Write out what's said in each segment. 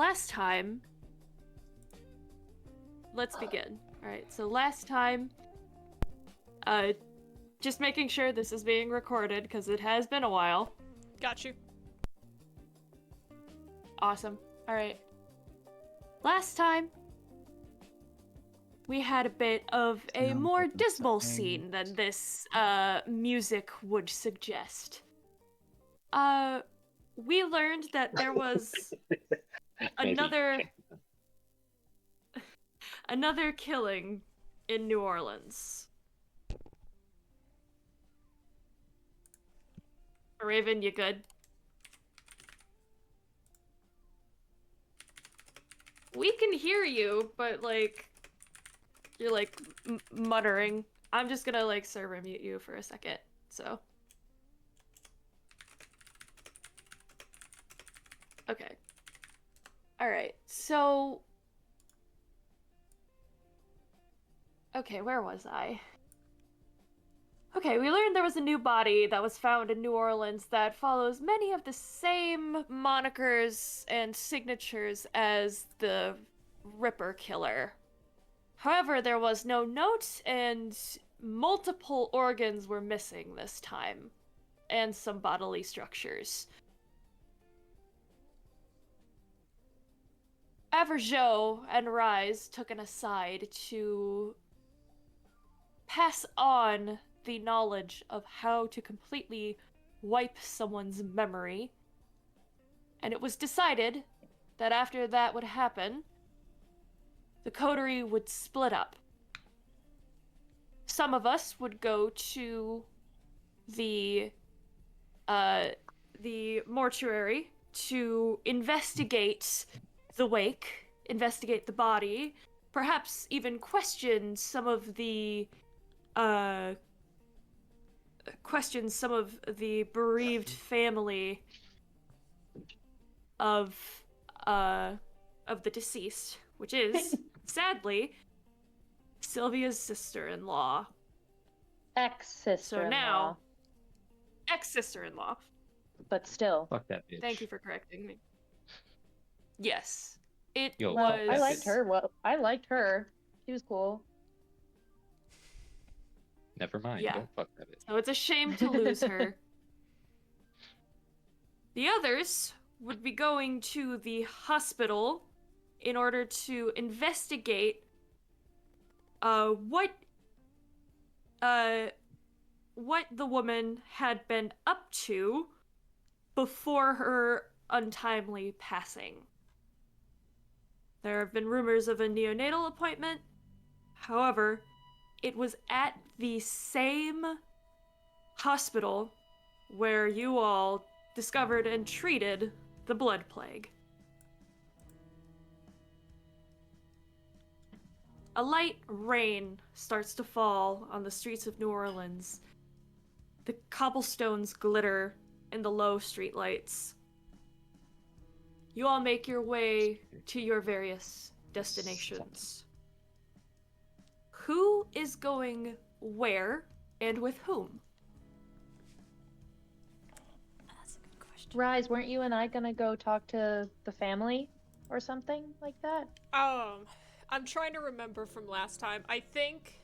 last time, let's begin. Alright, so last time, just making sure this is being recorded, because it has been a while. Got you. Awesome. Alright. Last time, we had a bit of a more dismal scene than this, music would suggest. We learned that there was another killing in New Orleans. Raven, you good? We can hear you, but you're muttering. I'm just gonna server mute you for a second, so. Okay. Alright, so... Okay, where was I? Okay, we learned there was a new body that was found in New Orleans that follows many of the same monikers and signatures as the Ripper Killer. However, there was no note, and multiple organs were missing this time, and some bodily structures. Averjo and Rise took an aside to pass on the knowledge of how to completely wipe someone's memory, and it was decided that after that would happen, the coterie would split up. Some of us would go to the mortuary to investigate the wake, investigate the body, perhaps even question some of the bereaved family of the deceased, which is sadly Sylvia's sister-in-law. Ex-sister-in-law. So now, ex-sister-in-law. But still. Fuck that bitch. Thank you for correcting me. Yes. It Yo, was... I liked her. Well, I liked her. She was cool. Never mind. Yeah. Don't fuck that bitch. So it's a shame to lose her. The others would be going to the hospital in order to investigate what the woman had been up to before her untimely passing. There have been rumors of a neonatal appointment. However, it was at the same hospital where you all discovered and treated the blood plague. A light rain starts to fall on the streets of New Orleans. The cobblestones glitter in the low streetlights. You all make your way to your various destinations. Who is going where and with whom? That's a good question. Rise, weren't you and I gonna go talk to the family or something like that? I'm trying to remember from last time. I think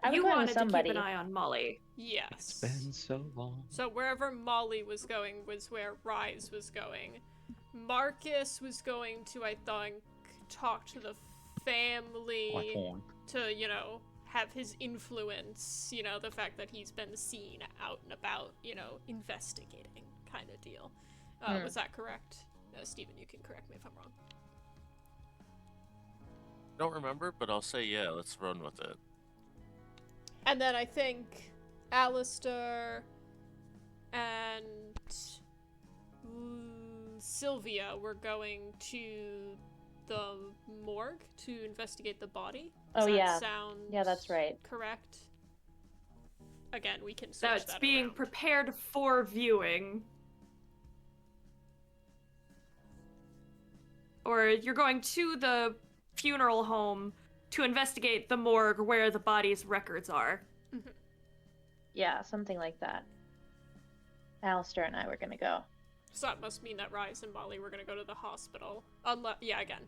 I was You going wanted with somebody. to keep an eye on Molly. yes. It's been so long. So wherever Molly was going was where Rise was going. Marcus was going to, I think, talk to the family to, have his influence, the fact that he's been seen out and about, investigating kind of deal. Was that correct? Steven, you can correct me if I'm wrong. I don't remember, but I'll say yeah, let's run with it. And then I think Alistair and Sylvia were going to the morgue to investigate the body. Does that sound Yeah, that's right. correct? Again, we can switch That's that being around. prepared for viewing. Or you're going to the funeral home to investigate the morgue where the body's records are. Yeah, something like that. Alistair and I were gonna go. So that must mean that Rise and Molly were gonna go to the hospital. Yeah, again,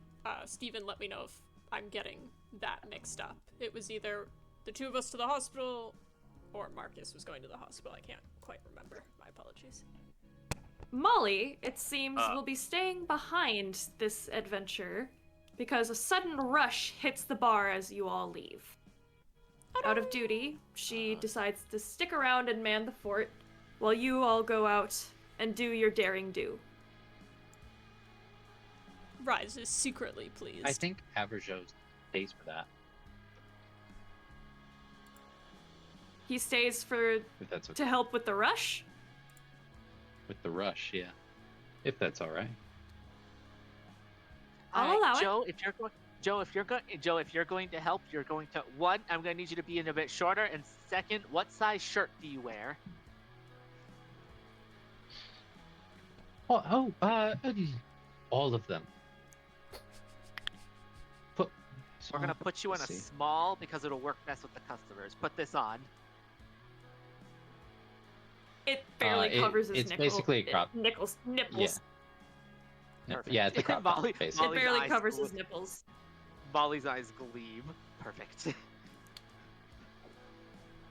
Steven let me know if I'm getting that mixed up. It was either the two of us to the hospital, or Marcus was going to the hospital. I can't quite remember. My apologies. Molly, it seems, will be staying behind this adventure because a sudden rush hits the bar as you all leave. Out of duty, she decides to stick around and man the fort while you all go out and do your daring do. Rise is secretly pleased. I think Averjo pays for that. He stays for If that's okay. to help with the rush. With the rush, yeah. If that's all right. I'll allow it. Joe, if you're going to help, you're going to one. I'm going to need you to be in a bit shorter, and second, what size shirt do you wear? All of them. We're gonna put you in a small because it'll work best with the customers. Put this on. It barely covers his it's nipple. basically a crop. Nipples. Perfect. Yeah, it's a crop top, Molly- basically. It Molly's barely eyes covers his gleam. nipples. Molly's eyes gleam. Perfect.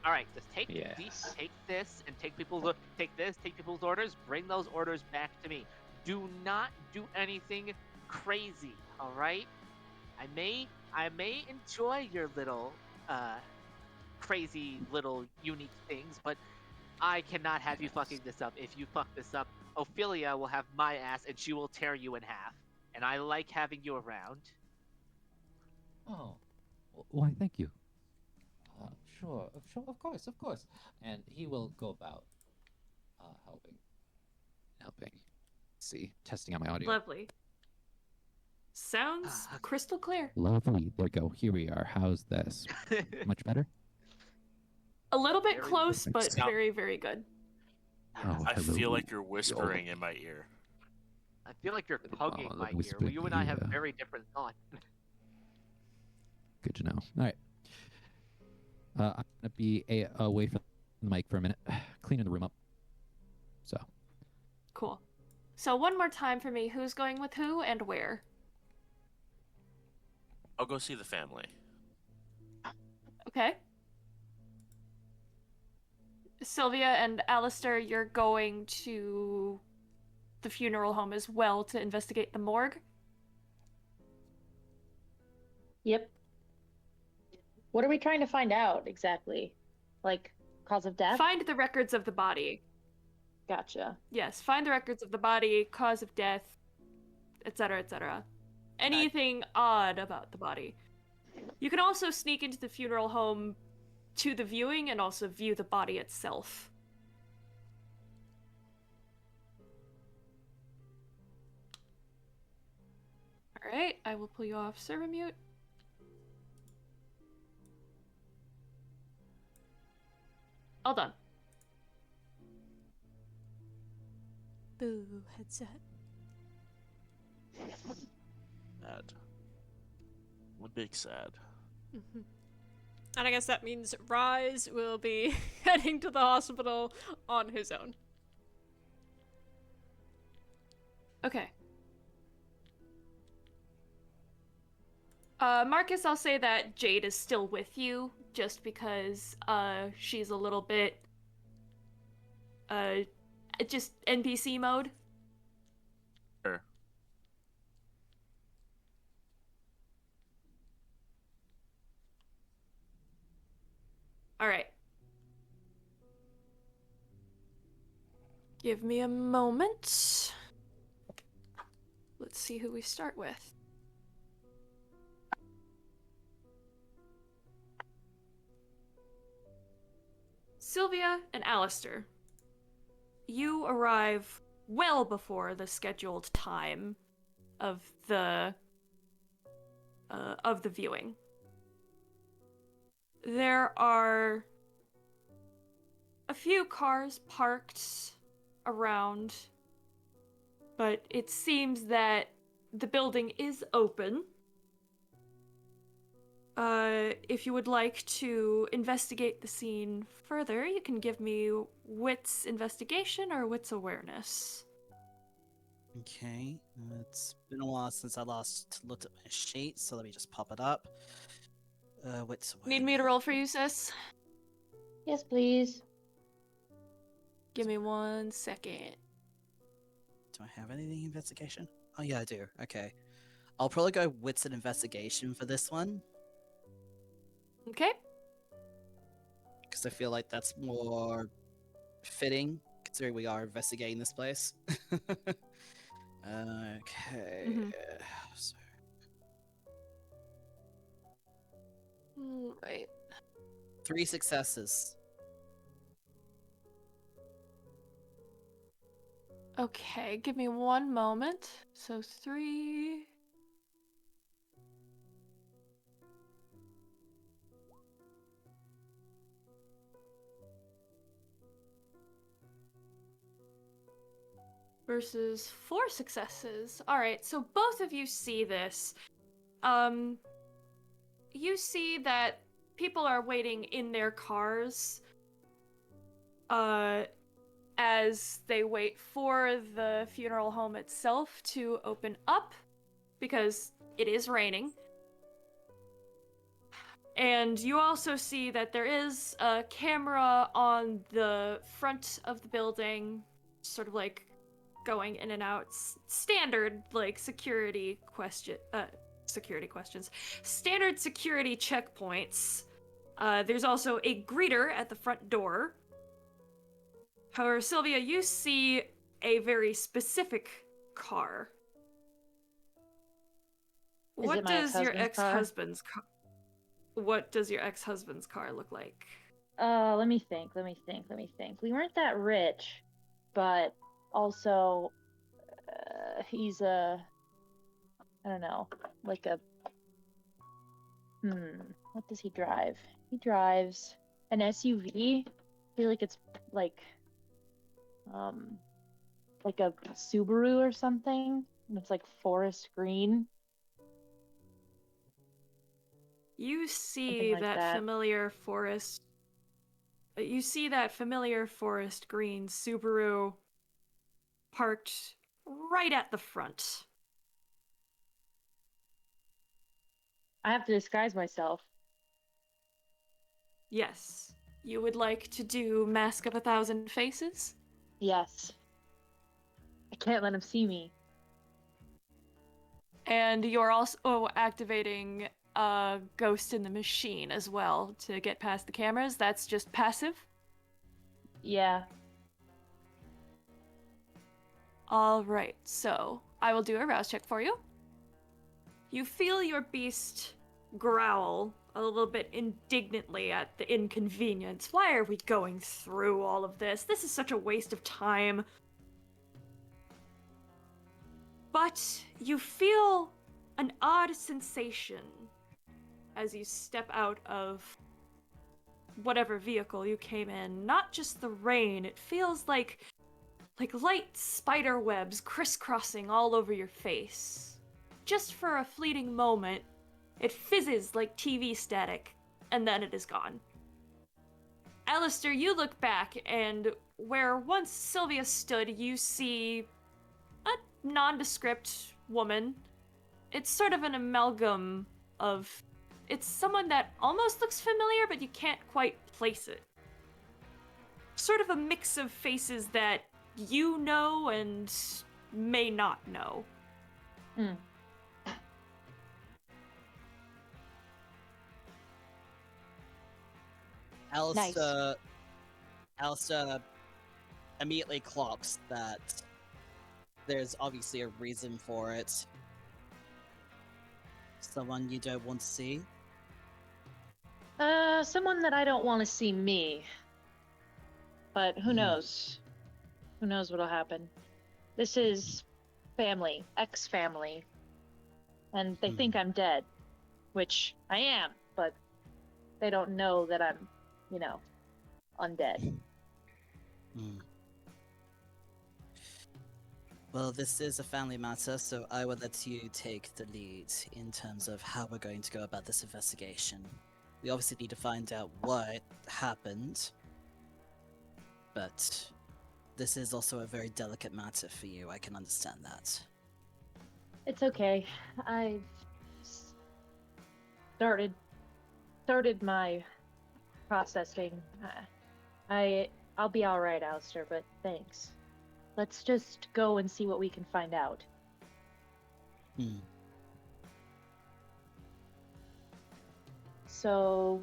All right, just take Yes. take this and take people's orders. Bring those orders back to me. Do not do anything crazy. All right. I may enjoy your little crazy little unique things, but I cannot have you fucking this up. If you fuck this up, Ophelia will have my ass and she will tear you in half. And I like having you around. Oh, why, thank you. Sure, of course. And he will go about helping. See, testing out my audio. Lovely. Sounds crystal clear. Lovely. There we go. Here we are. How's this? Much better? A little bit Very close, perfect. but Sound- very, very good. Oh, I hello. feel like you're whispering in my ear. I feel like you're tugging Oh, my ear. whisper Well, you and I have ear. very different thoughts. Good to know. All right. I'm gonna be away from the mic for a minute, cleaning the room up. So, Cool. So one more time for me, who's going with who and where? I'll go see the family. Okay. Sylvia and Alistair, you're going to the funeral home as well to investigate the morgue? Yep. What are we trying to find out exactly? Like, cause of death? Find the records of the body. Gotcha. Yes, find the records of the body, cause of death, etc., etc. Anything odd about the body. You can also sneak into the funeral home to the viewing and also view the body itself. Alright, I will pull you off server mute. All done. Boo, headset. Sad. I'm a big sad. Mm-hmm. And I guess that means Rise will be heading to the hospital on his own. Okay. Marcus, I'll say that Jade is still with you, just because, she's a little bit, just NPC mode. Sure. Alright. Give me a moment. Let's see who we start with. Sylvia and Alistair. You arrive well before the scheduled time of the viewing. There are a few cars parked around, but it seems that the building is open. If you would like to investigate the scene further, you can give me wits investigation or wits awareness. Okay, it's been a while since I last looked at my sheet, so let me just pop it up. What's Need me to roll for you, sis? Yes, please. Give me 1 second. Do I have anything investigation? Oh yeah, I do. Okay, I'll probably go wits and investigation for this one Okay. because I feel like that's more fitting considering we are investigating this place. Okay. Mhm. So Right. 3 successes. Okay, give me 1 moment. So 3. Versus 4 successes. Alright, so both of you see this. You see that people are waiting in their cars. As they wait for the funeral home itself to open up because it is raining. And you also see that there is a camera on the front of the building, sort of like going in and out. Standard like security questions. Standard security checkpoints. There's also a greeter at the front door. However, Sylvia, you see a very specific car. Is it my ex-husband's car? What does your ex-husband's car look like? Let me think. We weren't that rich, but also, he's I don't know, like a, what does he drive? He drives an SUV. I feel like it's like a Subaru or something, and it's like forest green. You Something see like that that. familiar forest. You see that familiar forest green Subaru parked right at the front. I have to disguise myself. Yes. You would like to do Mask of 1,000 Faces? Yes. I can't let him see me. And you're also activating Ghost in the Machine as well to get past the cameras. That's just passive. Yeah. Alright, so I will do a rouse check for you. You feel your beast growl a little bit indignantly at the inconvenience. Why are we going through all of this? This is such a waste of time. But you feel an odd sensation as you step out of whatever vehicle you came in. Not just the rain, it feels like light spider webs crisscrossing all over your face. Just for a fleeting moment, it fizzes like TV static, and then it is gone. Alistair, you look back, and where once Sylvia stood, you see a nondescript woman. It's sort of an amalgam of... It's someone that almost looks familiar, but you can't quite place it. Sort of a mix of faces that you know and may not know. Alistair immediately clocks that there's obviously a reason for it. Someone you don't want to see? Someone that I don't want to see me. But who knows? Who knows what'll happen? This is family, ex-family. And they think I'm dead. Which I am, but they don't know that I'm, undead. Well, this is a family matter, so I will let you take the lead in terms of how we're going to go about this investigation. We obviously need to find out what happened, but this is also a very delicate matter for you. I can understand that. It's okay. I've started my processing. I'll be all right, Alistair. But thanks. Let's just go and see what we can find out. Hmm. So,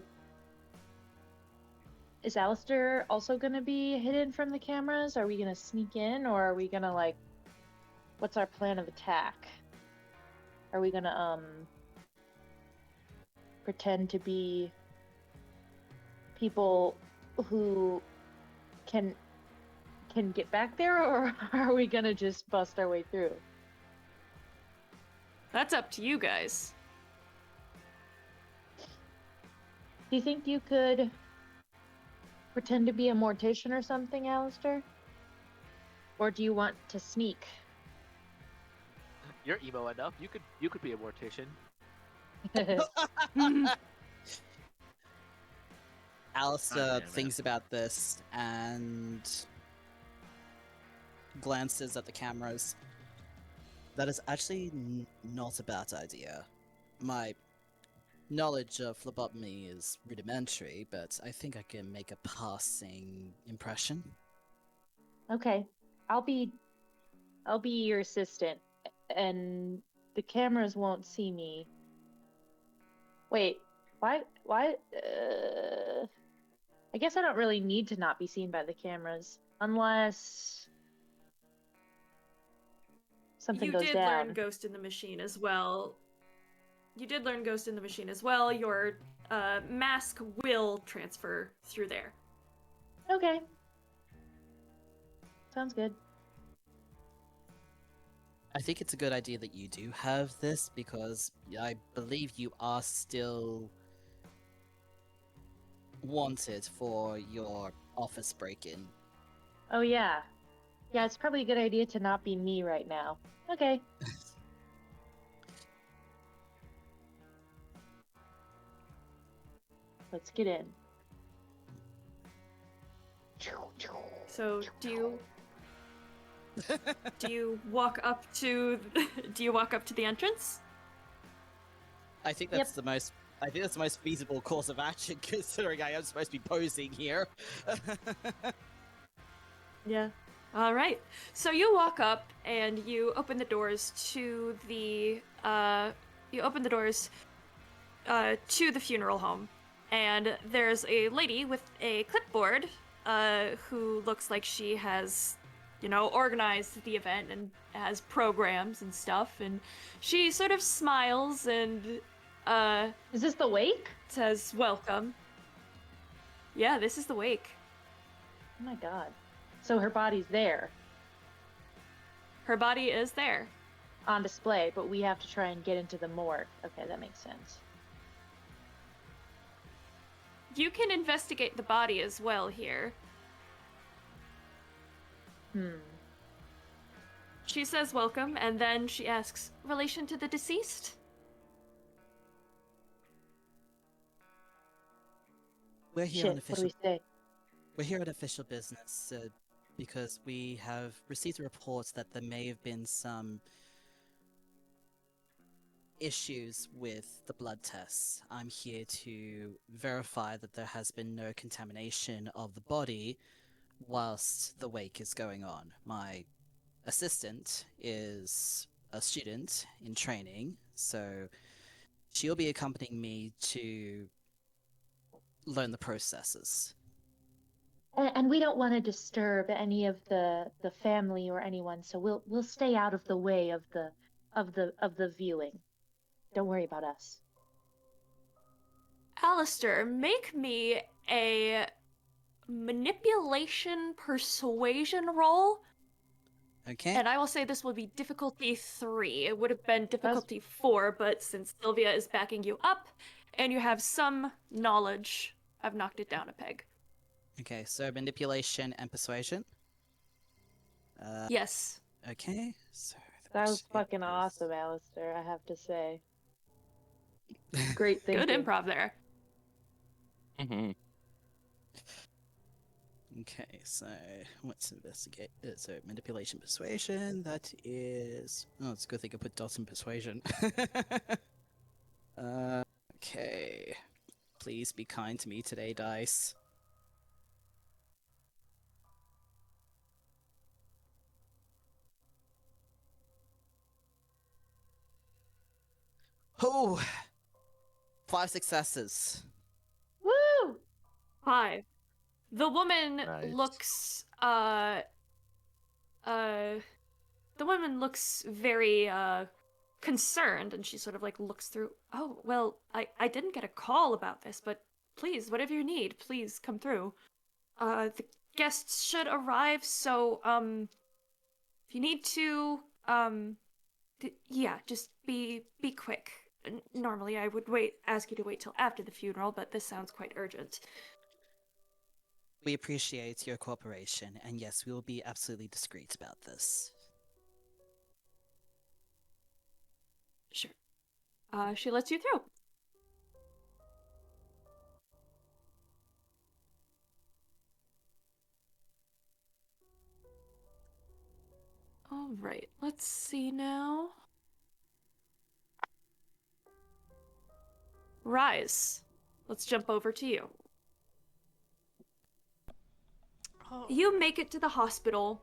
is Alistair also gonna be hidden from the cameras? Are we gonna sneak in, or are we gonna like? What's our plan of attack? Are we gonna pretend to be people who can get back there, or are we gonna just bust our way through? That's up to you guys. Do you think you could pretend to be a mortician or something, Alistair? Or do you want to sneak? You're emo enough. You could be a mortician. Alistair damn it. thinks about this and glances at the cameras. That is actually not a bad idea. My knowledge of phlebotomy is rudimentary, but I think I can make a passing impression. Okay. I'll be your assistant, and the cameras won't see me. Wait, why I guess I don't really need to not be seen by the cameras unless something You goes did down. learn Ghost in the Machine as well. Your mask will transfer through there. Okay. Sounds good. I think it's a good idea that you do have this because I believe you are still wanted for your office break-in. Oh yeah. Yeah, it's probably a good idea to not be me right now. Okay. Let's get in. So do you walk up to the entrance? I think that's the most. I think that's the most feasible course of action, considering I am supposed to be posing here. Yeah. All right. So you walk up and you open the doors to the funeral home, and there's a lady with a clipboard who looks like she has, organized the event and has programs and stuff, and she sort of smiles and Is this the wake? says welcome. Yeah, this is the wake. Oh my god. So her body's there Her body is there. on display, but we have to try and get into the morgue. Okay, that makes sense. You can investigate the body as well here. She says welcome, and then she asks, relation to the deceased? We're here on Shit, what do official. we say? We're here at official business because we have received reports that there may have been some issues with the blood tests. I'm here to verify that there has been no contamination of the body whilst the wake is going on. My assistant is a student in training, so she'll be accompanying me to learn the processes. And we don't want to disturb any of the family or anyone, so we'll stay out of the way of the viewing. Don't worry about us. Alistair, make me a manipulation persuasion roll. Okay. And I will say this will be difficulty 3. It would have been difficulty 4, but since Sylvia is backing you up and you have some knowledge, I've knocked it down a peg. Okay, so manipulation and persuasion. Yes. Okay, so That was fucking awesome, Alistair, I have to say. Great thinking. Good improv there. Mm-hmm. Okay, so let's investigate. So manipulation, persuasion. That is. Oh, it's a good thing I put dots in persuasion. Okay. Please be kind to me today, dice. Oh, 5 successes. Woo! 5. The woman Nice. looks uh the woman looks very concerned, and she sort of like looks through. Oh, well, I didn't get a call about this, but please, whatever you need, please come through. The guests should arrive, so if you need to yeah, just be quick. Normally I would ask you to wait till after the funeral, but this sounds quite urgent. We appreciate your cooperation, and yes, we will be absolutely discreet about this. Sure. She lets you through. All right, let's see now. Rise. Let's jump over to you. Oh. You make it to the hospital,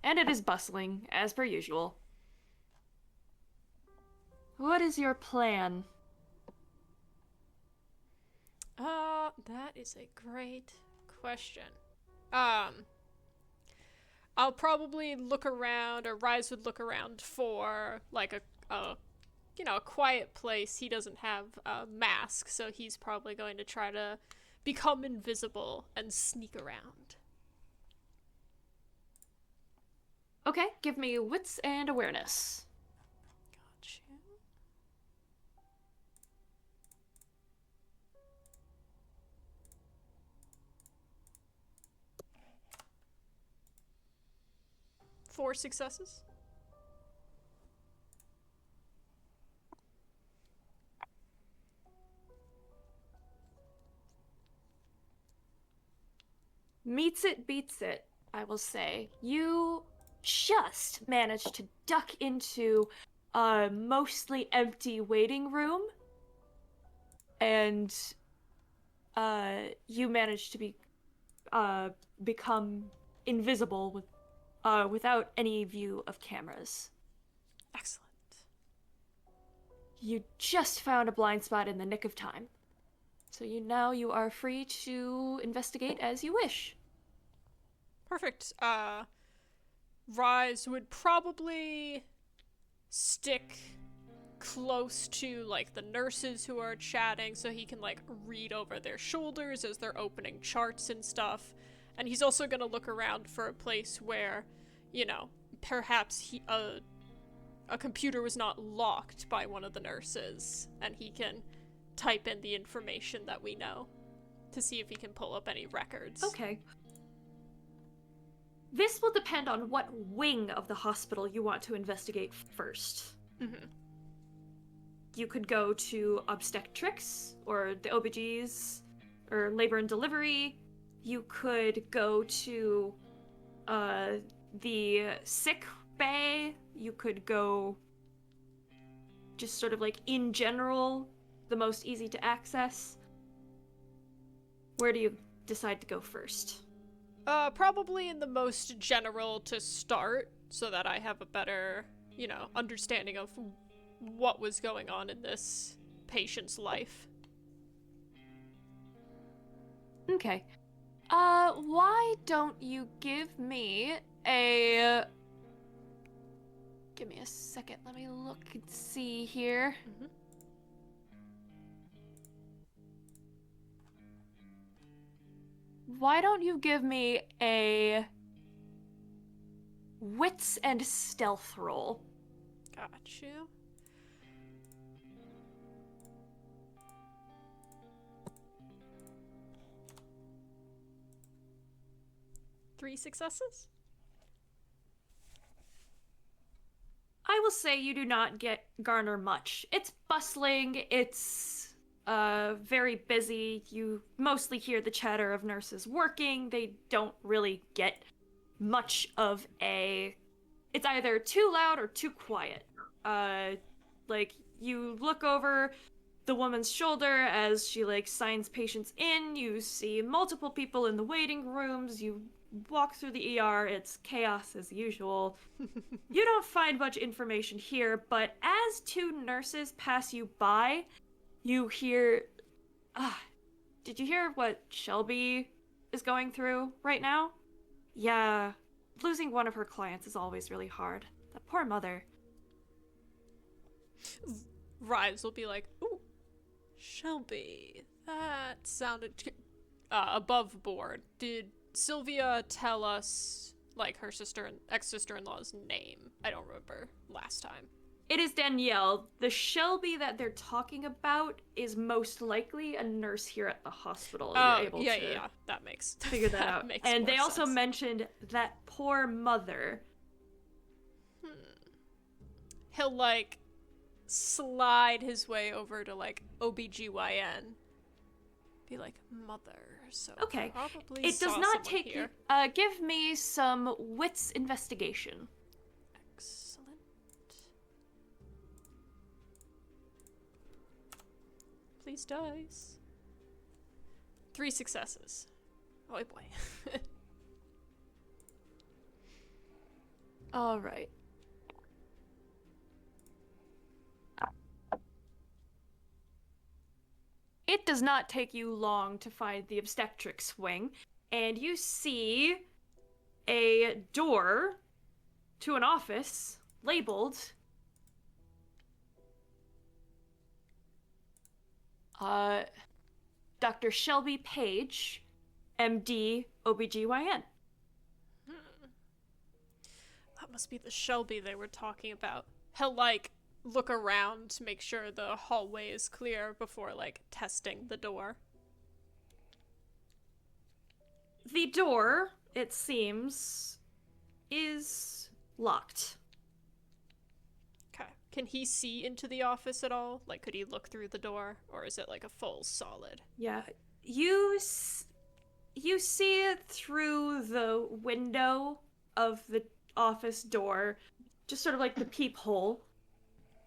and it is bustling, as per usual. What is your plan? That is a great question. I'll probably look around, or Rise would look around for like a a quiet place. He doesn't have a mask, so he's probably going to try to become invisible and sneak around. Okay, give me wits and awareness. Gotcha. Four successes. Meets it, beats it, I will say. You just managed to duck into a mostly empty waiting room, and you managed to become invisible without any view of cameras. Excellent. You just found a blind spot in the nick of time. So now you are free to investigate as you wish. Perfect. Rise would probably stick close to like the nurses who are chatting so he can like read over their shoulders as they're opening charts and stuff. And he's also going to look around for a place where, perhaps a computer was not locked by one of the nurses, and he can type in the information that we know to see if he can pull up any records. Okay. This will depend on what wing of the hospital you want to investigate first. Mm-hmm. You could go to obstetrics, or the OBGs, or labor and delivery. You could go to the sick bay. You could go just sort of like in general, the most easy to access. Where do you decide to go first? Probably in the most general to start, so that I have a better, understanding of what was going on in this patient's life. Okay. Why don't you give me a... Give me a second, let me look and see here. Mm-hmm. Why don't you give me a wits and stealth roll? Got you. Three successes? I will say you do not garner much. It's bustling, it's very busy. You mostly hear the chatter of nurses working. They don't really get much of a... It's either too loud or too quiet. Like, you look over the woman's shoulder as she, like, signs patients in. You see multiple people in the waiting rooms. You walk through the ER. It's chaos as usual. You don't find much information here, but as two nurses pass you by, you hear... did you hear what Shelby is going through right now? Yeah, losing one of her clients is always really hard. That poor mother. Rives will be like, ooh, Shelby, that sounded above board. Did Sylvia tell us, like, her ex-sister-in-law's name? I don't remember last time. It is Danielle. The Shelby that they're talking about is most likely a nurse here at the hospital. You're able yeah, to yeah, that makes figure that out. makes And more they also sense. mentioned that poor mother. He'll, like, slide his way over to, like, OBGYN. Be like, mother, so Okay. probably It does saw not someone take here. you. Give me some wits investigation. Excellent. Please, dice. 3 successes. Oh boy. All right. It does not take you long to find the obstetrics wing, and you see a door to an office labeled Dr. Shelby Page, MD, OBGYN. That must be the Shelby they were talking about. He'll, like, look around to make sure the hallway is clear before, like, testing the door. The door, it seems, is locked. Okay. Can he see into the office at all? Like, could he look through the door? Or is it, like, a full solid? Yeah, you see it through the window of the office door, just sort of like the peephole.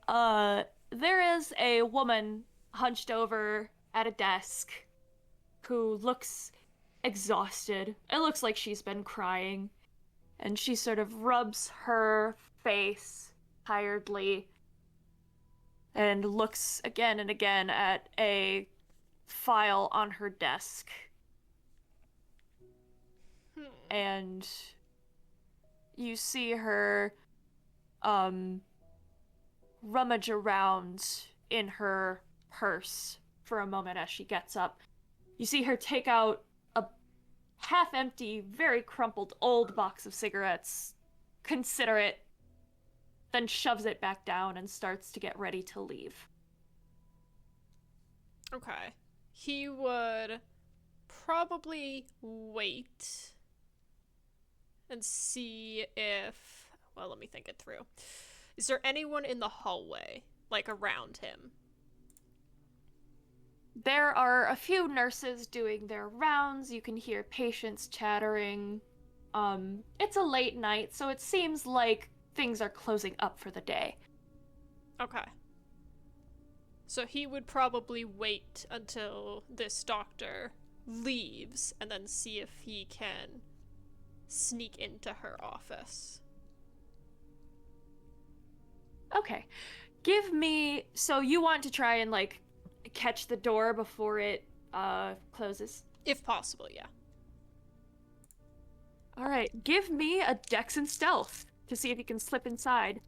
There is a woman hunched over at a desk who looks exhausted. It looks like she's been crying, and she sort of rubs her face tiredly and looks again and again at a file on her desk. And you see her rummage around in her purse for a moment as she gets up. You see her take out a half-empty, very crumpled old box of cigarettes, consider it, then shoves it back down and starts to get ready to leave. Okay. He would probably wait and see if... Well, let me think it through. Is there anyone in the hallway, like, around him? There are a few nurses doing their rounds. You can hear patients chattering. It's a late night, so it seems like things are closing up for the day. Okay. So he would probably wait until this doctor leaves and then see if he can sneak into her office. Okay. Give me... So you want to try and, like, catch the door before it, closes? If possible, yeah. Alright, give me a dex and stealth to see if you can slip inside.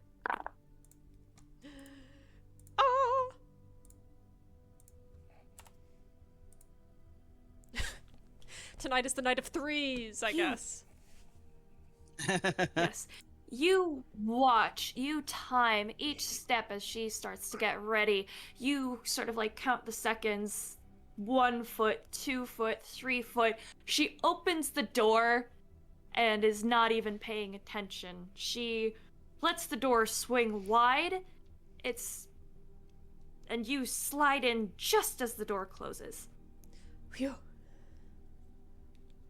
Oh! Tonight is the night of threes, I guess. Yes. You watch, you time each step as she starts to get ready. You sort of like count the seconds. 1 foot, 2 foot, 3 foot. She opens the door and is not even paying attention. She lets the door swing wide. It's and you slide in just as the door closes. Phew.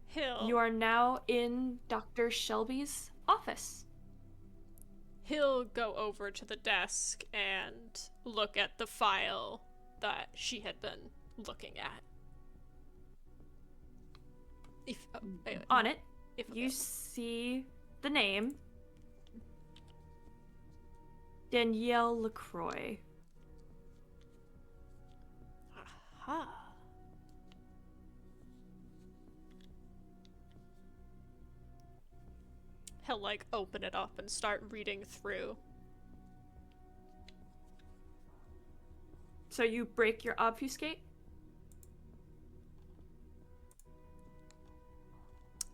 Hill. You are now in Dr. Shelby's office. He'll go over to the desk and look at the file that she had been looking at. On it, if you available. see the name Danielle LaCroix. Aha. He'll like open it up and start reading through. So you break your obfuscate?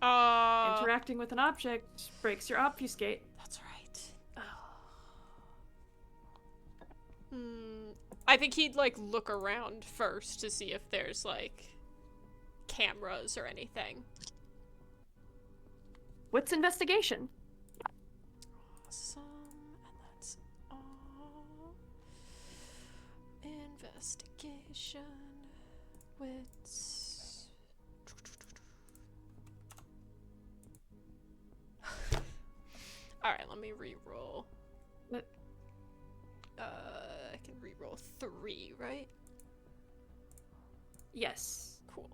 Interacting with an object breaks your obfuscate. That's right. Oh. I think he'd like look around first to see if there's like cameras or anything. What's investigation? Awesome. And that's all. Investigation with. Alright, let me re-roll. What? I can re-roll 3, right? Yes. Cool.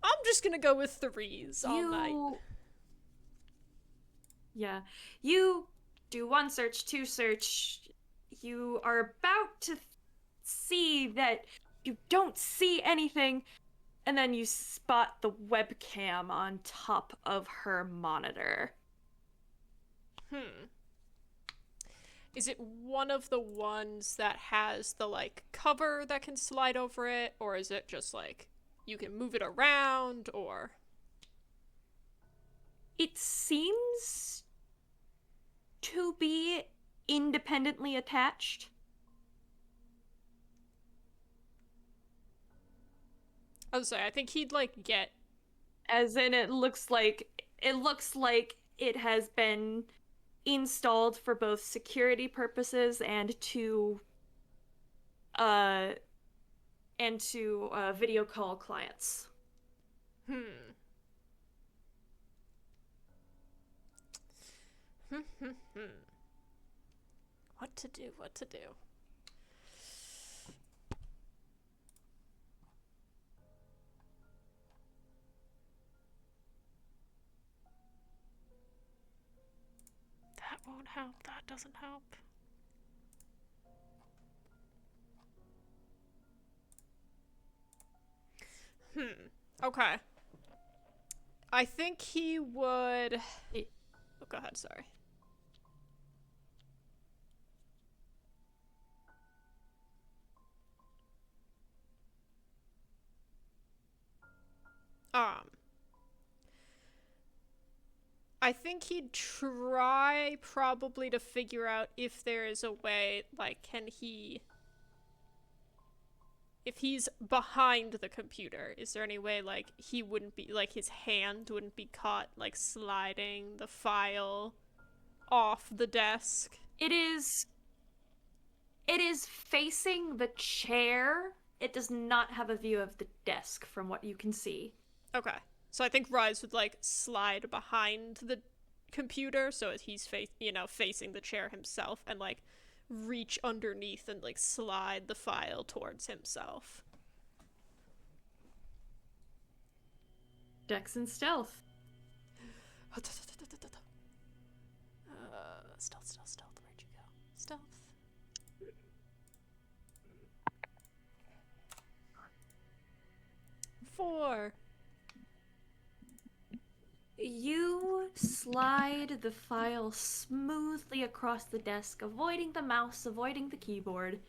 I'm just gonna go with 3s all night. Yeah. You do 1 search, 2 search. You are about to see that you don't see anything, and then you spot the webcam on top of her monitor. Is it one of the ones that has the, like, cover that can slide over it? Or is it just, like, you can move it around, or... It seems to be independently attached. I was saying, I think he'd, like, get... As in, it looks like it has been installed for both security purposes and to video call clients. What to do, what to do. That won't help, that doesn't help. Okay. I think he would... Oh, go ahead, sorry. I think he'd try probably to figure out if there is a way, like, can he... If he's behind the computer, is there any way, like, he wouldn't be, like, his hand wouldn't be caught, like, sliding the file off the desk? It is facing the chair. It does not have a view of the desk from what you can see. Okay. So I think Rise would, like, slide behind the computer so that he's facing the chair himself and, like, reach underneath and, like, slide the file towards himself. Dex and stealth. Stealth. Where'd you go? Stealth. Four. You slide the file smoothly across the desk, avoiding the mouse, avoiding the keyboard,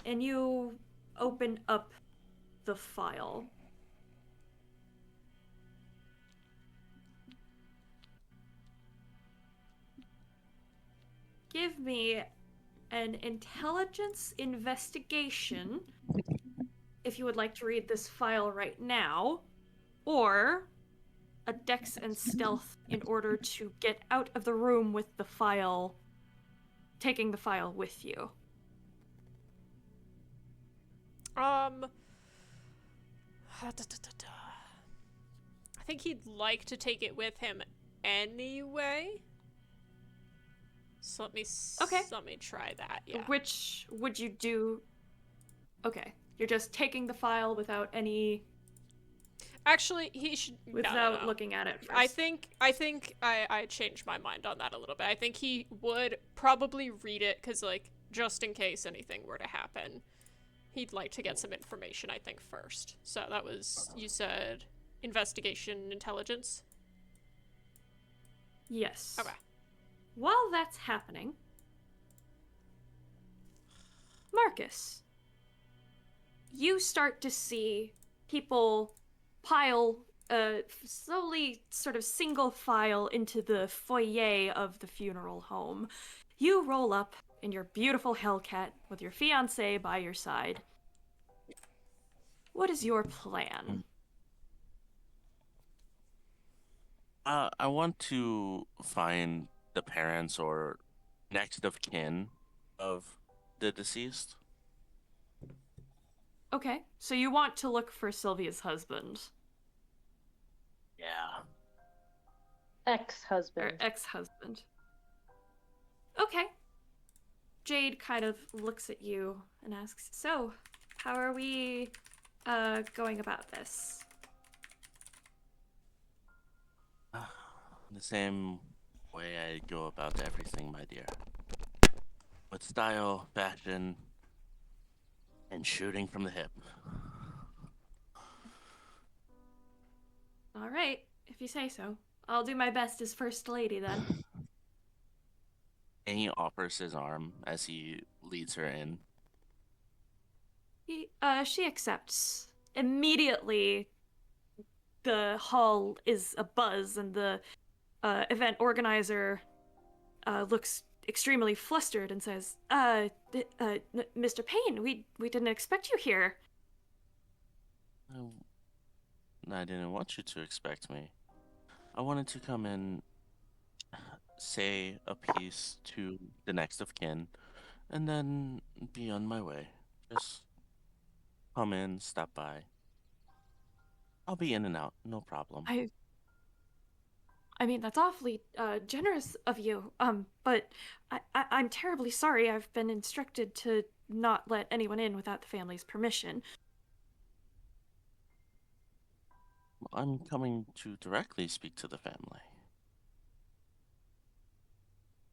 and you open up the file. Give me an intelligence investigation if you would like to read this file right now, or a dex and stealth in order to get out of the room with the file taking the file with you? I think he'd like to take it with him anyway. So Okay. Let me try that. Yeah. Which would you do? Okay, you're just taking the file without any, Actually, he should without no. looking at it first. I think I changed my mind on that a little bit. I think he would probably read it because, like, just in case anything were to happen, he'd like to get some information, I think, first. So that was, you said, investigation intelligence? Yes. Okay. While that's happening, Marcus, you start to see people pile slowly, sort of single file into the foyer of the funeral home. You roll up in your beautiful Hellcat with your fiancée by your side. What is your plan? I want to find the parents or next of kin of the deceased. Okay, so you want to look for Sylvia's husband. Yeah. Or Ex-husband. ex-husband. Okay. Jade kind of looks at you and asks, so, how are we going about this? The same way I go about everything, my dear. With style, fashion, and shooting from the hip. All right, if you say so. I'll do my best as first lady then. And he offers his arm as he leads her in. She accepts. Immediately, the hall is abuzz, and the event organizer looks extremely flustered and says, Mr. Payne, we didn't expect you here. I didn't want you to expect me. I wanted to come in, say a piece to the next of kin, and then be on my way. Just come in, stop by. I'll be in and out, no problem. I mean, that's awfully generous of you. But I'm terribly sorry. I've been instructed to not let anyone in without the family's permission. I'm coming to directly speak to the family.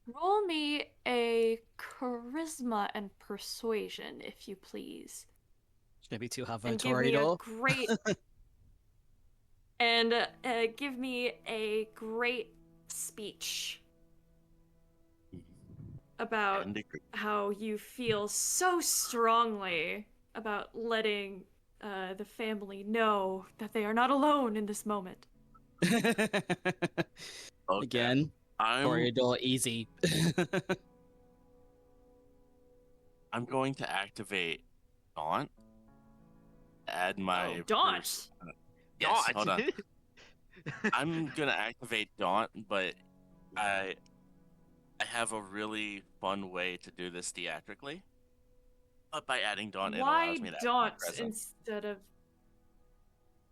Roll me a charisma and persuasion, if you please. Maybe to have And a give me a Toreador. great and give me a great speech about And agree. how you feel so strongly about letting the family know that they are not alone in this moment. Okay. Again, I'm Toreador easy. I'm going to activate Daunt. Add my Daunt. Yes, Dodge. hold on. I'm gonna activate Daunt, but I have a really fun way to do this theatrically. But by adding Daunt, it Why allows me to add my daunt presence. instead of?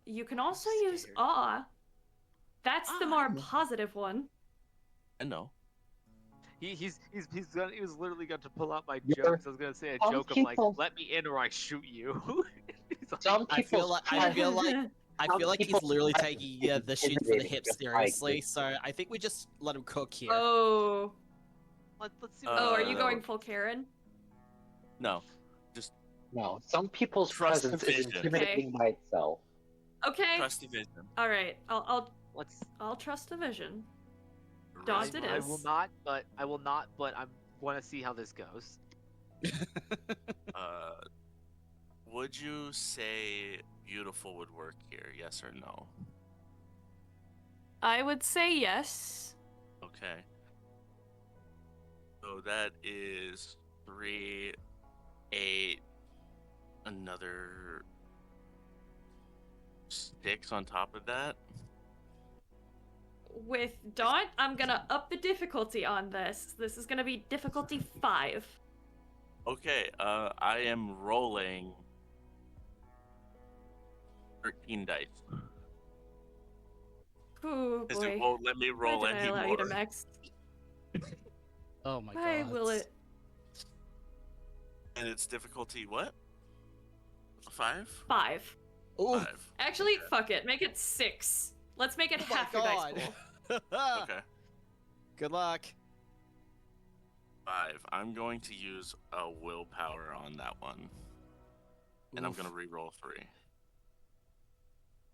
You can also use scared. awe. That's the Ah, more I know. positive one. I know. He was literally going to pull out my You're- jokes. I was gonna say a some joke of like, people- "Let me in or I shoot you." He's like, Some I feel people like I feel like he's people literally find taking it the shoot for the intimidating hip just by seriously. existing. So I think we just let him cook here. Oh. let's see. Oh, are you Uh, going full Karen? No. No, some people's Trust presence the is vision. intimidating by itself. Okay. Trust the vision. All right. Let's. I'll trust the vision. Daunt it I is. will not, but I will not, but I want to see how this goes. Would you say beautiful would work here? Yes or no? I would say yes. Okay. So that is 3, 8, another 6 on top of that. with Daunt, I'm gonna up the difficulty on this. This is gonna be difficulty 5. Okay, I am rolling 13 dice. Ooh, Because it boy. won't let me Why roll did I allow you to anymore. max? Oh my Why god. will it? And it's difficulty what? 5? 5. Ooh. 5. Actually, fuck it. Make it 6. Let's make it Oh my half your dice god. pool. Okay. Good luck. 5. I'm going to use a willpower on that one. And I'm Oof. going to re-roll 3.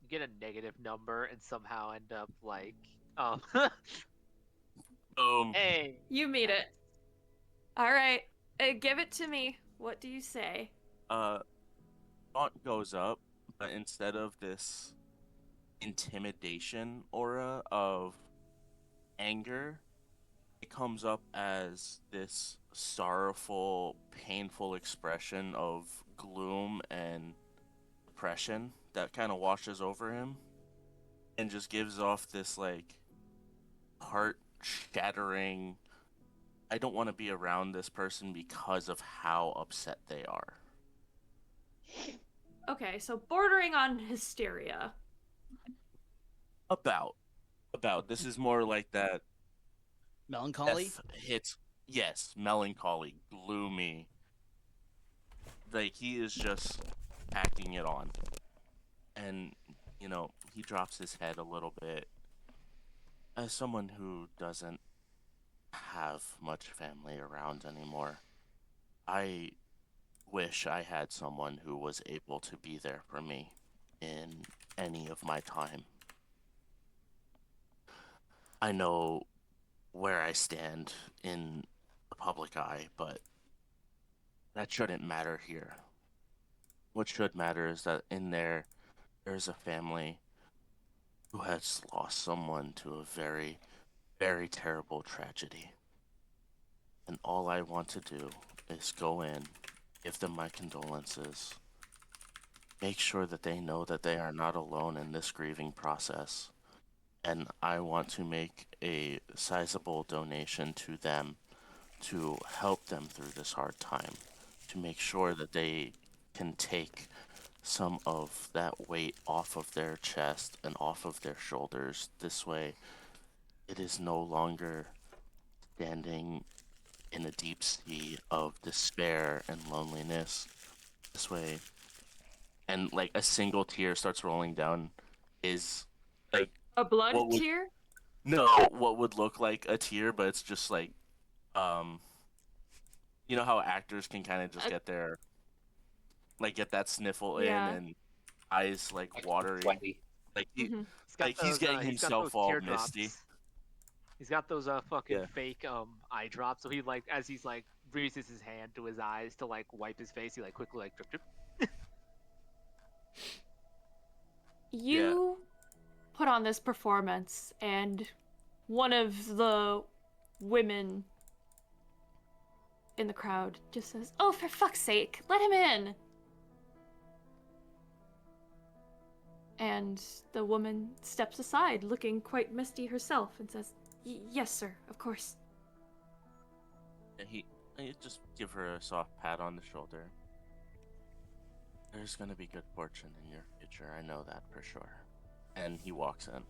You get a negative number and somehow end up like, Boom. hey. You meet it. Alright. Give it to me. What do you say? Thought goes up, but instead of this intimidation aura of anger, it comes up as this sorrowful, painful expression of gloom and depression that kind of washes over him and just gives off this like heart shattering, I don't want to be around this person because of how upset they are. Okay, so bordering on hysteria. About. This is more like that Melancholy? death hits. Yes, melancholy, gloomy. Like he is just acting it on. And, he drops his head a little bit. As someone who doesn't have much family around anymore, I wish I had someone who was able to be there for me in any of my time. I know where I stand in the public eye, but that shouldn't matter here. What should matter is that in there's a family who has lost someone to a very, very terrible tragedy. And all I want to do is go in, give them my condolences, make sure that they know that they are not alone in this grieving process. And I want to make a sizable donation to them to help them through this hard time, to make sure that they can take some of that weight off of their chest and off of their shoulders. This way, it is no longer standing in a deep sea of despair and loneliness. This way, and like a single tear starts rolling down is like A blood what would tear? no what would look like a tear, but it's just like you know how actors can kind of just get their get that sniffle in Yeah. and eyes like watery, Sweaty. like Mhm. he's getting himself all misty. He's got those fucking Yeah. fake eye drops. So he like as he's like raises his hand to his eyes to like wipe his face, he like quickly like drip drip. You put on this performance, and one of the women in the crowd just says, "Oh, for fuck's sake, let him in!" And the woman steps aside, looking quite misty herself, and says, "Yes, sir, of course." And he just give her a soft pat on the shoulder. There's gonna be good fortune in your future, I know that for sure. And he walks in.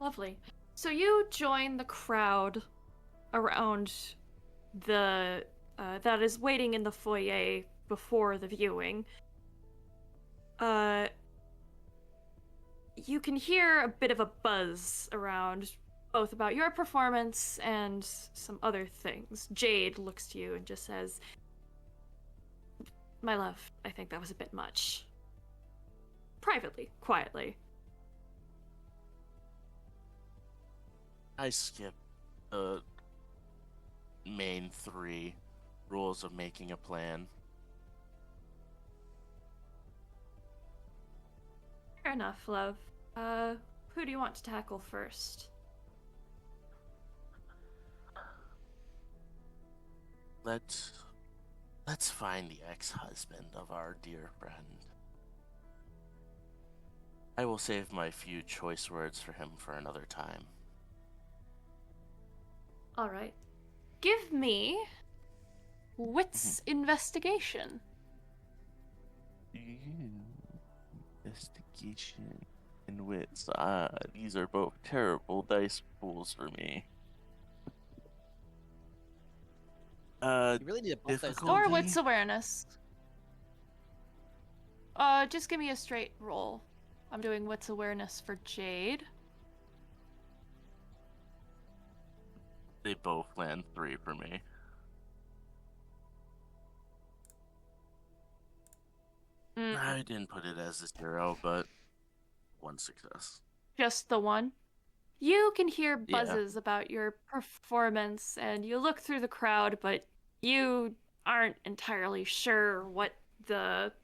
Lovely. So you join the crowd around the that is waiting in the foyer before the viewing. You can hear a bit of a buzz around, both about your performance and some other things. Jade looks to you and just says, "My love, I think that was a bit much." Privately, quietly. I skip the main 3 rules of making a plan. Fair enough, love. Who do you want to tackle first? Let's find the ex-husband of our dear friend. I will save my few choice words for him for another time. All right. Give me wits investigation. Investigation and wits. These are both terrible dice pools for me. You really need to buff those Difficulty? Or wits awareness. Just give me a straight roll. I'm doing wits awareness for Jade. They both land 3 for me. I didn't put it as a 0, but 1 success. Just the one. You can hear Yeah. buzzes about your performance, and you look through the crowd, but you aren't entirely sure what the.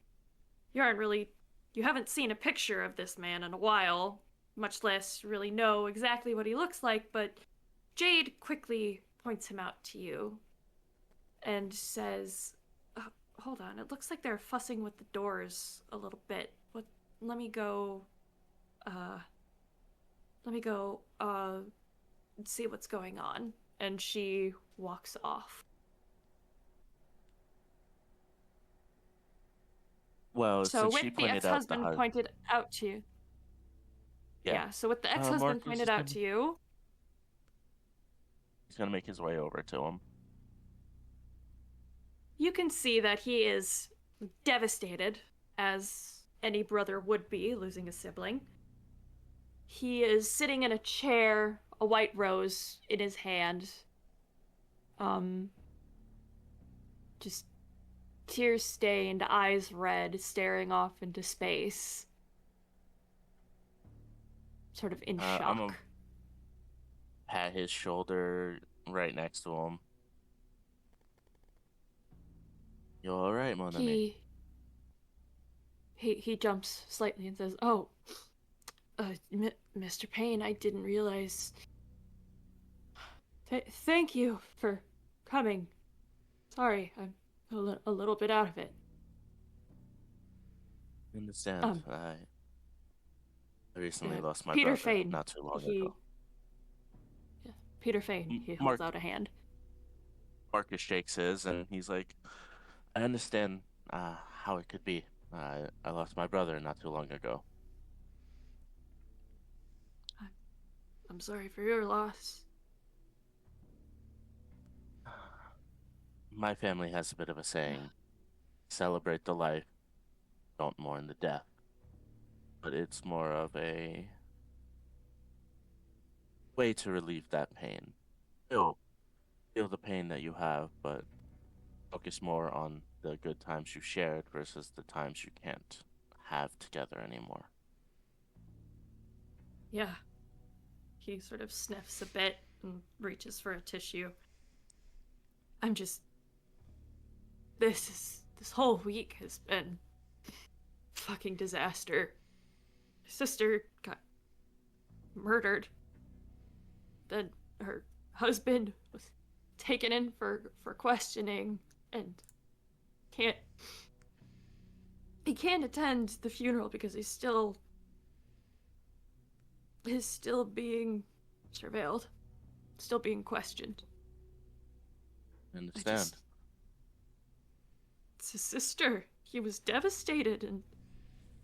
You haven't seen a picture of this man in a while, much less really know exactly what he looks like, but Jade quickly points him out to you and says, hold on, it looks like they're fussing with the doors a little bit. Let me go, see what's going on. And she walks off. Well, So since with she the pointed out the ex-husband pointed out to you. Yeah, so with the ex-husband Marcus pointed is out gonna- to you, He's gonna make his way over to him. you can see that he is devastated, as any brother would be, losing a sibling. He is sitting in a chair, a white rose in his hand. Just tear-stained, eyes red, staring off into space. Sort of in shock. I'm gonna pat his shoulder right next to him. You alright, mon ami? He jumps slightly and says, "Oh, Mr. Payne, I didn't realize. Thank you for coming. Sorry, I'm a little bit out of it." I understand. I recently lost my Peter brother Fane, not too long ago. Yeah, Peter Fane, he holds out a hand. Marcus shakes his, and he's like, I understand how it could be. I lost my brother not too long ago. I'm sorry for your loss. My family has a bit of a saying, celebrate the life, don't mourn the death. But it's more of a way to relieve that pain. Feel the pain that you have, but focus more on the good times you shared versus the times you can't have together anymore. Yeah. He sort of sniffs a bit and reaches for a tissue. I'm just. This whole week has been fucking disaster. My sister got murdered. Then her husband was taken in for questioning and he can't attend the funeral because he's still being surveilled, still being questioned. I understand. It's his sister. He was devastated, and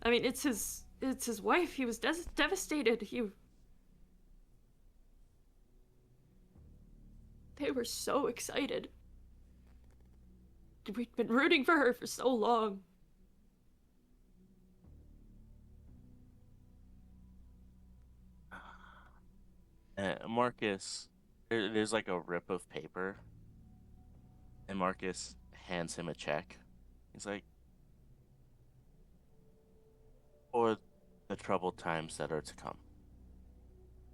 I mean, it's his wife. He was devastated. They were so excited. We'd been rooting for her for so long. Marcus, there's like a rip of paper, and Marcus hands him a check. He's like, for the troubled times that are to come.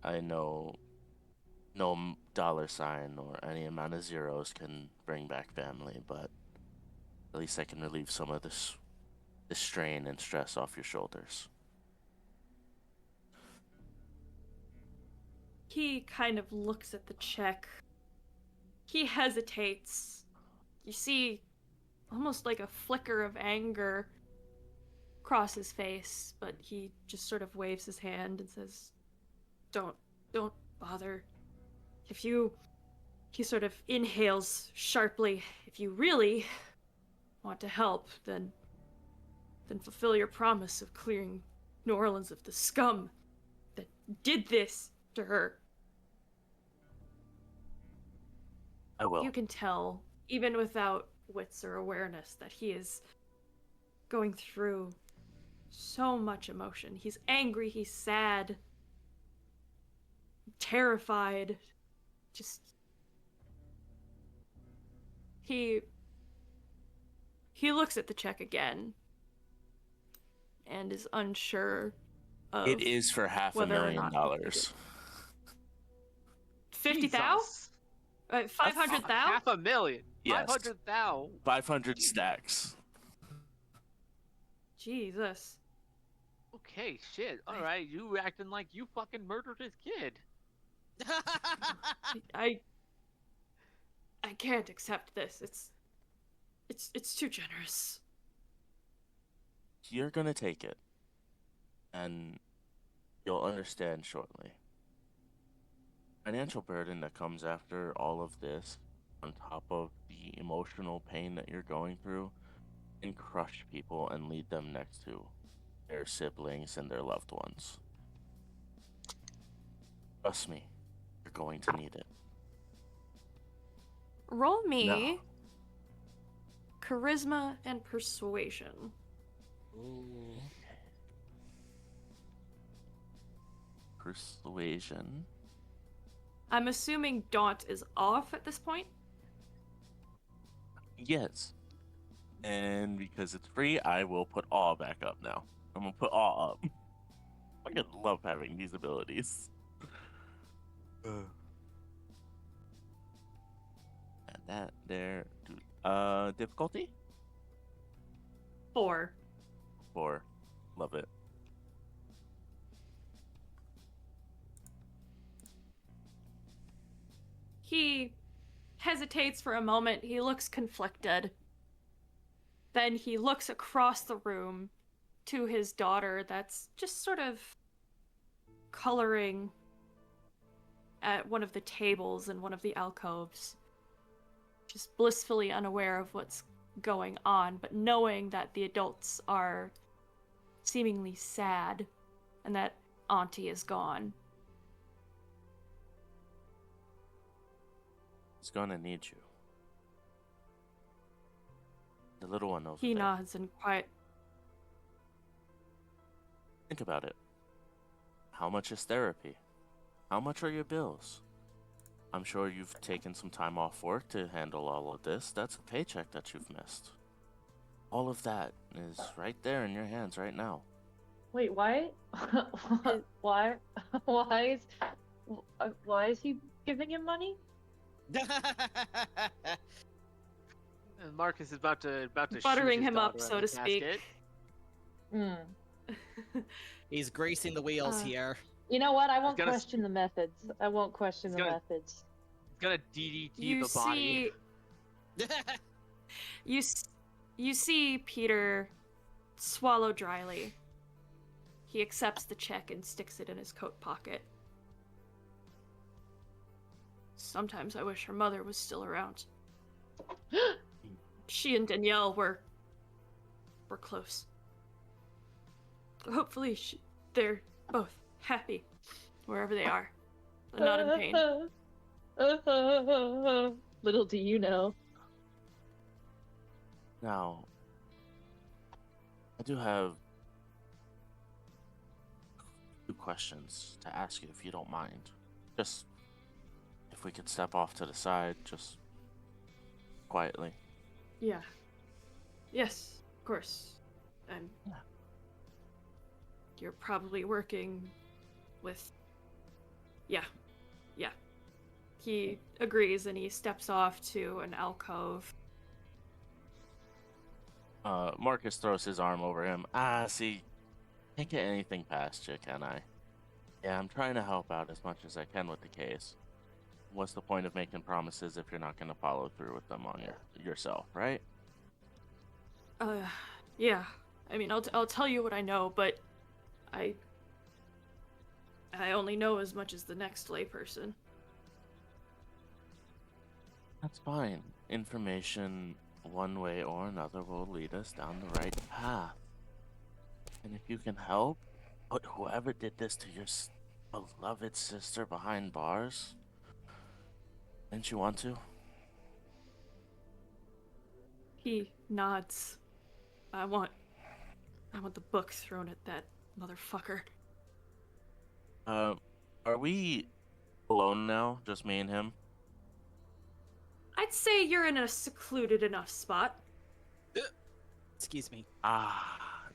I know no dollar sign or any amount of zeros can bring back family, but at least I can relieve some of this strain and stress off your shoulders. He kind of looks at the check. He hesitates. You see almost like a flicker of anger cross his face, but he just sort of waves his hand and says, Don't bother. If you... He sort of inhales sharply. If you really want to help, then fulfill your promise of clearing New Orleans of the scum that did this to her. I will. You can tell, even without wits or awareness, that he is going through so much emotion. He's angry, he's sad, terrified, just... He looks at the check again and is unsure of It is for whether or not $500,000. 50,000? Jesus. 500,000? $500,000. Yes. 500,000. 500 stacks. Jesus. Okay, shit. All right, you acting like you fucking murdered his kid. I can't accept this. It's too generous. You're gonna take it. And you'll understand shortly. Financial burden that comes after all of this, on top of the emotional pain that you're going through, can crush people and lead them next to their siblings and their loved ones. Trust me, you're going to need it. Roll me No. charisma and persuasion. Ooh. Persuasion. I'm assuming Daunt is off at this point. Yes. And because it's free, I will put awe back up now. I'm gonna put awe up. I fucking love having these abilities. And that there. Difficulty? 4. 4. Love it. He hesitates for a moment. He looks conflicted. Then he looks across the room to his daughter that's just sort of coloring at one of the tables in one of the alcoves. Just blissfully unaware of what's going on, but knowing that the adults are seemingly sad and that Auntie is gone. He's gonna need you. The little one over He there. nods in quiet. Think about it. How much is therapy? How much are your bills? I'm sure you've taken some time off work to handle all of this. That's a paycheck that you've missed. All of that is right there in your hands right now. Wait, why? why? Why is he giving him money? And Marcus is about to Buttering shoot his him up, daughter so in to the speak. casket. He's greasing the wheels Uh, here. You know what? I won't gonna- question the methods. I won't question He's the gonna- methods. He's gonna DDT You the body. you see Peter swallow dryly. He accepts the check and sticks it in his coat pocket. Sometimes I wish her mother was still around. She and Danielle were close. Hopefully they're both happy wherever they are, and not in pain. Little do you know. Now, I do have 2 questions to ask you if you don't mind. Just if we could step off to the side, just quietly. Yeah. Yes, of course. And Yeah. you're probably working with... Yeah. He agrees and he steps off to an alcove. Marcus throws his arm over him. See, can't get anything past you, can I? Yeah, I'm trying to help out as much as I can with the case. What's the point of making promises if you're not going to follow through with them on yourself, right? Yeah. I mean, I'll tell you what I know, but I only know as much as the next layperson. That's fine. Information, one way or another, will lead us down the right path. And if you can help put whoever did this to your beloved sister behind bars, didn't you want to? He nods. I want the book thrown at that motherfucker. Are we alone now? Just me and him? I'd say you're in a secluded enough spot. Excuse me.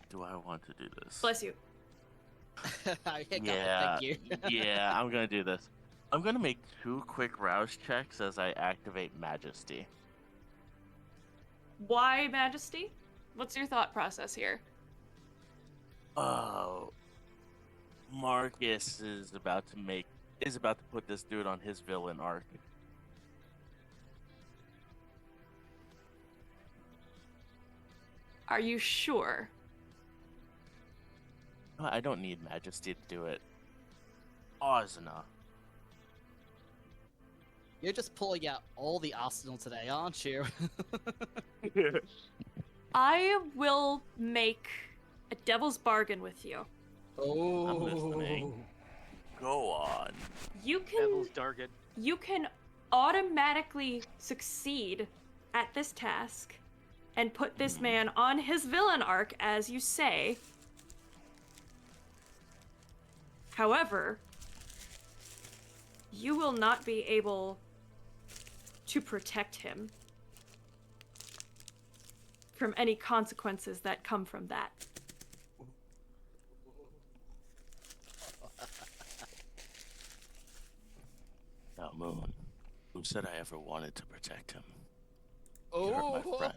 Do I want to do this? Bless you. I got it, Yeah, thank you. yeah, I'm gonna do this. I'm gonna make 2 quick rouse checks as I activate Majesty. Why Majesty? What's your thought process here? Oh, Marcus is about to put this dude on his villain arc. Are you sure? I don't need Majesty to do it. Awe's enough. You're just pulling out all the arsenal today, aren't you? I will make a devil's bargain with you. Oh. I'm listening. Go on. Devil's Dargan. You can automatically succeed at this task and put this man on his villain arc, as you say. However, you will not be able to protect him from any consequences that come from that. Now, Moon, who said I ever wanted to protect him? Oh, my friend.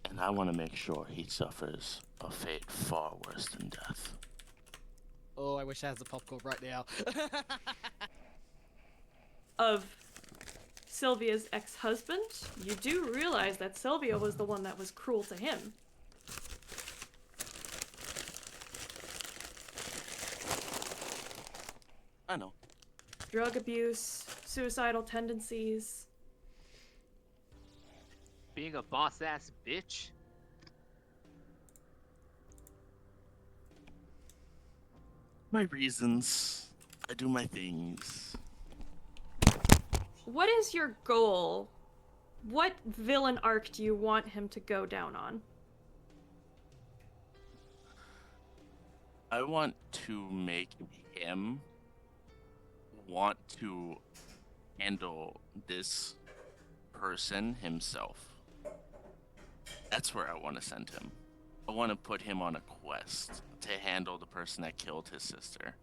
And I want to make sure he suffers a fate far worse than death. Oh, I wish I had the popcorn right now. Of Sylvia's ex-husband, you do realize that Sylvia was the one that was cruel to him. I know. Drug abuse, suicidal tendencies. Being a boss ass bitch. My reasons. I do my things. What is your goal? What villain arc do you want him to go down on? I want to make him want to handle this person himself. That's where I want to send him. I want to put him on a quest to handle the person that killed his sister.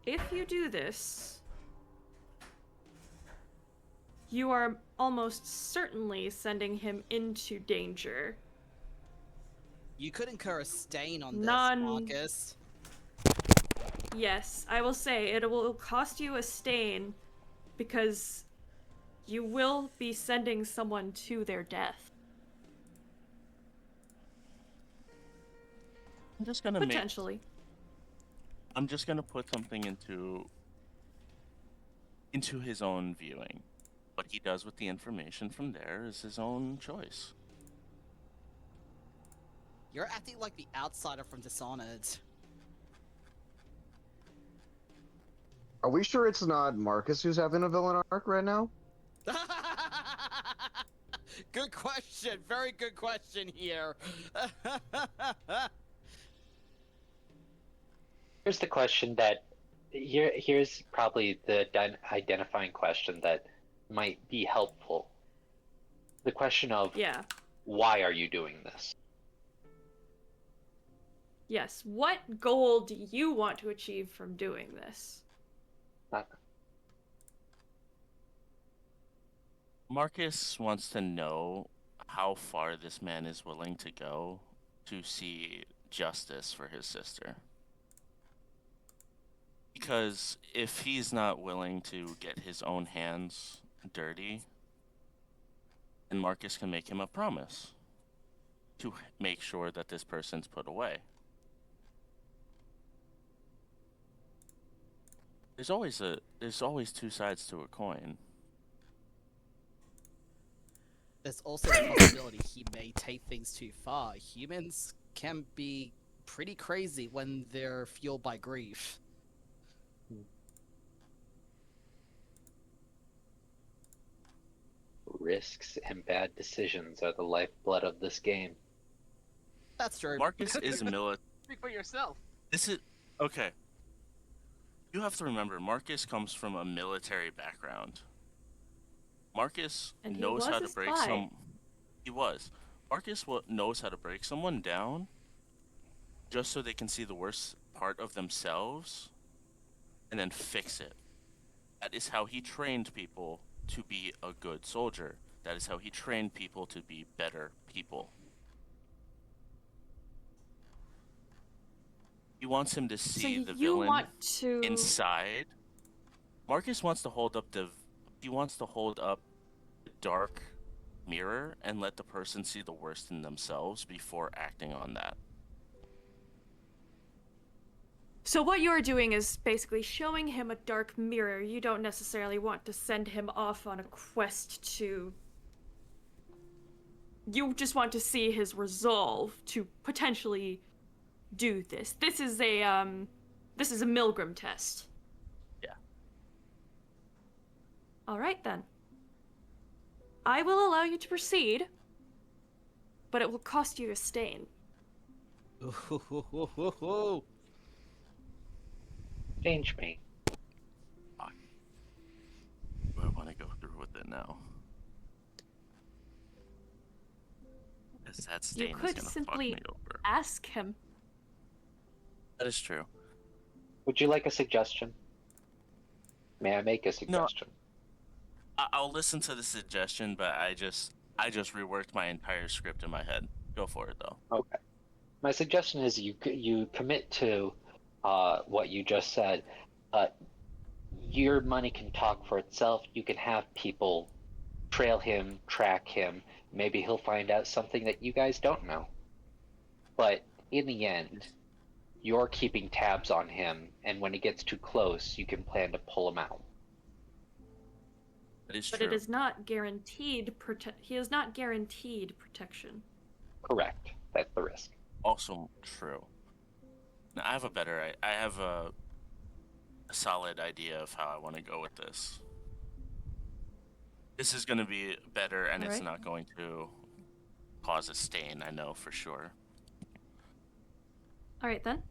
If you do this, you are almost certainly sending him into danger. You could incur a stain on this, None. Marcus. Yes, I will say it will cost you a stain because you will be sending someone to their death. I'm just gonna Potentially. I'm just gonna put something into his own viewing. What he does with the information from there is his own choice. You're acting like the outsider from Dishonored. Are we sure it's not Marcus who's having a villain arc right now? Good question. Very good question here. Here's the question that here's probably the identifying question that might be helpful. The question of Yeah. why are you doing this? Yes. What goal do you want to achieve from doing this? Marcus wants to know how far this man is willing to go to see justice for his sister. Because if he's not willing to get his own hands dirty, and Marcus can make him a promise to make sure that this person's put away. There's always two sides to a coin. There's also the possibility he may take things too far. Humans can be pretty crazy when they're fueled by grief. Risks and bad decisions are the lifeblood of this game. That's true. Marcus is a military. Speak for yourself. This is okay. You have to remember, Marcus comes from a military background. Marcus And he knows was how a to break spy. some. He was. Marcus knows how to break someone down, just so they can see the worst part of themselves, and then fix it. That is how he trained people to be a good soldier. That is how he trained people to be better people. He wants him to see the you villain want to inside. Marcus wants to hold up the dark mirror and let the person see the worst in themselves before acting on that. So what you're doing is basically showing him a dark mirror. You don't necessarily want to send him off on a quest to... You just want to see his resolve to potentially do this. This is a Milgram test. Yeah. All right then. I will allow you to proceed, but it will cost you a stain. Change me. Do I want to go through with it now? Because that stain You is could gonna fuck simply me over. ask him. That is true. Would you like a suggestion? May I make a suggestion? I'll listen to the suggestion, but I just reworked my entire script in my head. Go for it though. Okay. My suggestion is you commit to what you just said. Your money can talk for itself. You can have people trail him, track him. Maybe he'll find out something that you guys don't know. But in the end, you're keeping tabs on him, and when it gets too close, you can plan to pull him out. That is But true. it is not guaranteed he is not guaranteed protection. Correct. That's the risk. Also true. Now, I have a solid idea of how I want to go with this. This is going to be better, and it's Alright. not going to cause a stain, I know for sure. All right then.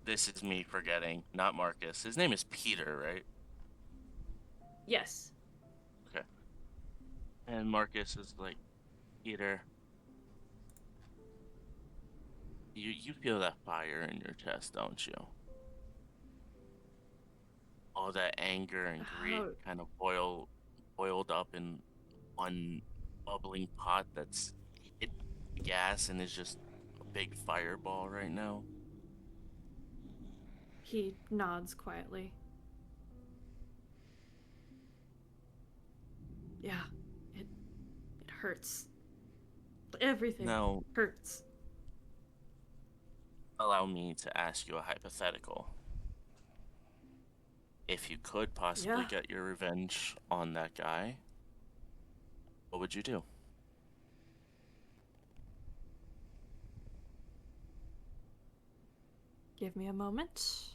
This is me forgetting, not Marcus. His name is Peter, right? Yes. Okay. And Marcus is like, Peter, you feel that fire in your chest, don't you? All that anger and grief How- kind of boiled up in one bubbling pot that's hit gas and is just a big fireball right now. He nods quietly. Yeah, it hurts. Everything Now, hurts. allow me to ask you a hypothetical. If you could possibly Yeah. get your revenge on that guy, what would you do? Give me a moment.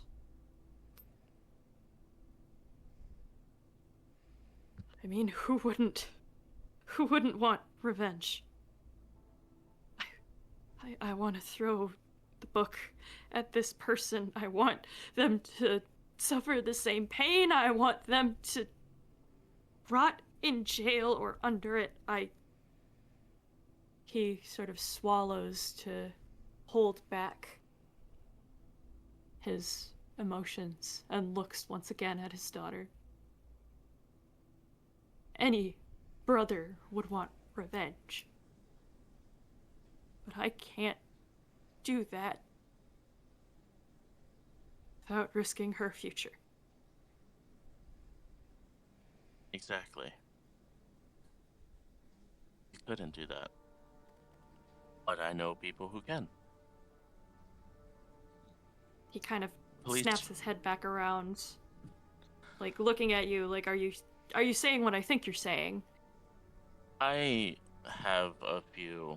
I mean, who wouldn't want revenge? I want to throw the book at this person. I want them to suffer the same pain. I want them to rot in jail or under it. He sort of swallows to hold back his emotions and looks once again at his daughter. Any brother would want revenge. But I can't do that without risking her future. Exactly. You couldn't do that. But I know people who can. He kind of Police. snaps his head back around, like looking at you, like, are you saying what I think you're saying? I have a few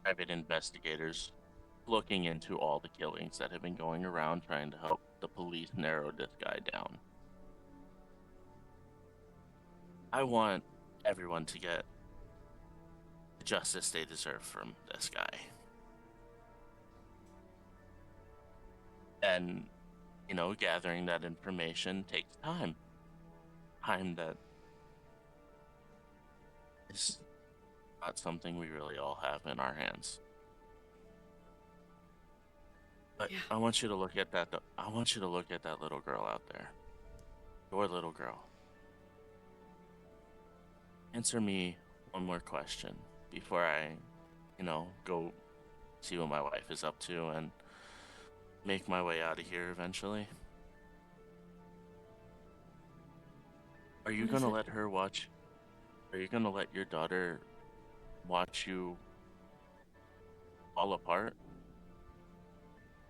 private investigators looking into all the killings that have been going around, trying to help the police narrow this guy down. I want everyone to get the justice they deserve from this guy. And, you know, gathering that information takes time. Time that is not something we really all have in our hands. But Yeah. I want you to look at that. I want you to look at that little girl out there. Your little girl. Answer me one more question before I, go see what my wife is up to and make my way out of here eventually. Are you What is gonna it? let her watch? Are you gonna let your daughter watch you fall apart?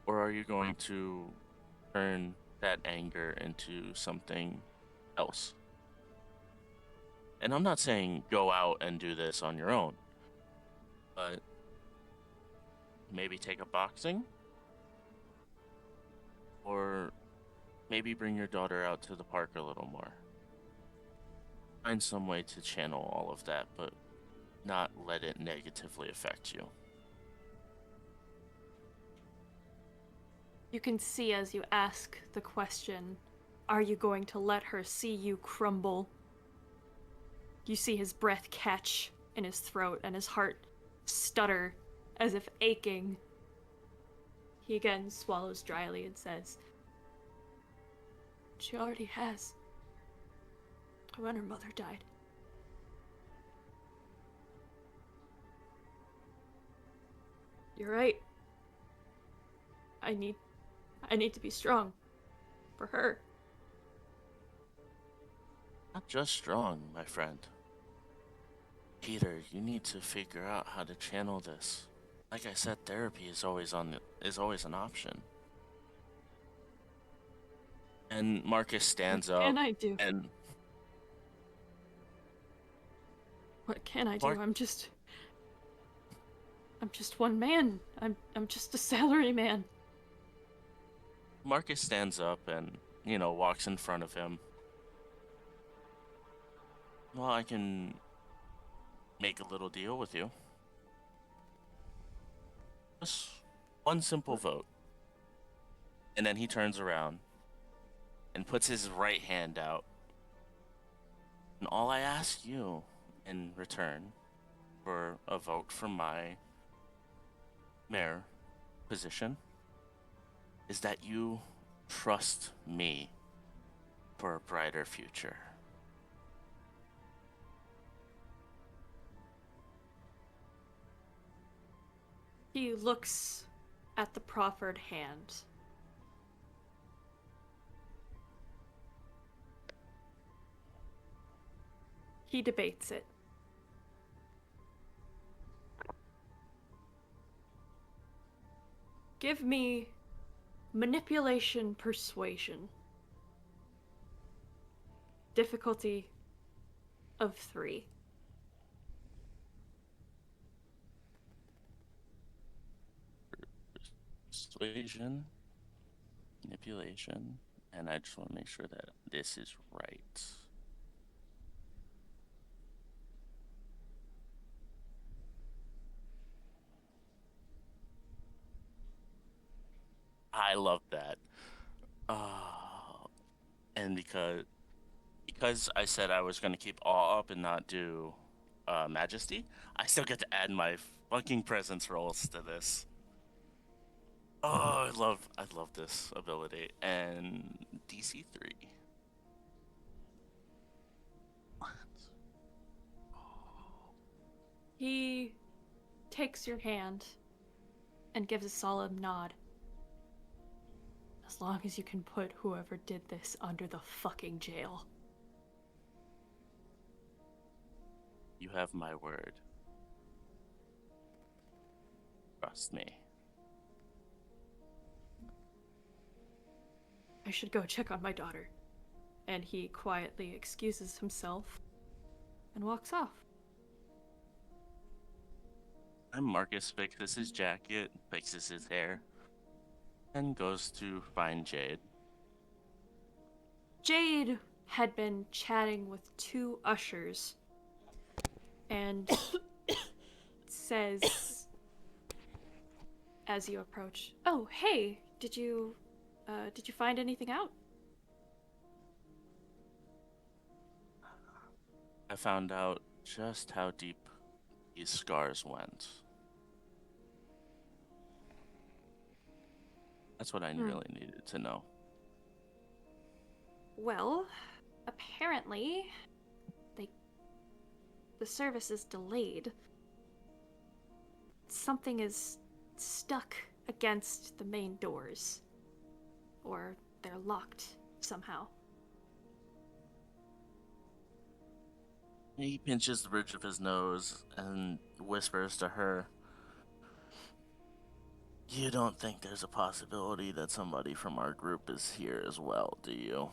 Or are you going to turn that anger into something else? And I'm not saying go out and do this on your own, but maybe take up boxing? Or maybe bring your daughter out to the park a little more. Find some way to channel all of that, but not let it negatively affect you. You can see as you ask the question, are you going to let her see you crumble? You see his breath catch in his throat and his heart stutter as if aching. He again swallows dryly and says, "She already has. When her mother died." You're right. I need to be strong. For her. Not just strong, my friend. Peter, you need to figure out how to channel this. Like I said, therapy is always an option. And Marcus stands What up can I do? and What can I do? Mark- I'm just one man. I'm just a salary man. Marcus stands up and, walks in front of him. Well, I can make a little deal with you. Just one simple vote. And then he turns around and puts his right hand out. And all I ask you in return for a vote for my mayor position is that you trust me for a brighter future. He looks at the proffered hand. He debates it. Give me manipulation persuasion. Difficulty of 3. Persuasion, manipulation, and I just want to make sure that this is right. I love that. And because I said I was gonna keep awe up and not do majesty, I still get to add my fucking presence rolls to this. Oh, I love this ability. And DC 3. He takes your hand and gives a solemn nod. As long as you can put whoever did this under the fucking jail. You have my word. Trust me. I should go check on my daughter. And he quietly excuses himself and walks off. And Marcus fixes his jacket, fixes his hair, and goes to find Jade. Jade had been chatting with two ushers and says, as you approach, "Oh, hey, did you find anything out?" I found out just how deep these scars went. That's what I really needed to know. Well, apparently, the service is delayed. Something is stuck against the main doors. Or they're locked somehow. He pinches the bridge of his nose and whispers to her, "You don't think there's a possibility that somebody from our group is here as well, do you?"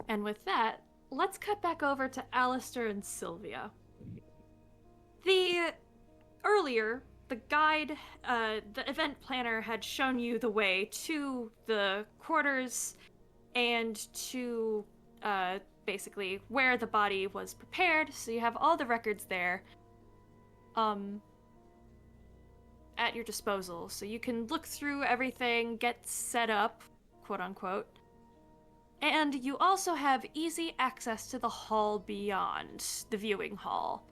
And with that, let's cut back over to Alistair and Sylvia. Earlier, the guide, the event planner had shown you the way to the quarters and to, basically where the body was prepared, so you have all the records there, at your disposal, so you can look through everything, get set up, quote unquote. And you also have easy access to the hall beyond, the viewing hall.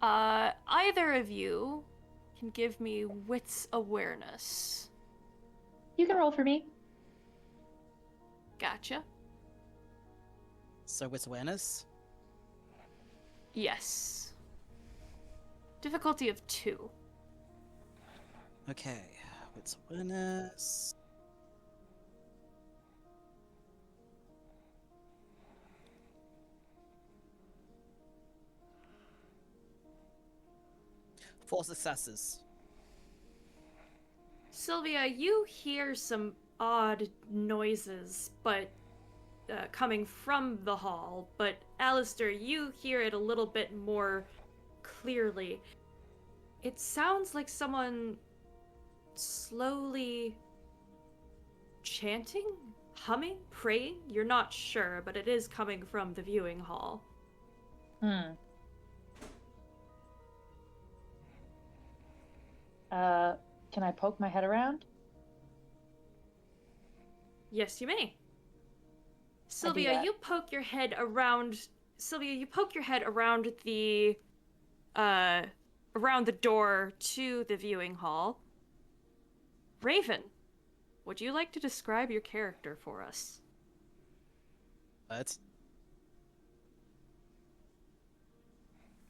Either of you can give me wits awareness. You can roll for me. Gotcha. So with awareness? Yes. Difficulty of 2. Okay, with awareness. Four successes. Sylvia, you hear some odd noises, but coming from the hall, but Alistair, you hear it a little bit more clearly. It sounds like someone slowly chanting, humming, praying. You're not sure, but it is coming from the viewing hall. Can I poke my head around? Yes, you may. Sylvia, you poke your head around. Sylvia, you poke your head around the door to the viewing hall. Raven, would you like to describe your character for us? What?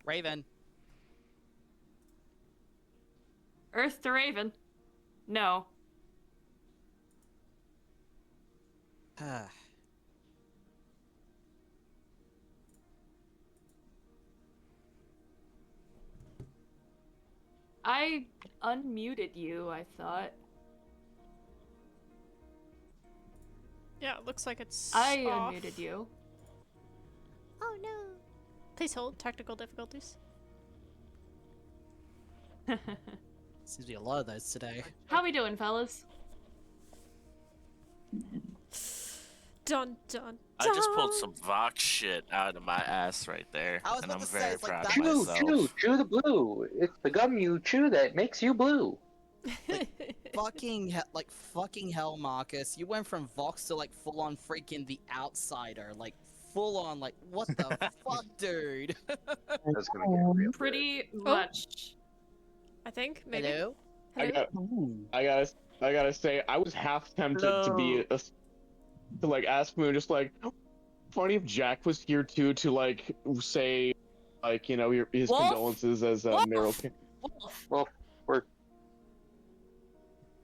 Raven. Earth to Raven. No. I unmuted you, I thought. Yeah, it looks like it's I off. unmuted you. Oh no. Please hold. Technical difficulties. Seems to be a lot of those today. How we doing, fellas? Dun dun. I just pulled some Vox shit out of my ass right there, I was and about I'm to say, very it's like proud that- of Chew, myself. chew the blue. It's the gum you chew that makes you blue. fucking hell, Marcus. You went from Vox to like full on freaking The Outsider. Like full on, like what the fuck, dude? That's gonna get real. Pretty much. I think maybe. Hello? I gotta say, I was half tempted to be to like ask Moon, just like, funny if Jack was here too, to like say, like, you know, his Wolf? condolences as Wolf? Meryl. Well, we're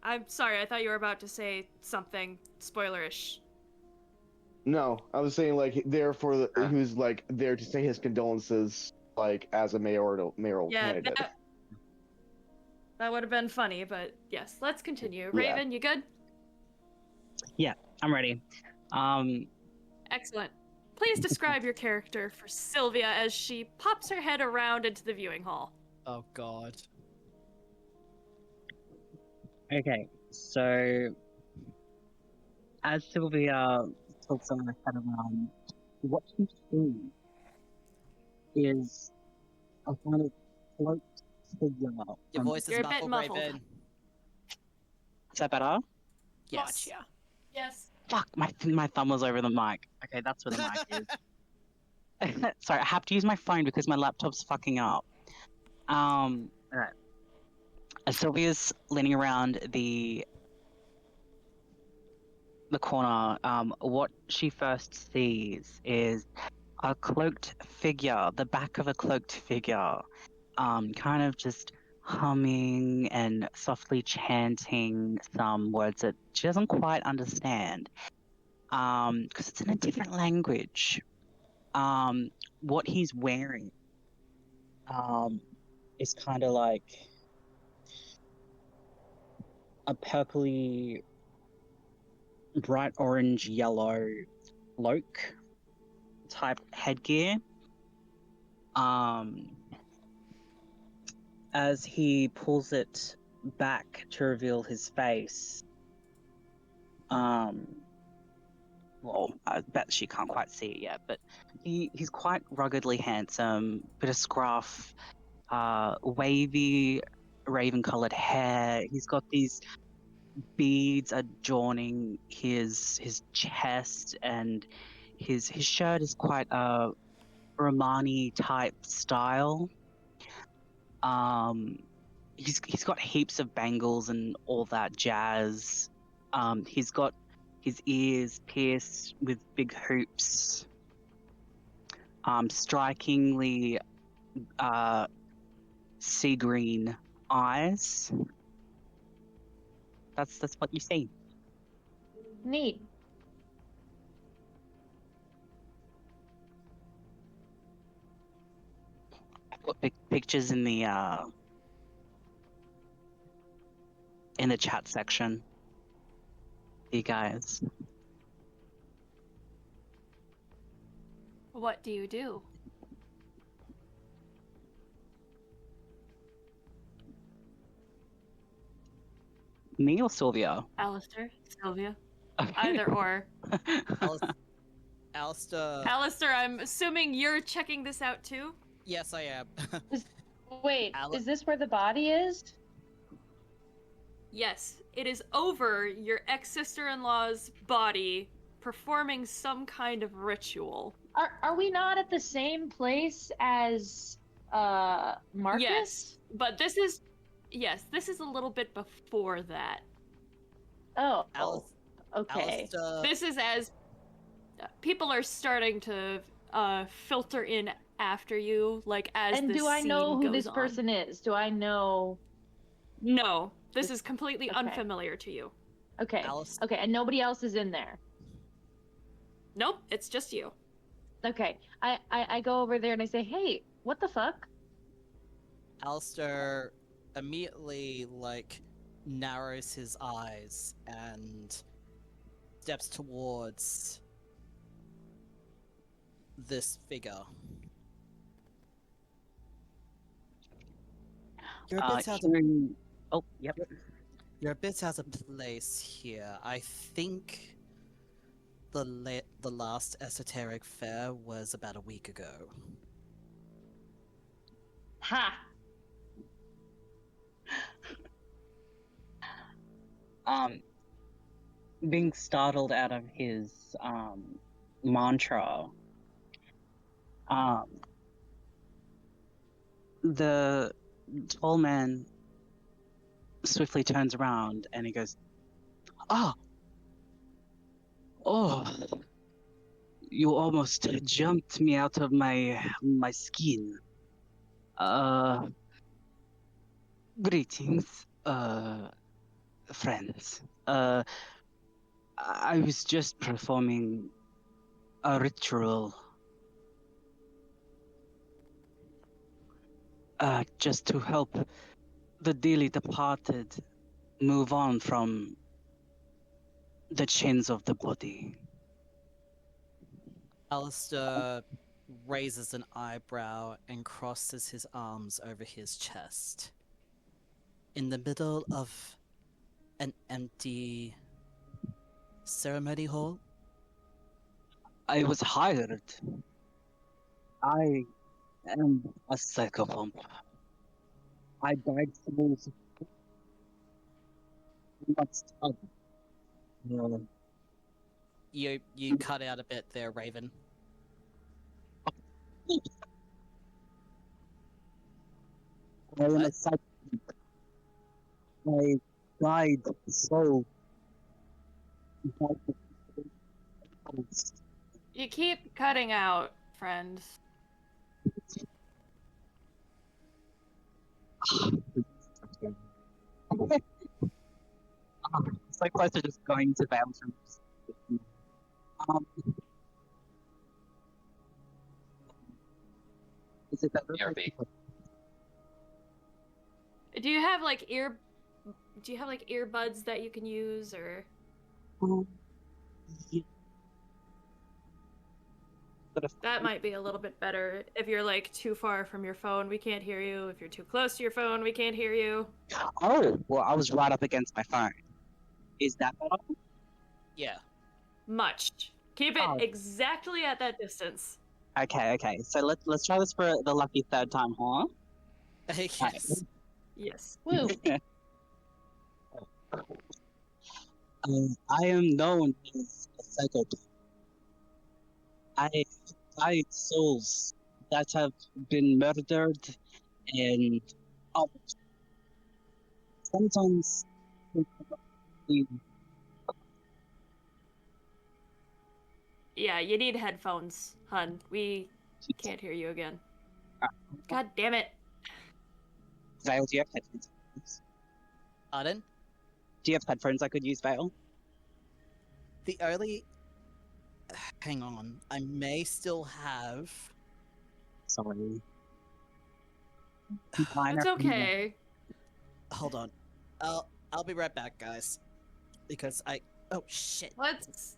I'm sorry, I thought you were about to say something spoilerish. No, I was saying like there for the he was like there to say his condolences like as a mayoral Yeah, candidate. that would have been funny, but yes, let's continue. Yeah. Raven, you good? Yeah, I'm ready. Excellent. Please describe your character for Sylvia as she pops her head around into the viewing hall. Oh god. Okay, so as Sylvia tilts her head around, what she sees is a kind of cloaked figure. Your voice is You're a bit muffled. Raven. Is that better? Yes. Much, yeah. Yes. Fuck, my thumb was over the mic. Okay, that's where the mic is. Sorry, I have to use my phone because my laptop's fucking up. Alright. As Sylvia's leaning around the corner, what she first sees is a cloaked figure, the back of a cloaked figure, kind of just humming and softly chanting some words that she doesn't quite understand, because it's in a different language. What he's wearing, is kind of like a purpley, bright orange yellow cloak type headgear. As he pulls it back to reveal his face, well, I bet she can't quite see it yet, but he's quite ruggedly handsome, bit of scruff, wavy raven-colored hair. He's got these beads adorning his chest, and his shirt is quite a Romani type style. He's got heaps of bangles and all that jazz. He's got his ears pierced with big hoops. Strikingly sea green eyes. That's what you see. Neat. I've got pictures in the chat section. You guys. What do you do? Me or Sylvia? Alistair? Sylvia? Okay. Either or. Alistair. Alistair, I'm assuming you're checking this out too? Yes, I am. Wait, is this where the body is? Yes, it is over your ex-sister-in-law's body, performing some kind of ritual. Are we not at the same place as Marcus? Yes, but this is a little bit before that. Oh, okay. This is as people are starting to filter in after you, like as and the do I scene know who goes this on. person is? Do I know? No, this is completely okay. unfamiliar to you. Okay. Okay, and nobody else is in there. Nope, it's just you. Okay, I go over there and I say, hey, what the fuck? Alistair immediately, narrows his eyes and steps towards this figure. You're a bit out of... Oh, yep. You're a bit out of place here. I think the last esoteric fair was about a week ago. Ha! Being startled out of his mantra, the tall man swiftly turns around and he goes, oh, you almost jumped me out of my skin. Greetings. friends. I was just performing a ritual. Just to help the dearly departed move on from the chains of the body. Alistair raises an eyebrow and crosses his arms over his chest. In the middle of an empty ceremony hall? I was hired. I am a psychopomp. I died souls amongst others. You cut out a bit there, Raven. I am a What? psychopomp. I died soul. You keep cutting out, friend. It's like close to just going to Belgium. Um, is it that BRB. Do you have like earbuds that you can use, or Yeah. that might be a little bit better if you're like too far from your phone, we can't hear you. If you're too close to your phone, we can't hear you. Oh, well, I was right up against my phone. Is that better? Yeah. Much. Keep it Oh. exactly at that distance. Okay. So let's try this for the lucky third time, huh? Yes. Yes. Woo. I am known as a psychopath. I fight souls that have been murdered and oh, sometimes Yeah, you need headphones, hun. We can't hear you again. God damn it. Vale, do you have headphones? Pardon? Do you have headphones I could use, Vale? The only... Hang on. I may still have... Sorry. It's okay. Hold on. I'll be right back, guys. Because I... Oh, shit. Let's...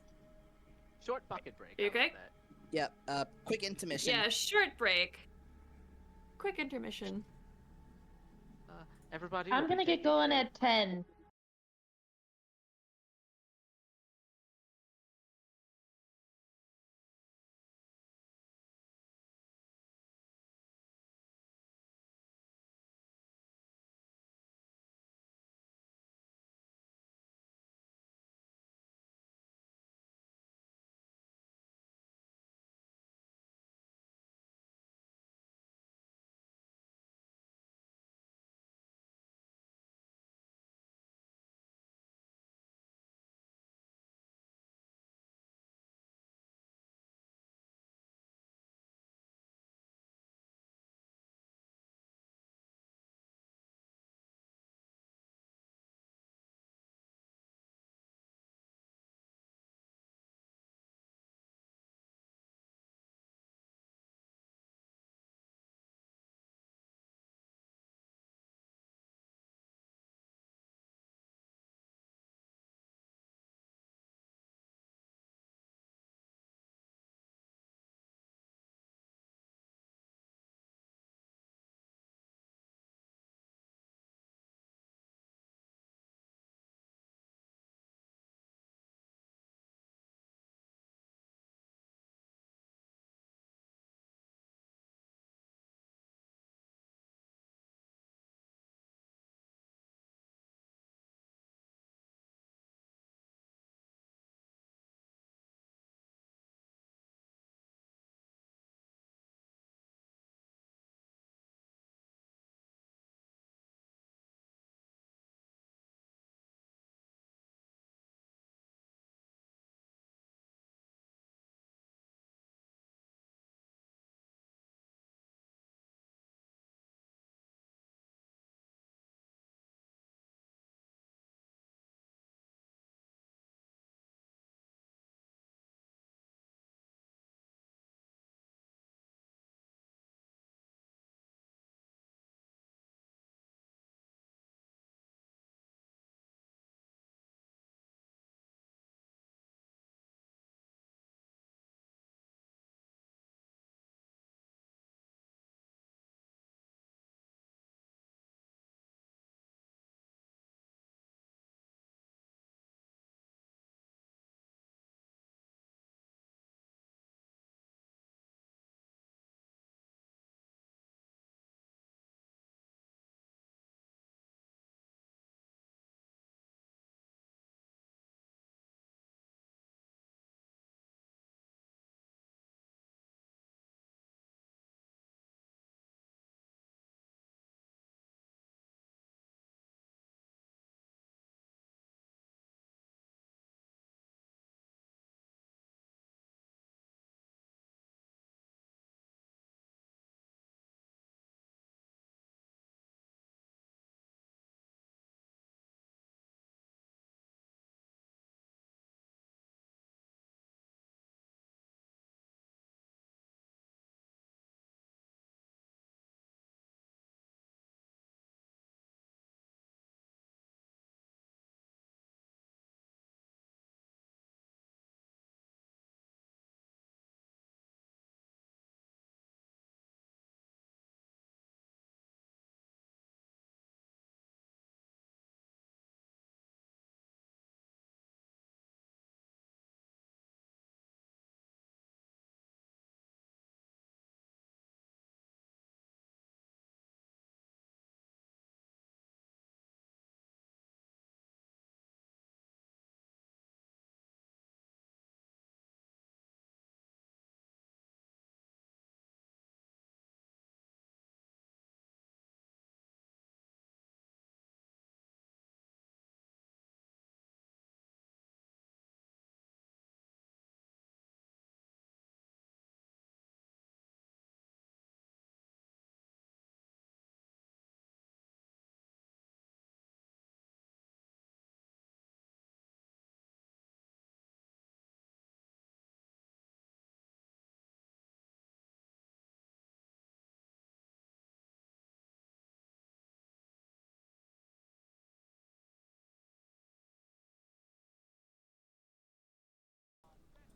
Short bucket break. You I okay? love that. Yeah, quick intermission. Yeah, short break. Quick intermission. Everybody. I'm will be gonna get taking going a- at 10.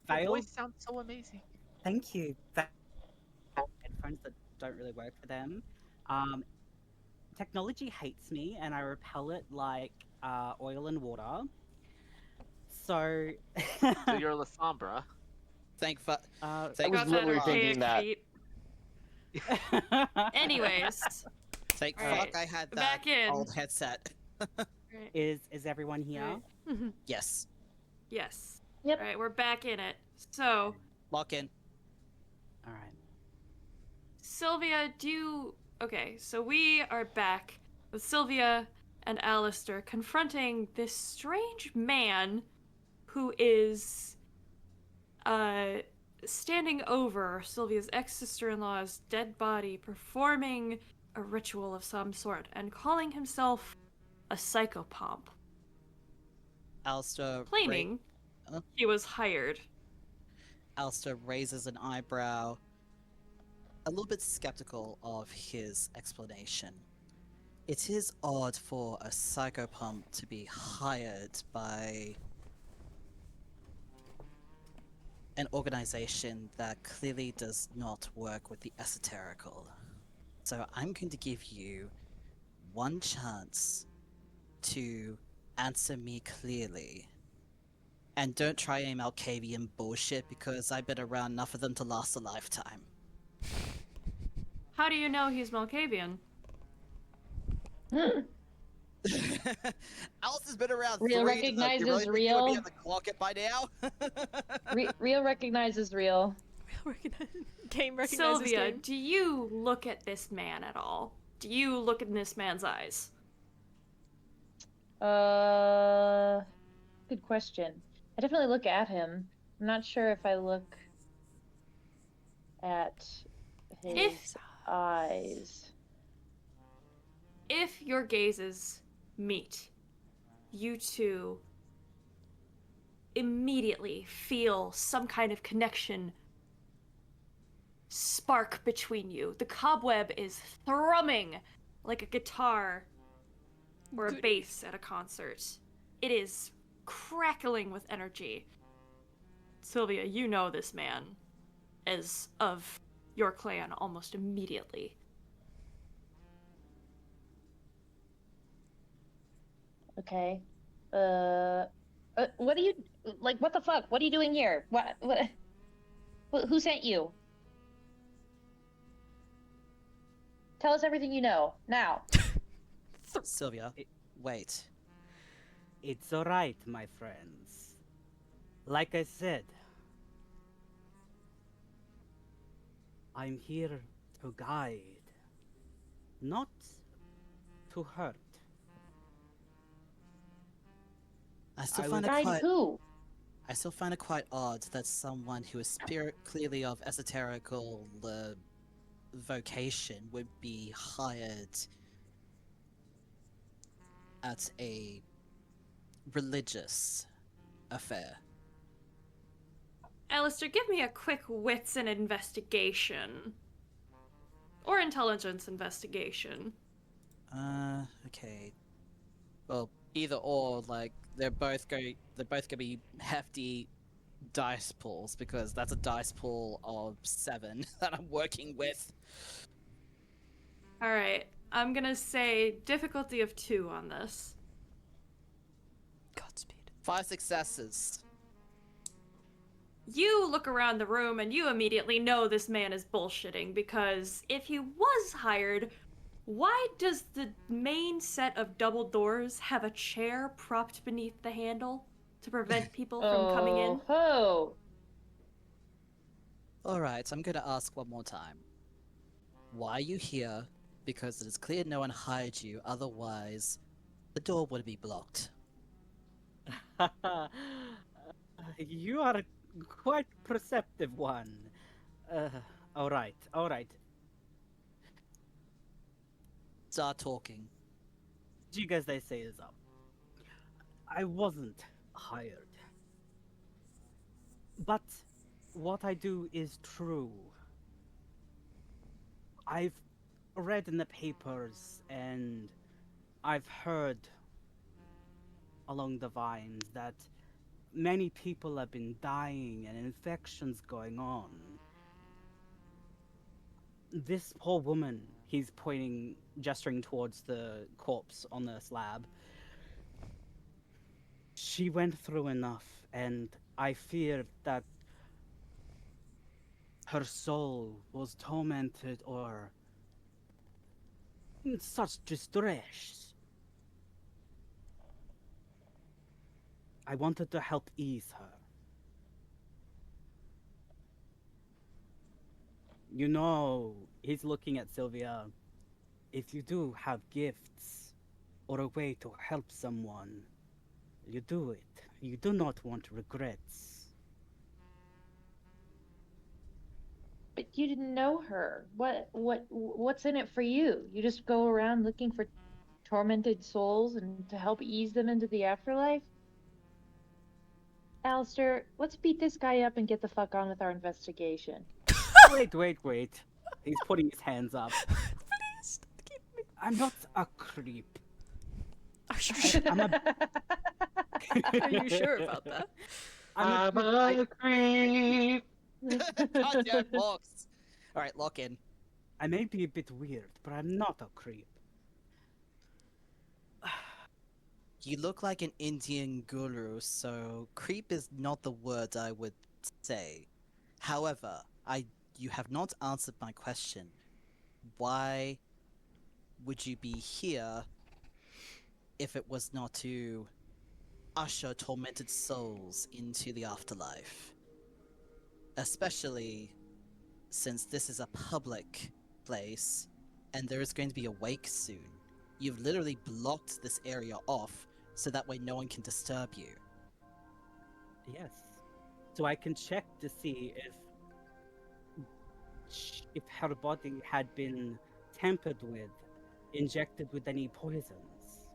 Your Fail. voice sounds so amazing. Thank you. Headphones that don't really work for them. Technology hates me, and I repel it like oil and water. So, So you're La Sombra. Thank fuck. I Thank was Got that literally archaic thinking that. feat. Anyways, Thank All fuck right, I had that back in. old headset. Right. is everyone here? Right. Yes. Yes. Yep. All right, we're back in it. So, Lock in. All right. Sylvia, Okay, so we are back with Sylvia and Alistair confronting this strange man who is standing over Sylvia's ex-sister-in-law's dead body, performing a ritual of some sort, and calling himself a psychopomp, Alistair, claiming he was hired. Alistair raises an eyebrow, a little bit skeptical of his explanation. It is odd for a psychopomp to be hired by an organization that clearly does not work with the esoterical. So I'm going to give you one chance to answer me clearly. And don't try any Malkavian bullshit because I've been around enough of them to last a lifetime. How do you know he's Malkavian? Alice has been around Real 3 recognizes you really think you would be on the clock it by now? Real recognizes real. Game recognizes Sylvia, game. do you look at this man at all? Do you look in this man's eyes? Good question. I definitely look at him. I'm not sure if I look at his eyes. If your gazes meet, you two immediately feel some kind of connection spark between you. The cobweb is thrumming like a guitar or a bass at a concert. It is crackling with energy. Sylvia, you know this man as of your clan almost immediately. Okay. What are you like? What the fuck? What are you doing here? Who sent you? Tell us everything you know now. Sylvia, wait. It's alright, my friends. Like I said, I'm here to guide, not to hurt. I still I find it guide quite. who? I still find it quite odd that someone who is spirit clearly of esoterical vocation would be hired at a religious affair. Alistair, give me a quick wits and investigation. Or intelligence investigation. Okay. Well, either or, like they're both gonna be hefty dice pulls because that's a dice pool of 7 that I'm working with. Alright, I'm gonna say difficulty of 2 on this. Godspeed. 5 successes. You look around the room and you immediately know this man is bullshitting because if he was hired, why does the main set of double doors have a chair propped beneath the handle to prevent people from coming in? Oh. Alright, I'm gonna ask one more time. Why are you here? Because it is clear no one hired you, otherwise the door would be blocked. You are a quite perceptive one. Alright. Start talking. You guys, they say is up. I wasn't hired. But what I do is true. I've read in the papers and I've heard along the vines that many people have been dying and infections going on. This poor woman, he's pointing, gesturing towards the corpse on the slab. She went through enough, and I fear that her soul was tormented or in such distress. I wanted to help ease her. You know, he's looking at Sylvia. If you do have gifts or a way to help someone, you do it. You do not want regrets. But you didn't know her. What's in it for you? You just go around looking for tormented souls and to help ease them into the afterlife? Alistair, let's beat this guy up and get the fuck on with our investigation. Wait. He's putting his hands up. Please, don't keep me. I'm not a creep. Are you sure? Are you sure about that? I'm a creep. Goddamn box. All right, lock in. I may be a bit weird, but I'm not a creep. You look like an Indian guru, so creep is not the word I would say. However, you have not answered my question. Why would you be here if it was not to usher tormented souls into the afterlife? Especially since this is a public place and there is going to be a wake soon. You've literally blocked this area off so that way no one can disturb you. Yes. So I can check to see if her body had been tampered with, injected with any poisons.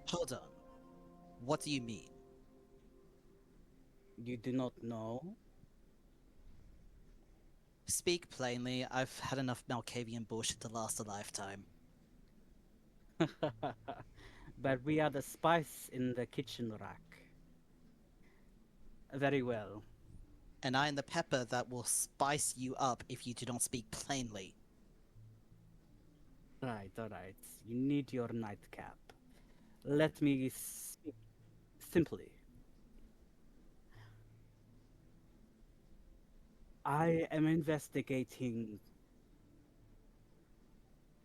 Hold on. What do you mean? You do not know? Speak plainly. I've had enough Malkavian bullshit to last a lifetime. But we are the spice in the kitchen rack. Very well. And I am the pepper that will spice you up if you do not speak plainly. Right. You need your nightcap. Let me speak simply. I am investigating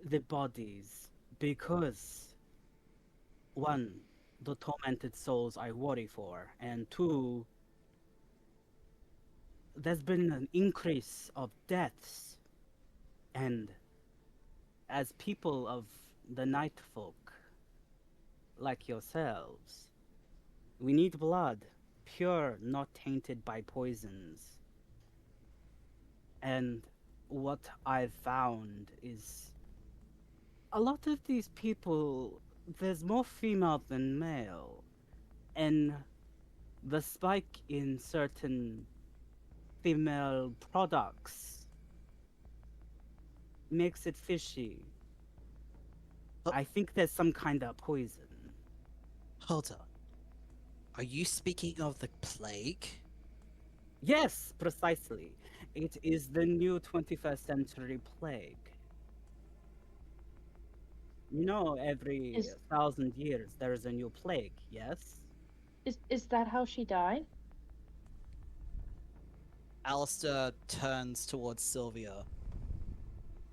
the bodies because, one, the tormented souls I worry for, and two, there's been an increase of deaths, and as people of the night folk, like yourselves, we need blood, pure, not tainted by poisons. And what I've found is a lot of these people, there's more female than male, and the spike in certain female products makes it fishy. I think there's some kind of poison. Hold on. Are you speaking of the plague? Yes, precisely. It is the new 21st century plague. You know, every 1,000 years there is a new plague, yes? Is that how she died? Alistair turns towards Sylvia.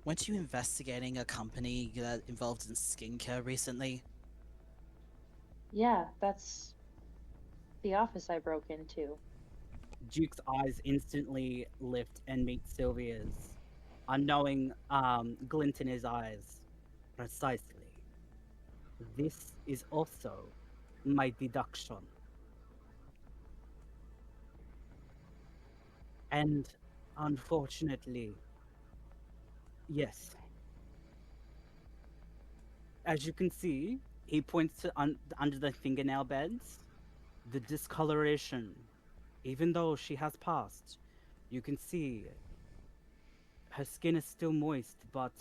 Weren't you investigating a company that involved in skincare recently? Yeah, that's the office I broke into. Duke's eyes instantly lift and meet Sylvia's, a knowing glint in his eyes. Precisely. This is also my deduction. And unfortunately, yes. As you can see, he points to under the fingernail beds, the discoloration. Even though she has passed, you can see her skin is still moist, but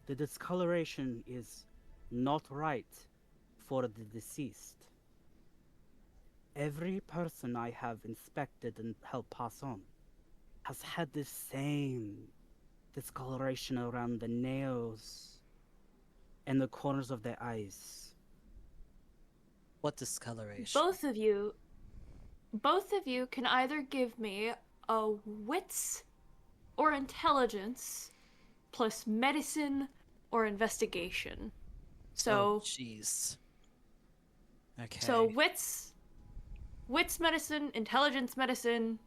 the discoloration is not right for the deceased. every person I have inspected and helped pass on has had the same discoloration around the nails and the corners of their eyes. What discoloration? Both of you can either give me a wits or intelligence plus medicine or investigation. Oh, So, jeez. Okay. so wits medicine, intelligence medicine,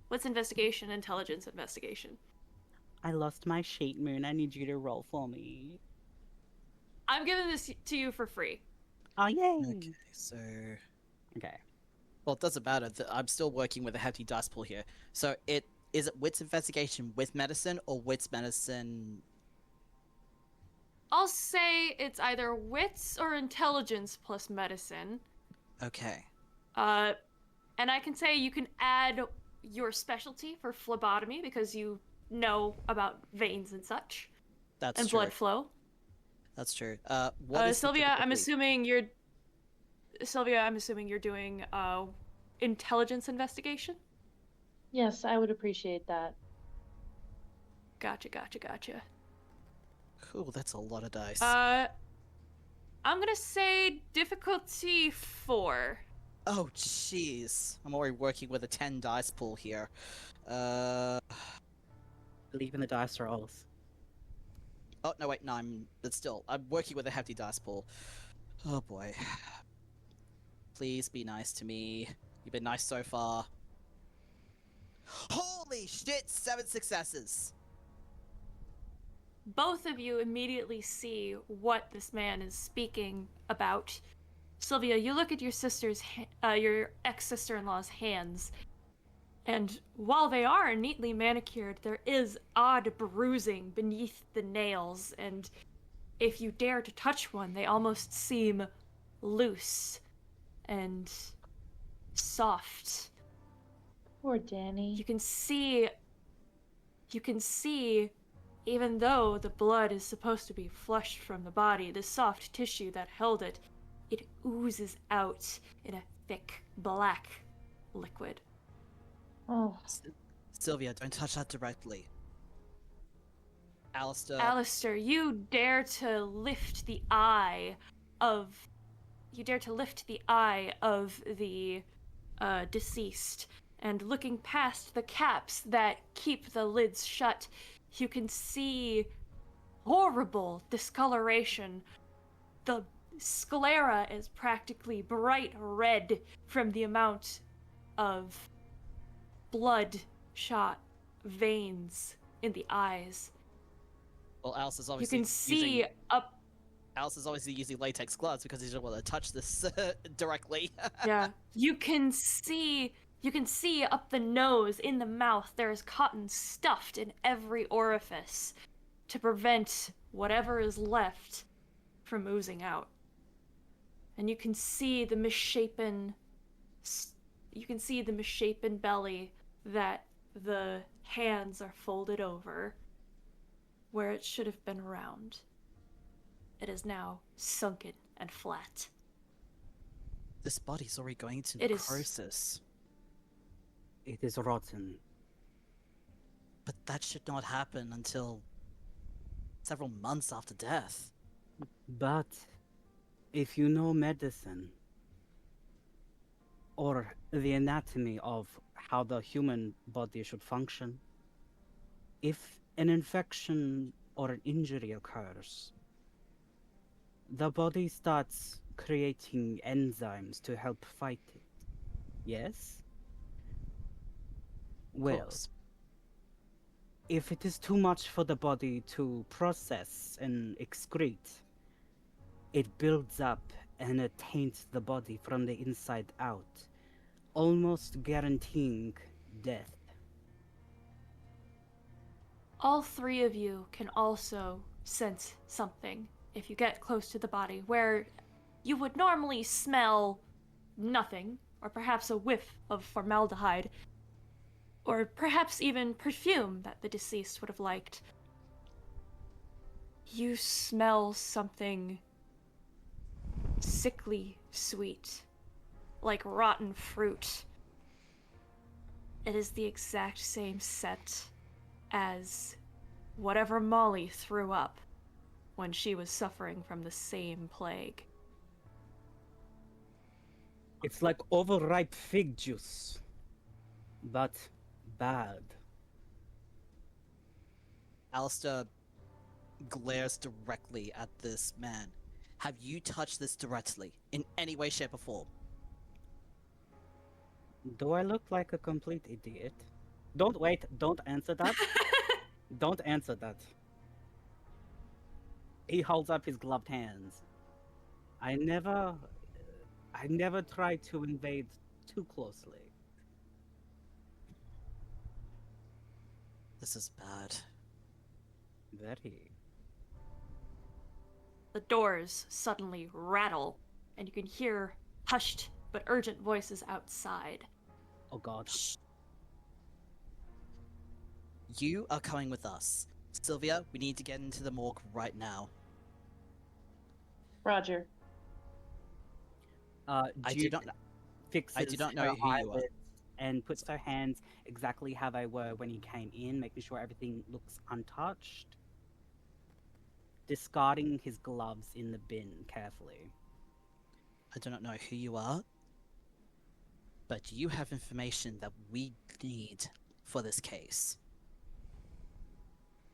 wits investigation, intelligence investigation. I lost my sheet, Moon. I need you to roll for me. I'm giving this to you for free. Oh, yay! Okay, so. Okay. Well, it doesn't matter. I'm still working with a hefty dice pool here. So is it wits investigation with medicine or wits medicine? I'll say it's either wits or intelligence plus medicine. Okay. And I can say you can add your specialty for phlebotomy because you know about veins and such. That's and true. blood flow. That's true. What is Sylvia, I'm specifically- assuming you're doing intelligence investigation. Yes, I would appreciate that. Gotcha. Cool, that's a lot of dice. I'm gonna say difficulty 4. Oh, jeez. I'm already working with a 10 dice pool here. Believe in the dice rolls. Oh, no, wait, no, I'm working with a hefty dice pool. Oh, boy. Please be nice to me. You've been nice so far. Holy shit, 7 successes! Both of you immediately see what this man is speaking about. Sylvia, you look at your your ex-sister-in-law's hands, and while they are neatly manicured, there is odd bruising beneath the nails, and if you dare to touch one, they almost seem loose and soft. Poor Danny. You can see, even though the blood is supposed to be flushed from the body, the soft tissue that held it, it oozes out in a thick, black liquid. Oh. Sylvia, don't touch that directly. Alistair, you dare to lift the eye of the deceased, and looking past the caps that keep the lids shut, you can see horrible discoloration. The sclera is practically bright red from the amount of blood-shot veins in the eyes. Well, Alice is You obviously can see Alice is obviously using latex gloves because he doesn't want to touch this directly. Yeah. You can see up the nose, in the mouth, there is cotton stuffed in every orifice to prevent whatever is left from oozing out. And you can see the misshapen belly that the hands are folded over, where it should have been round. It is now sunken and flat. This body's already going into It is- necrosis. It is rotten. But that should not happen until several months after death. But if you know medicine or the anatomy of how the human body should function, if an infection or an injury occurs, the body starts creating enzymes to help fight it. Yes? Well, course. if it is too much for the body to process and excrete, it builds up and it taints the body from the inside out, almost guaranteeing death. All three of you can also sense something if you get close to the body, where you would normally smell nothing, or perhaps a whiff of formaldehyde, or perhaps even perfume that the deceased would have liked. You smell something sickly sweet like rotten fruit. It is the exact same scent as whatever Molly threw up when she was suffering from the same plague. It's like overripe fig juice, but bad. Alistair glares directly at this man. Have you touched this directly, in any way, shape, or form? Do I look like a complete idiot? Don't answer that. Don't answer that. He holds up his gloved hands. I never tried to invade too closely. This is bad. Very. The doors suddenly rattle, and you can hear hushed but urgent voices outside. Oh god. Shh. You are coming with us. Sylvia, we need to get into the morgue right now. Roger. I do not know. Fixes I do not know her who you are. eyelids and puts her hands exactly how they were when he came in, making sure everything looks untouched. Discarding his gloves in the bin carefully. I do not know who you are, but you have information that we need for this case.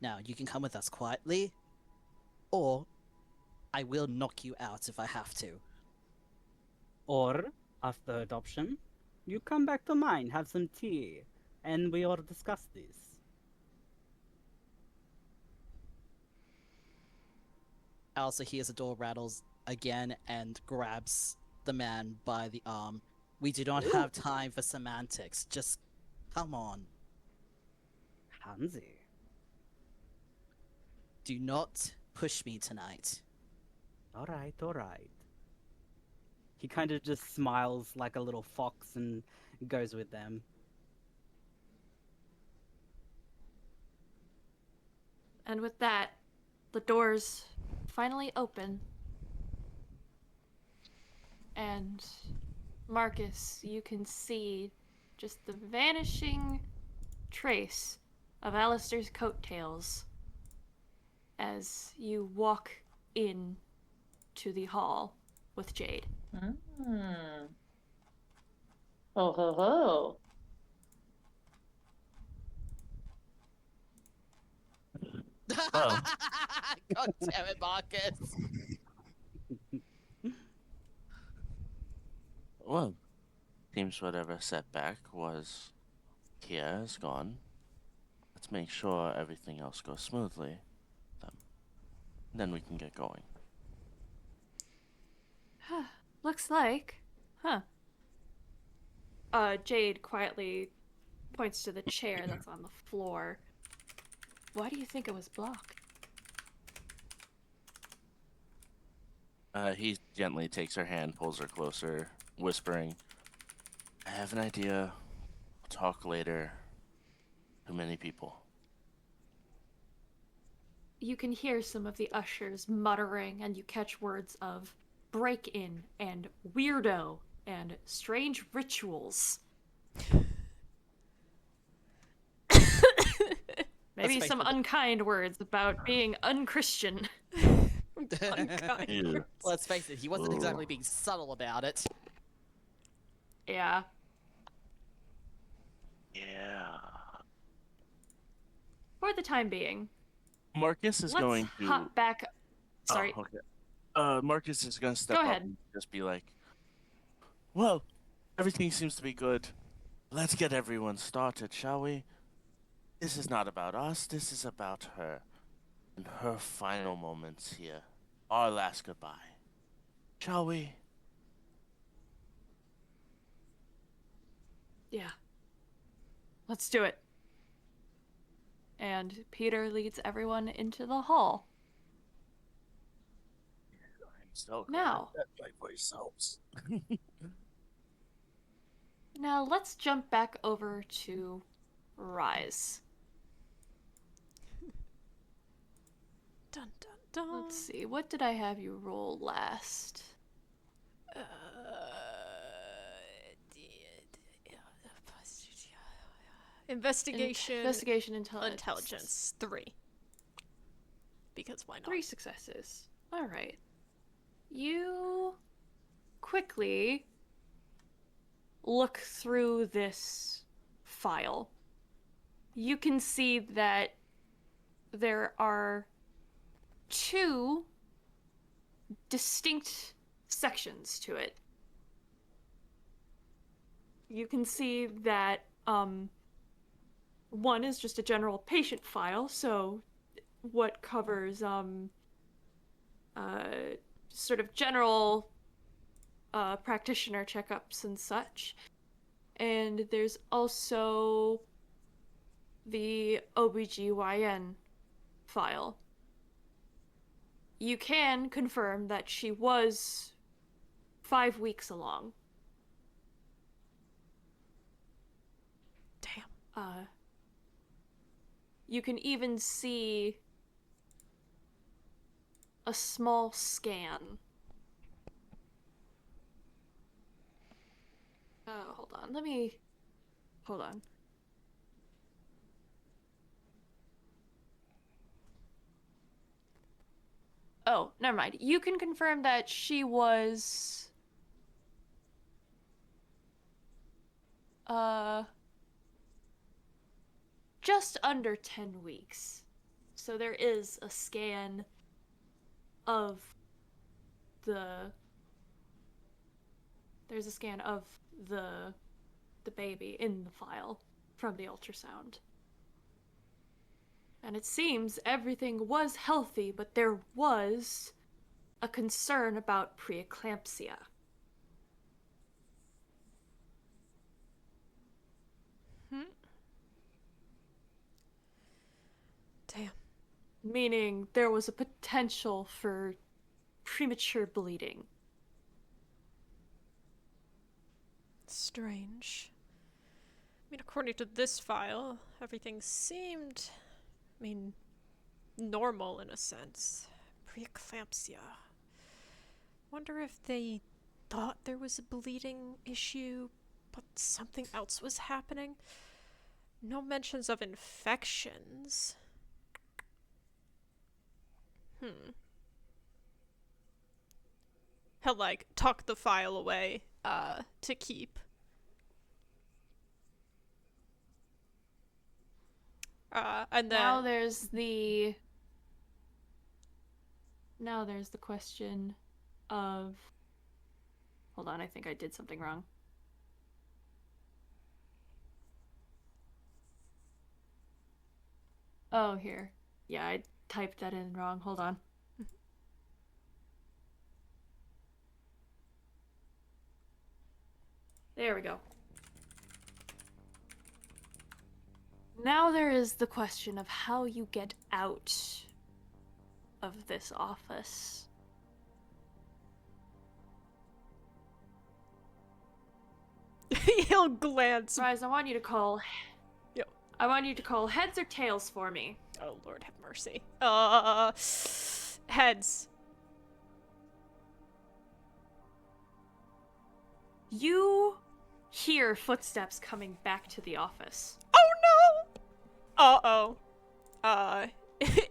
Now, you can come with us quietly, or I will knock you out if I have to. Or, a third option, you come back to mine, have some tea, and we all discuss this. Elsa hears the door rattles again and grabs the man by the arm. We do not have time for semantics. Just come on. Hansi. Do not push me tonight. Alright, alright. He kind of just smiles like a little fox and goes with them. And with that, the doors finally open. And Marcus, you can see just the vanishing trace of Alistair's coattails as you walk in to the hall with Jade. Mm. Oh ho ho. Oh. God damn it, Marcus. Well, seems whatever setback was here is gone. Let's make sure everything else goes smoothly. Then we can get going. Looks like. Huh. Jade quietly points to the chair that's on the floor. Why do you think it was blocked? He gently takes her hand, pulls her closer, whispering, I have an idea. We'll talk later. Too many people. You can hear some of the ushers muttering, and you catch words of break-in and weirdo and strange rituals. Maybe some unkind words about being unchristian. Unkind words. Let's face it, he wasn't exactly being subtle about it. Yeah. Yeah. For the time being. Marcus is let's going to hop back. Sorry. Oh, okay. Marcus is going to step Go up ahead. and just be like, well, everything seems to be good. Let's get everyone started, shall we? This is not about us. This is about her. And her final moments here. Our last goodbye. Shall we? Yeah. Let's do it. And Peter leads everyone into the hall. I'm so Now. glad that my voice helps. Now let's jump back over to Rise. Dun dun dun. Let's see, what did I have you roll last? Investigation. Investigation intelligence. Intelligence 3. Because why not? 3 successes. All right. You quickly look through this file. You can see that there are 2 distinct sections to it. You can see that one is just a general patient file, so what covers sort of general practitioner checkups and such. And there's also the OBGYN file. You can confirm that she was 5 weeks along. Damn. You can even see a small scan. Hold on. Hold on. Oh, never mind. You can confirm that she was... just under 10 weeks. So there is a scan of the... There's a scan of the baby in the file from the ultrasound. And it seems everything was healthy, but there was a concern about preeclampsia. Damn. Meaning there was a potential for premature bleeding. Strange. I mean, according to this file, everything seemed, normal in a sense. Preeclampsia. Wonder if they thought there was a bleeding issue, but something else was happening? No mentions of infections. He'll, tuck the file away, to keep. And then... Now there's the question of... Hold on, I think I did something wrong. Oh, here. Yeah, I typed that in wrong. Hold on. There we go. Now there is the question of how you get out of this office. He'll glance. Rise, I want you to call... Yep. I want you to call heads or tails for me. Oh, Lord have mercy. Heads. You hear footsteps coming back to the office. Oh no! Uh-oh.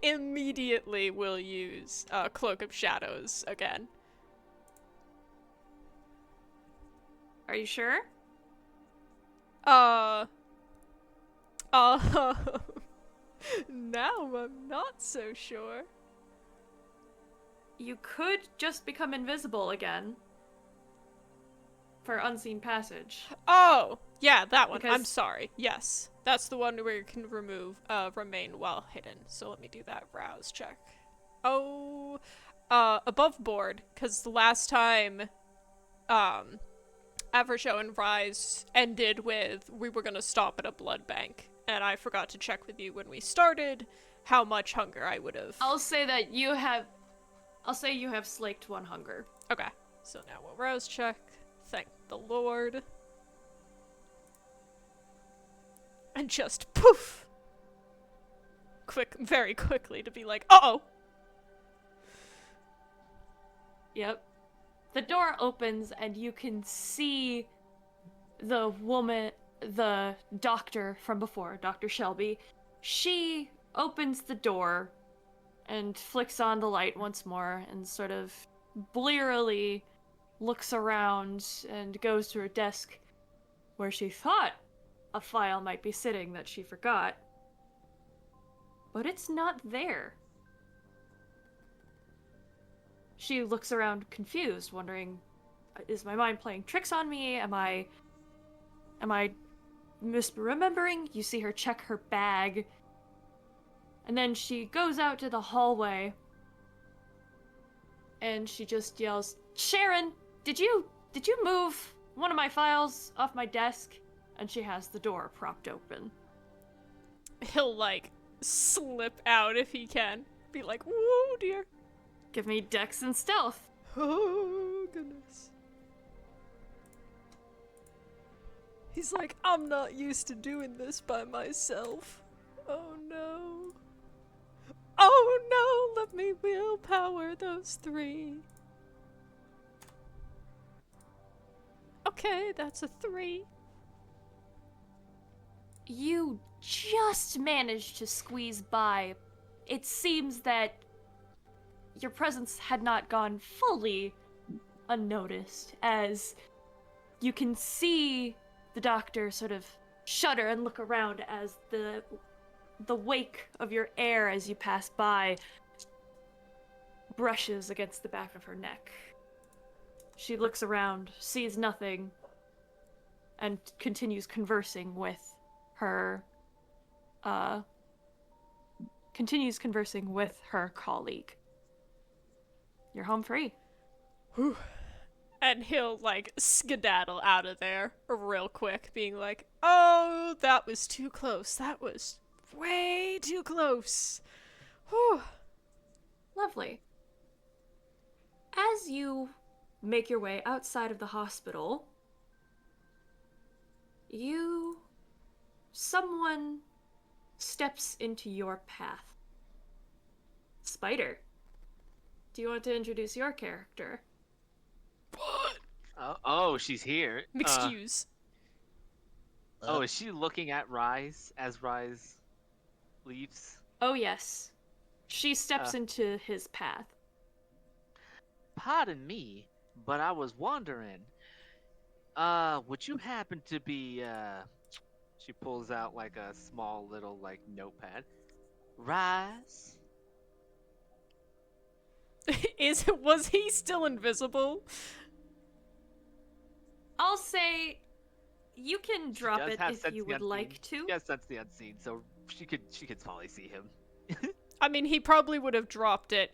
Immediately we'll use Cloak of Shadows again. Are you sure? Now I'm not so sure. You could just become invisible again. For unseen passage. Oh! Yeah, that one. I'm Because- sorry. Yes. That's the one where you can remove remain while hidden. So let me do that rouse check. Oh, above board, because the last time Avershow and Rise ended with we were gonna stop at a blood bank, and I forgot to check with you when we started how much hunger I would have. I'll say you have slaked 1 hunger. Okay, so now we'll rouse check. Thank the Lord. And just poof! Very quickly to be like, uh-oh! Yep. The door opens and you can see the woman, the doctor from before, Dr. Shelby, she opens the door and flicks on the light once more and sort of blearily looks around and goes to her desk where she thought a file might be sitting that she forgot. But it's not there. She looks around confused, wondering, is my mind playing tricks on me? Am I misremembering? You see her check her bag. And then she goes out to the hallway. And she just yells, "Sharon, did you move one of my files off my desk?" And she has the door propped open. He'll, like, slip out if he can. Be like, "Whoa, dear." Give me dex and stealth. Oh, goodness. He's like, "I'm not used to doing this by myself. Oh no. Oh no, let me willpower those 3. Okay, that's a 3. You just managed to squeeze by. It seems that your presence had not gone fully unnoticed, as you can see the doctor sort of shudder and look around as the wake of your air as you pass by brushes against the back of her neck. She looks around, sees nothing, and continues conversing with her colleague. You're home free. Whew. And he'll, like, skedaddle out of there real quick, being like, "Oh, that was too close. That was way too close." Whew. Lovely. As you make your way outside of the hospital, someone steps into your path. Spider, do you want to introduce your character? Oh, she's here. Excuse. Oh, is she looking at Rise as Rise leaves? Oh, yes. She steps into his path. Pardon me, but I was wondering, would you happen to be, she pulls out, like, a small little, like, notepad. Rise? Was he still invisible? I'll say you can drop it if you would like to. She has sense the unseen, so she could probably see him. I mean, he probably would have dropped it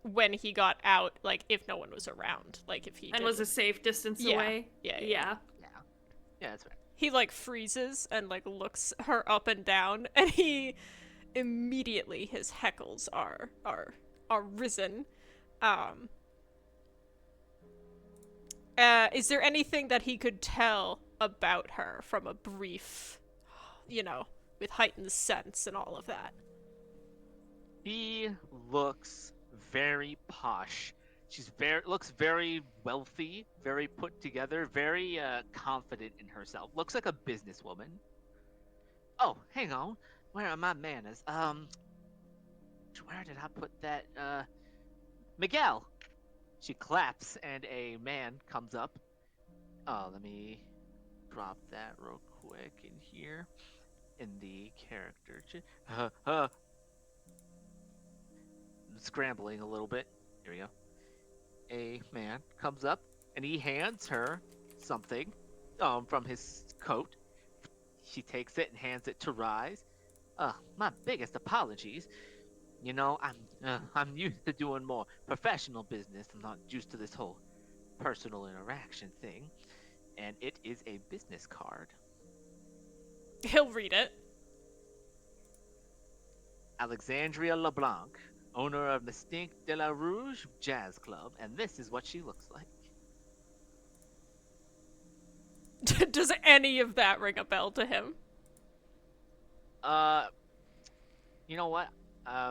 when he got out, like, if no one was around. Like, if he And was a safe distance away? Yeah. Yeah, that's right. He, like, freezes and, like, looks her up and down, and he immediately, his heckles are risen. Is there anything that he could tell about her from a brief, with heightened sense and all of that? He looks very posh. Looks very wealthy, very put together, very confident in herself. Looks like a businesswoman. Oh, hang on. Where are my manners? Where did I put that? Miguel. She claps, and a man comes up. Oh, let me drop that real quick in here. In the character. I'm scrambling a little bit. Here we go. A man comes up, and he hands her something from his coat. She takes it and hands it to Rise. My biggest apologies. You know, I'm used to doing more professional business. I'm not used to this whole personal interaction thing. And it is a business card. He'll read it. Alexandria LeBlanc, owner of Mystique de la Rouge Jazz Club, and this is what she looks like. Does any of that ring a bell to him? You know what?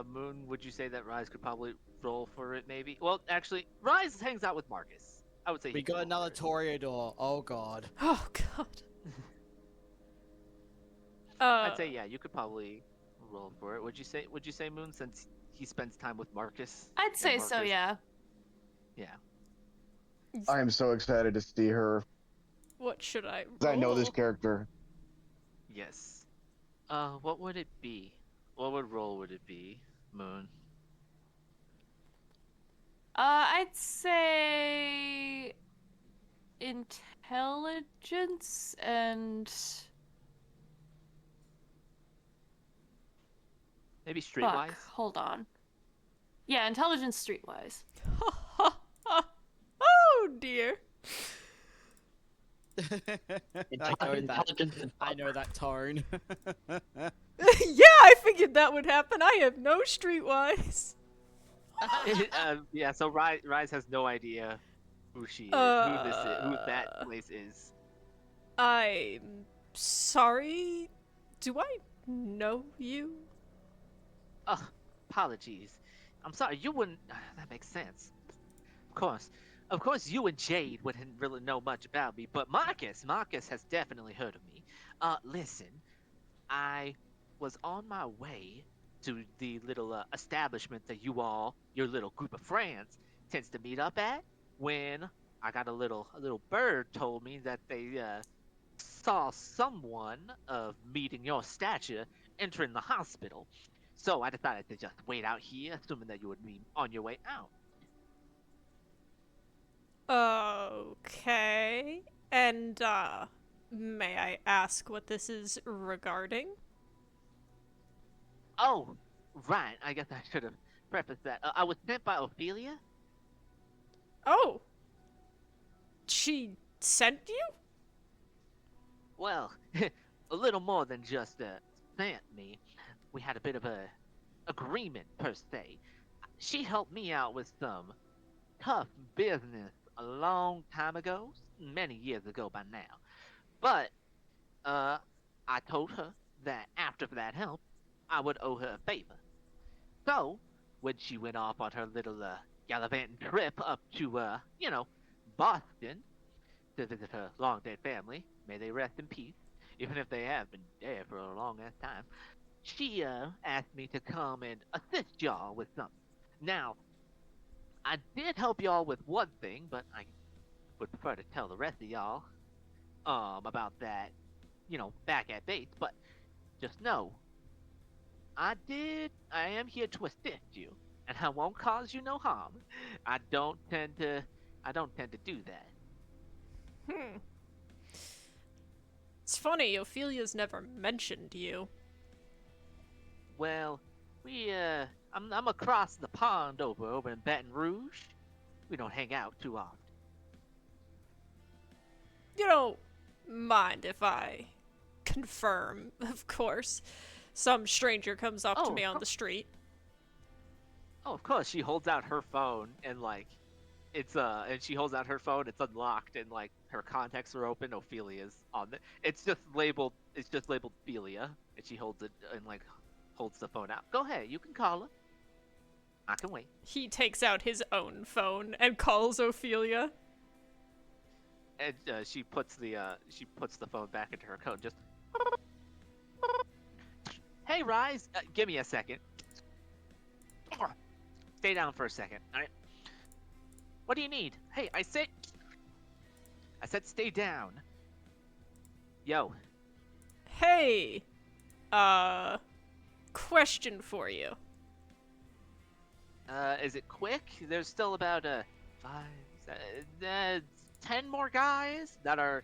Moon, would you say that Rise could probably roll for it, maybe? Well, actually, Rise hangs out with Marcus. I would say we got another Toreador. Oh god. Oh god. I'd say yeah, you could probably roll for it. Would you say Moon, since he spends time with Marcus? I'd And say so, Marcus, yeah. yeah. I am so excited to see her. What should I 'Cause I know this roll? character. Yes. What would it be? What roll would it be, Moon? I'd say intelligence and Maybe fuck. streetwise. Hold on. Yeah, intelligence streetwise. Oh dear. I know that tone. Yeah, I figured that would happen. I have no streetwise. Yeah. So Rise has no idea who she is, who that place is. I'm sorry. Do I know you? Oh, apologies. I'm sorry. You wouldn't. That makes sense. Of course, you and Jade wouldn't really know much about me, but Marcus has definitely heard of me. Listen, I was on my way to the little establishment that your little group of friends, tends to meet up at. When I got a little bird told me that they saw someone of meeting your stature entering the hospital. So I decided to just wait out here, assuming that you would be on your way out. Okay. And, may I ask what this is regarding? Oh, right. I guess I should have prefaced that. I was sent by Ophelia. Oh. She sent you? Well, a little more than just sent me. We had a bit of a agreement per se. She helped me out with some tough business a long time ago, many years ago by now. But I told her that after that help, I would owe her a favor. So when she went off on her little gallivanting trip up to Boston to visit her long dead family, may they rest in peace, even if they have been dead for a long ass time, she asked me to come and assist y'all with something. Now, I did help y'all with one thing, but I would prefer to tell the rest of y'all about that, back at base. But just know, I am here to assist you, and I won't cause you no harm. I don't tend to do that. Hmm. It's funny, Ophelia's never mentioned you. Well, I'm across the pond over in Baton Rouge. We don't hang out too often. You don't mind if I confirm, of course. Some stranger comes up to me on the street. Oh, of course. She holds out her phone and and she holds out her phone. It's unlocked and her contacts are open. Ophelia's on it. It's just labeled. Ophelia, and she holds it and holds the phone out. Go ahead. You can call her. I can wait. He takes out his own phone and calls Ophelia. And she puts the phone back into her coat. Just, hey, Rise, give me a second. Stay down for a second. All right. What do you need? Hey, I said stay down. Yo. Hey, question for you. Is it quick? There's still about 10 more guys that are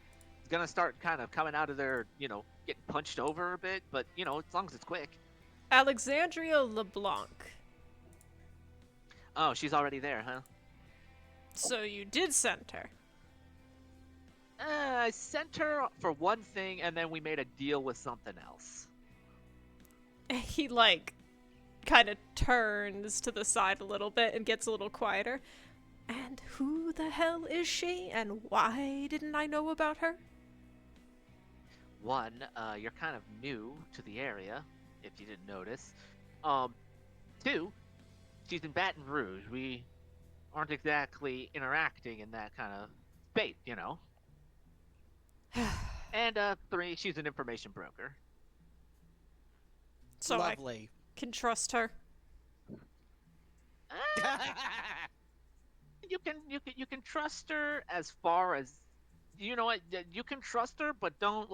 gonna start kind of coming out of their, getting punched over a bit, but as long as it's quick. Alexandria LeBlanc. Oh, she's already there, huh? So you did send her. I sent her for one thing, and then we made a deal with something else. He kind of turns to the side a little bit and gets a little quieter. And who the hell is she, and why didn't I know about her? One, you're kind of new to the area, if you didn't notice. Two, she's in Baton Rouge. We aren't exactly interacting in that kind of space, And three, she's an information broker. So Lovely. I can trust her. You can trust her as far as you know what you can trust her, but don't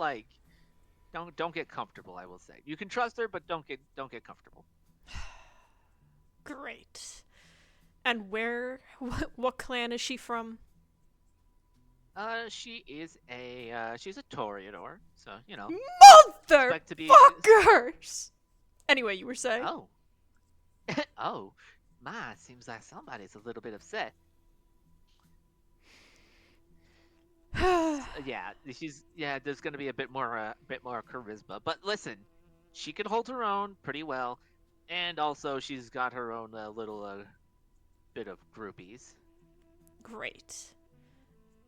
get comfortable. I will say you can trust her, but don't get comfortable. Great. And what clan is she from? She's a Toreador, so expect to be. Motherfuckers! Anyway, you were saying? Oh, oh, my, seems like somebody's a little bit upset. Yeah, there's gonna be a bit more charisma. But listen, she can hold her own pretty well, and also she's got her own little bit of groupies. Great.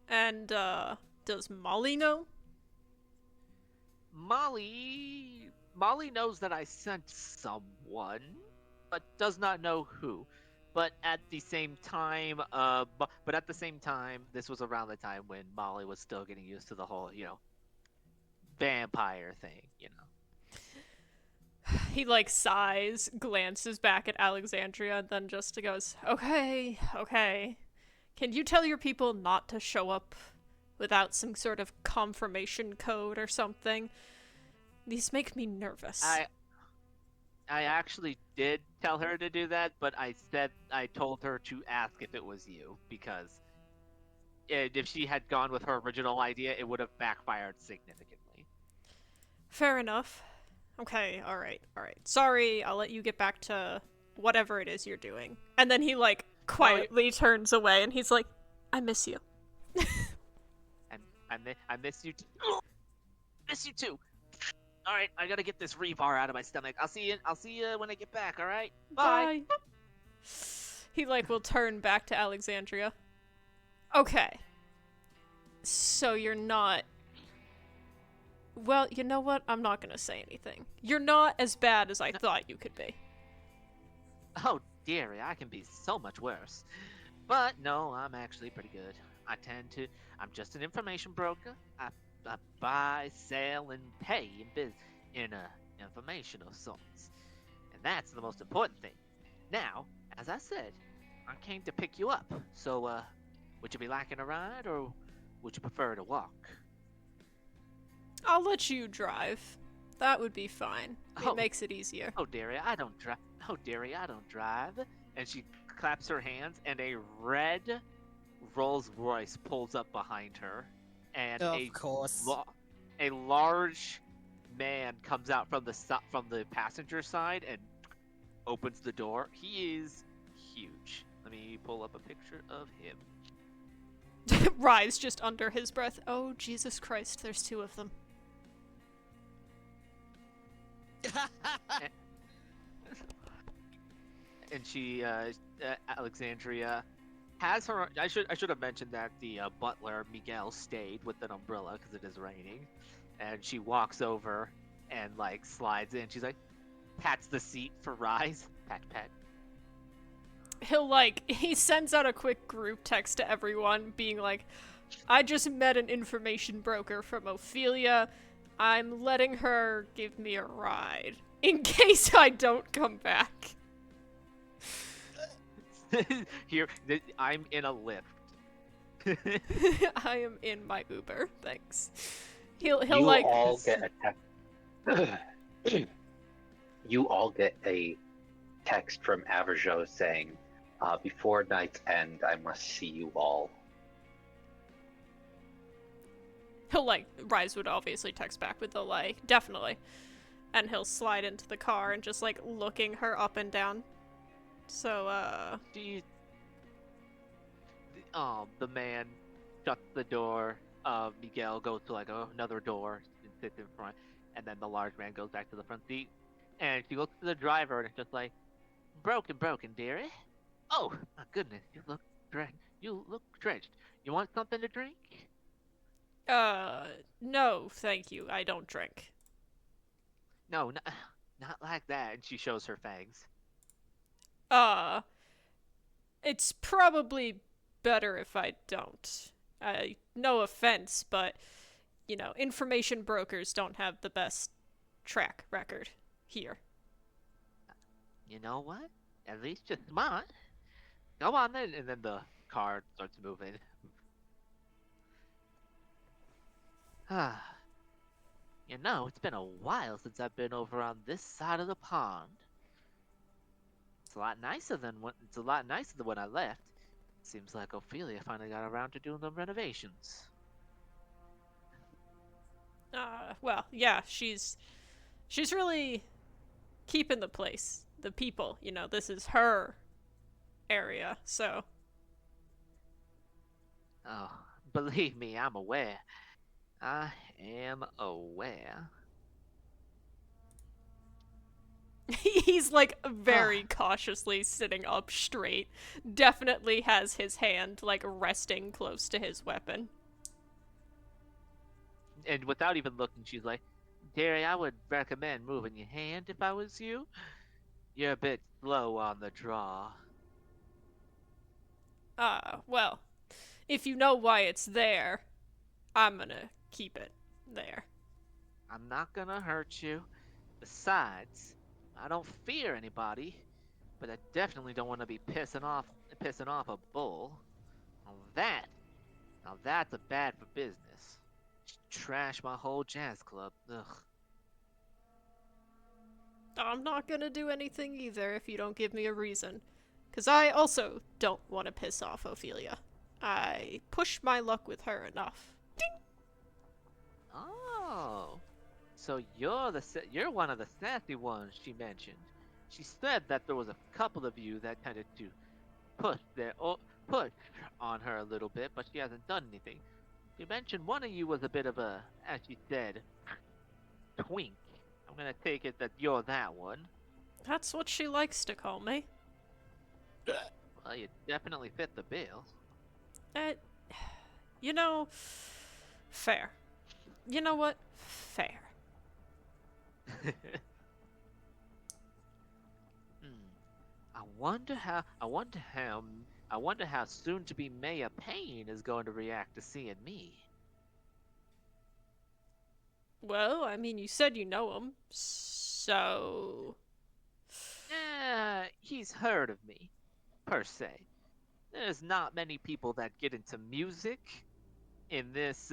And, does Molly know? Molly knows that I sent someone, but does not know who. But at the same time, this was around the time when Molly was still getting used to the whole, vampire thing. He, like, sighs, glances back at Alexandria, and then just goes, okay. Can you tell your people not to show up without some sort of confirmation code or something? These make me nervous. I actually did tell her to do that, but I told her to ask if it was you, because if she had gone with her original idea, it would have backfired significantly. Fair enough. Okay, alright. Sorry, I'll let you get back to whatever it is you're doing. And then he, like, quietly turns away, and he's like, I miss you. I miss you too. Miss you too. All right, I gotta get this rebar out of my stomach. I'll see you when I get back. All right. Bye. He, like, will turn back to Alexandria. Okay. So you're not. Well, you know what? I'm not gonna say anything. You're not as bad as I thought you could be. Oh dearie, I can be so much worse. But no, I'm actually pretty good. I'm just an information broker. I buy, sell, and pay in information of sorts. And that's the most important thing. Now, as I said, I came to pick you up. So, would you be liking a ride, or would you prefer to walk? I'll let you drive. That would be fine. It makes it easier. Oh, dearie, I don't drive. Oh, dearie, I don't drive. And she claps her hands, and a red Rolls Royce pulls up behind her, and Of course. A large man comes out from the passenger side and opens the door. He is huge. Let me pull up a picture of him. Rise just under his breath. Oh, Jesus Christ, there's two of them. And she, Alexandria, has her. I should have mentioned that the butler Miguel stayed with an umbrella because it is raining, and she walks over and like slides in. She's like, pats the seat for Rise. Pat. He sends out a quick group text to everyone being like, I just met an information broker from Ophelia. I'm letting her give me a ride in case I don't come back. Here, I'm in a lift. I am in my Uber, thanks. He'll you like. All get a you all get a text from Averjo saying, before night's end, I must see you all. He'll Rise would obviously text back with the definitely. And he'll slide into the car and just looking her up and down. So, the man shuts the door. Miguel goes to another door and sits in front, and then the large man goes back to the front seat, and she looks to the driver and it's just like, broken, dearie. Oh my goodness, you look drenched. You want something to drink? No, thank you. I don't drink. No, not like that. And she shows her fangs. It's probably better if I don't. No offense, but, information brokers don't have the best track record here. You know what? At least you're smart. Go on then. And then the car starts moving. You know, it's been a while since I've been over on this side of the pond. It's a lot nicer than when I left. Seems like Ophelia finally got around to doing the renovations. Well, yeah, she's really keeping the place, the people. You know, this is her area, so. Oh, believe me, I'm aware. I am aware. He's like very cautiously sitting up straight. Definitely has his hand like resting close to his weapon. And without even looking, she's like, Terry, I would recommend moving your hand if I was you. You're a bit slow on the draw. Well, if you know why it's there, I'm gonna keep it there. I'm not gonna hurt you. Besides, I don't fear anybody, but I definitely don't want to be pissing off a bull. Now that's a bad for business. Trash my whole jazz club. Ugh. I'm not gonna do anything either if you don't give me a reason. Because I also don't want to piss off Ophelia. I push my luck with her enough. Ding! Oh, so you're one of the sassy ones she mentioned. She said that there was a couple of you that tended to push on her a little bit, but she hasn't done anything. She mentioned one of you was a bit of a, as she said, twink. I'm gonna take it that you're that one. That's what she likes to call me. Well, you definitely fit the bill. You know, fair. You know what? Fair. I wonder how soon to be Mayor Payne is going to react to seeing me. Well, I mean, you said you know him, so. He's heard of me, per se. There's not many people that get into music in this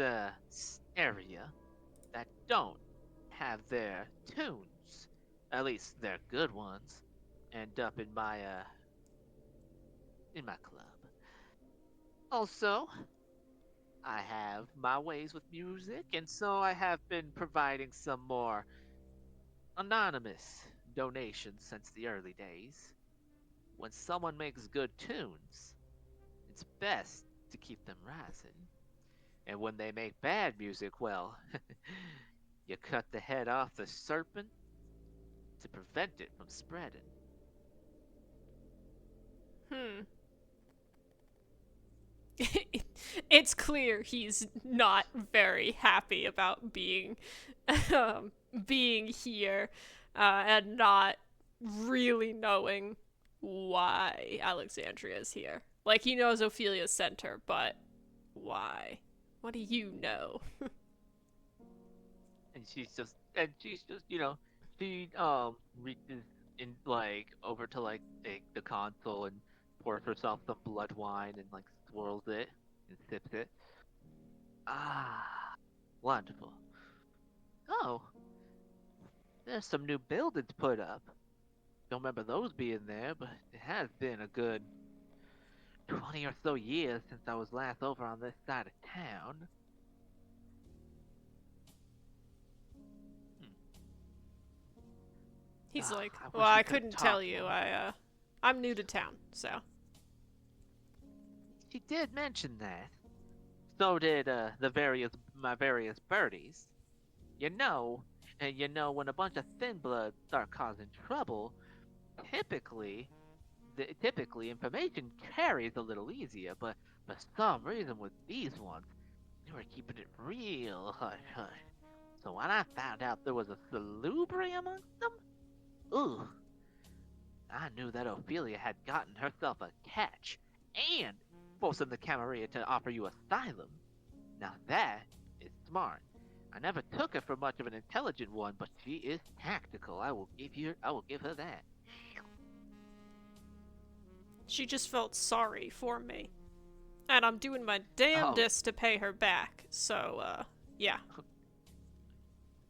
area that don't have their tunes, at least their good ones, end up in my club. Also, I have my ways with music, and so I have been providing some more anonymous donations since the early days. When someone makes good tunes, it's best to keep them rising. And when they make bad music, well, you cut the head off the serpent to prevent it from spreading. It's clear he's not very happy about being being here and not really knowing why Alexandria is here. Like, he knows Ophelia's sent her, but why? What do you know? And she's just, you know, she reaches in like over to like the console and pours herself some blood wine and like swirls it and sips it. Ah, wonderful. Oh, there's some new buildings put up. Don't remember those being there, but it has been a good 20 or so years since I was last over on this side of town. He's like, I wish well, I I could've couldn't tell talked you. more." I'm new to town, so. She did mention that. So did my various birdies. You know, when a bunch of thin bloods start causing trouble, typically information carries a little easier. But for some reason with these ones, they were keeping it real hush hush. So when I found out there was a salubri amongst them, ooh, I knew that Ophelia had gotten herself a catch and forcing the Camarilla to offer you asylum. Now that is smart. I never took her for much of an intelligent one, but she is tactical. I will give her that. She just felt sorry for me. And I'm doing my Oh. damnedest to pay her back, so, yeah.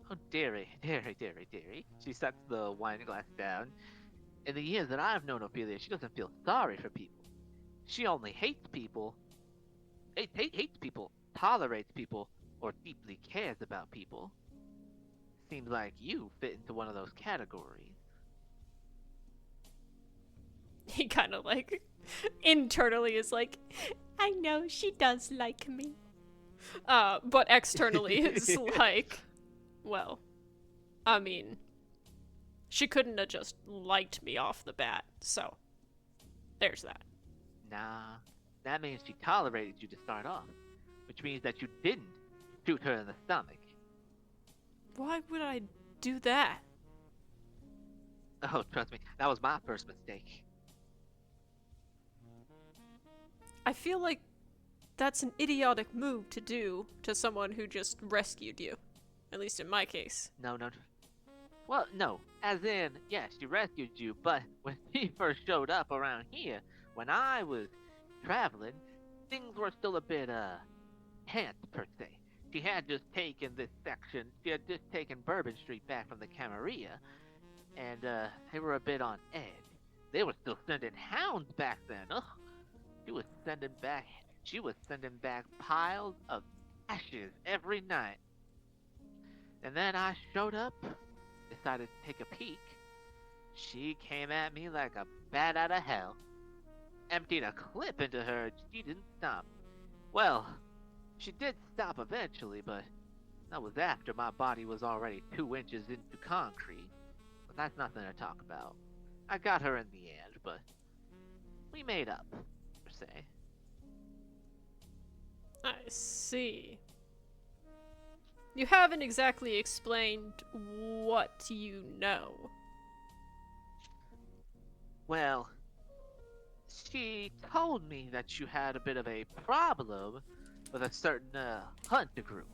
Oh, dearie, dearie, dearie, dearie. She sets the wine glass down. In the years that I've known Ophelia, she doesn't feel sorry for people. She only hates people, hates people, tolerates people, or deeply cares about people. Seems like you fit into one of those categories. He kind of like internally is like, I know she does like me. But externally is like, well, I mean, she couldn't have just liked me off the bat, so there's that. Nah, that means she tolerated you to start off, which means that you didn't shoot her in the stomach. Why would I do that? Oh, trust me, that was my first mistake. I feel like that's an idiotic move to do to someone who just rescued you. At least in my case. No. Well, no, as in, yes, she rescued you, but when she first showed up around here, when I was traveling, things were still a bit, tense, per se. She had just taken this section, she had just taken Bourbon Street back from the Camarilla, and, they were a bit on edge. They were still sending hounds back then, ugh. She was sending back piles of ashes every night. And then I showed up, decided to take a peek. She came at me like a bat out of hell, emptied a clip into her, and she didn't stop. Well, she did stop eventually, but that was after my body was already 2 inches into concrete. But that's nothing to talk about. I got her in the end, but we made up, per se. I see. You haven't exactly explained what you know. Well, she told me that you had a bit of a problem with a certain, hunter group.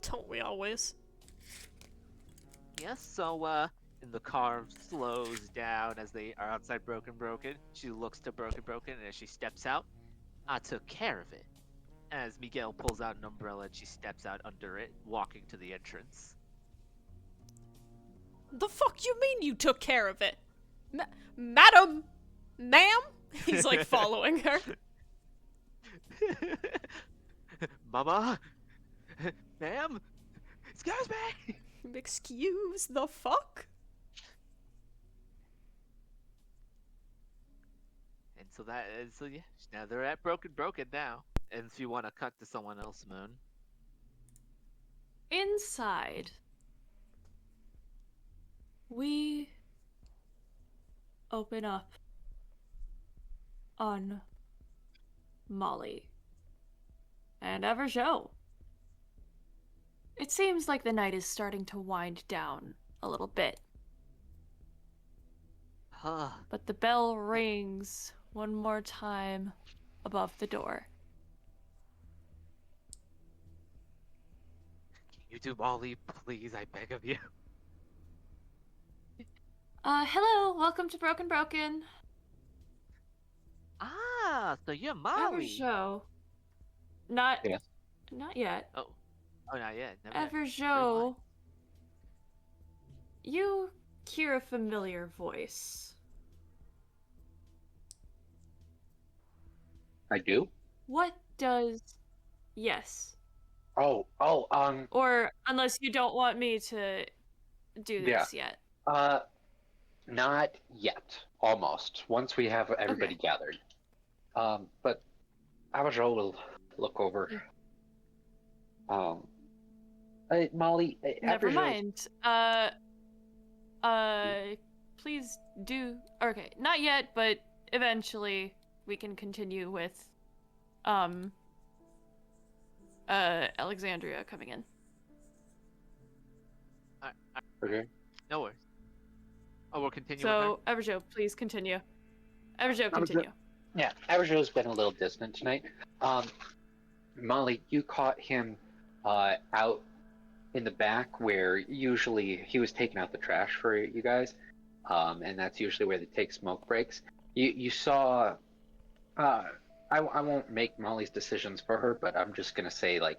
Don't we always? Yes, so, and the car slows down as they are outside Broken Broken. She looks to Broken Broken, and as she steps out, I took care of it. As Miguel pulls out an umbrella and she steps out under it, walking to the entrance. The fuck you mean you took care of it? Madam? Ma'am? He's like following her. Mama? Ma'am? Excuse me? Excuse the fuck? And so yeah, now they're at Broken now. And if you want to cut to someone else, Moon. Inside, we open up on Molly and Everjo. It seems like the night is starting to wind down a little bit. But the bell rings one more time above the door. Can you do Molly, please? I beg of you. Hello, welcome to Broken. Ah, so you're Molly. Everjo. Not Yes. Not yet. Oh, not yet. Never yet. Everjo. You hear a familiar voice. I do? What does... Yes. Or unless you don't want me to do this yet. Not yet. Almost. Once we have everybody gathered. But Abajo will look over. Molly, Never mind. Please do... Okay, not yet, but eventually we can continue with, Alexandria coming in. Okay. No worries. Oh, we'll continue So, Everjo, please continue. Everjo, continue. Yeah, Abajo's been a little distant tonight. Molly, you caught him out in the back where usually he was taking out the trash for you guys, and that's usually where they take smoke breaks. you saw. I won't make Molly's decisions for her, but I'm just gonna say, like,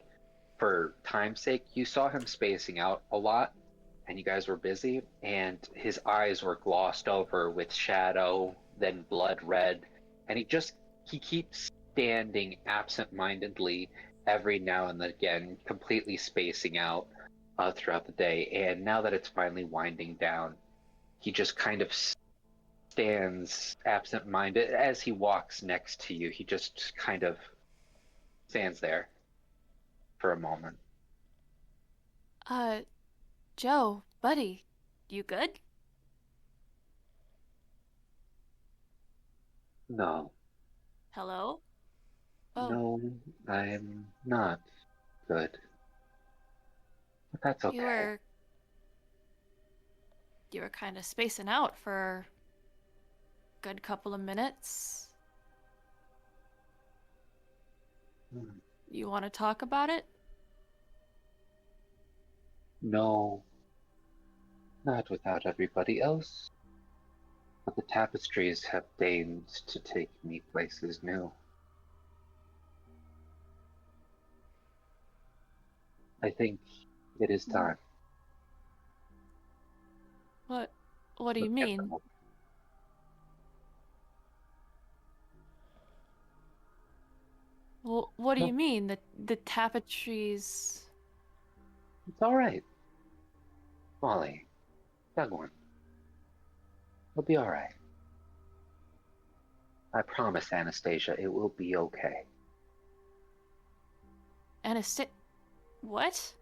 for time's sake, you saw him spacing out a lot, and you guys were busy, and his eyes were glossed over with shadow, then blood red, and he keeps standing absent-mindedly every now and again, completely spacing out throughout the day. And now that it's finally winding down, he just kind of stands absent-minded as he walks next to you. He just kind of stands there for a moment. Joe, buddy, you good? No, Hello? Oh, no, I'm not good. But that's you okay. were you were kind of spacing out for a good couple of minutes. Hmm. You want to talk about it? No, not without everybody else. But the tapestries have deigned to take me places new. I think it is time. What what do you Let's get mean? them. Well, what do No, you mean? The tapestries. it's all right. Molly, young one, we'll be all right. I promise, Anastasia, it will be okay. What?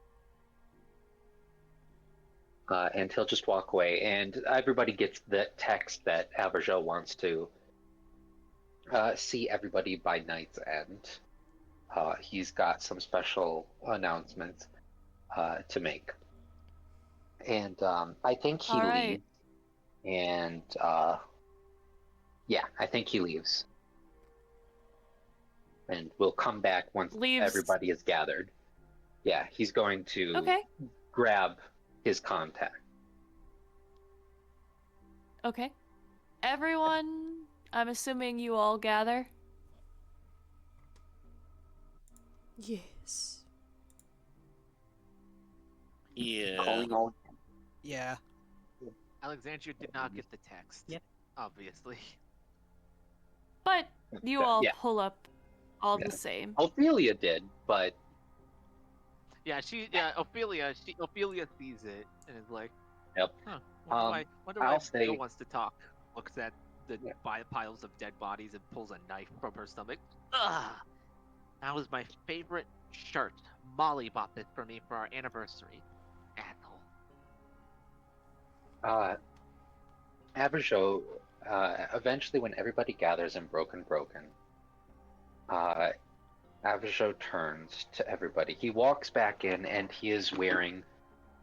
And he'll just walk away, and everybody gets the text that Aberjo wants to see everybody by night's end. He's got some special announcements to make. And I think he All right. leaves. And yeah, I think he leaves. And we'll come back once Leaves. everybody is gathered. Yeah, he's going to Okay. grab his contact. Okay. Everyone, I'm assuming you all gather. Yes. Yeah. Calling all. Yeah. Alexandria did not get the text. Yep. Obviously. But you all Yeah. pull up all Yeah. the same. Ophelia did, but Ophelia sees it and is like, yep. Wonder why I'll say Bill wants to talk. Looks at the Yeah. piles of dead bodies and pulls a knife from her stomach. Ugh! That was my favorite shirt. Molly bought this for me for our anniversary. Asshole. Aberjo, eventually when everybody gathers in Broken, Aberjo turns to everybody. He walks back in and he is wearing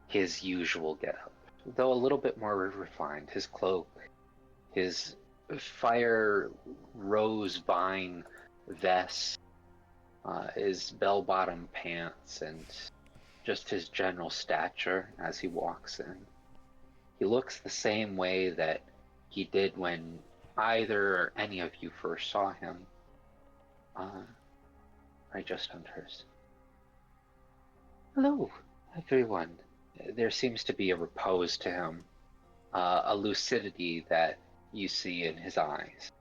his usual getup, though a little bit more refined. His cloak, his fire rose vine vest, his bell-bottom pants, and just his general stature as he walks in. He looks the same way that he did when either or any of you first saw him. I just hunters. Hello, everyone. There seems to be a repose to him, a lucidity that you see in his eyes.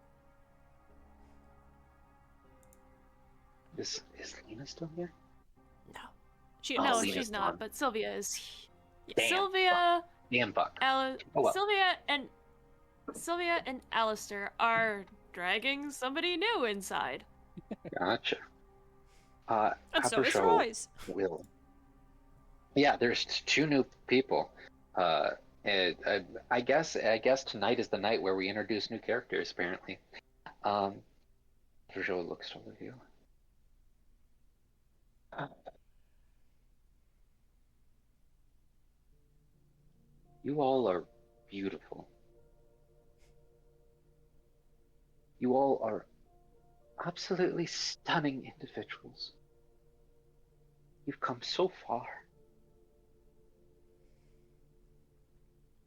Is Lena still here? No. No, Lena's she's gone. not, but Sylvia is. Damn. Sylvia, Damn fuck. Oh well. Sylvia and Alistair are dragging somebody new inside. Gotcha. And so is Aberjo Rise. will. Yeah, there's two new people. And I guess tonight is the night where we introduce new characters. Apparently, Aberjo looks to you. You all are beautiful. You all are absolutely stunning individuals. You've come so far.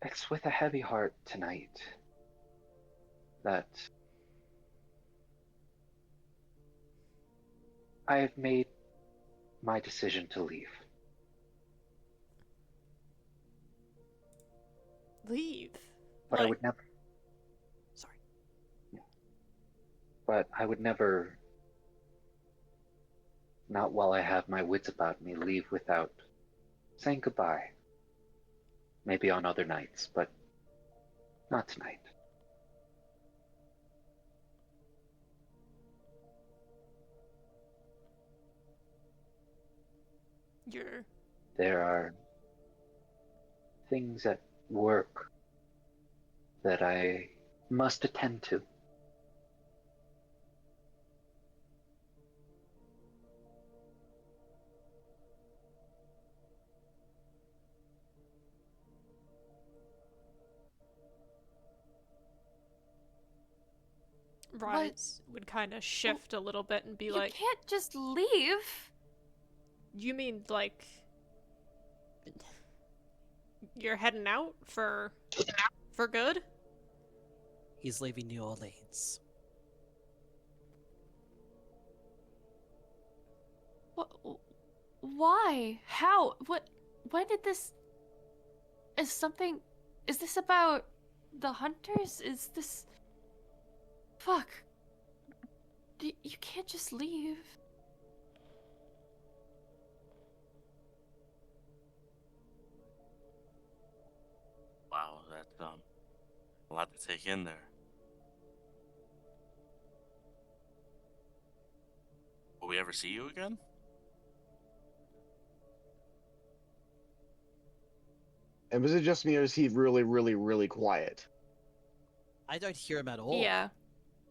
It's with a heavy heart tonight that I have made my decision to leave. Leave. But I would never. Sorry. But I would never, not while I have my wits about me, leave without saying goodbye. Maybe on other nights, but not tonight. There are things at work that I must attend to. Rise would kind of shift a little bit and be You like, can't just leave. You mean, like, you're heading out for good? He's leaving New Orleans. What? Why? How? What? When did this? Is something? Is this about the hunters? Is this? Fuck. You can't just leave. Wow, that's a lot to take in there. Will we ever see you again? And was it just me, or is he really, really, really quiet? I don't hear him at all. Yeah.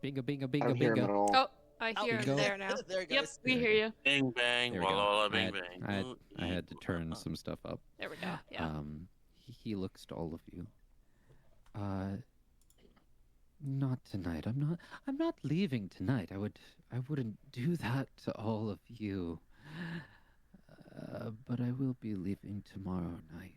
Bingo, bingo, I bingo, don't hear him bingo. at all. Oh, I hear Bingo. him there now. There it Yep, goes. we hear you. Bing bang, There we walla go. walla bing bang. I had to turn some stuff up. There we go. Yeah. He looks to all of you. Not tonight. I'm not leaving tonight. I wouldn't do that to all of you. But I will be leaving tomorrow night.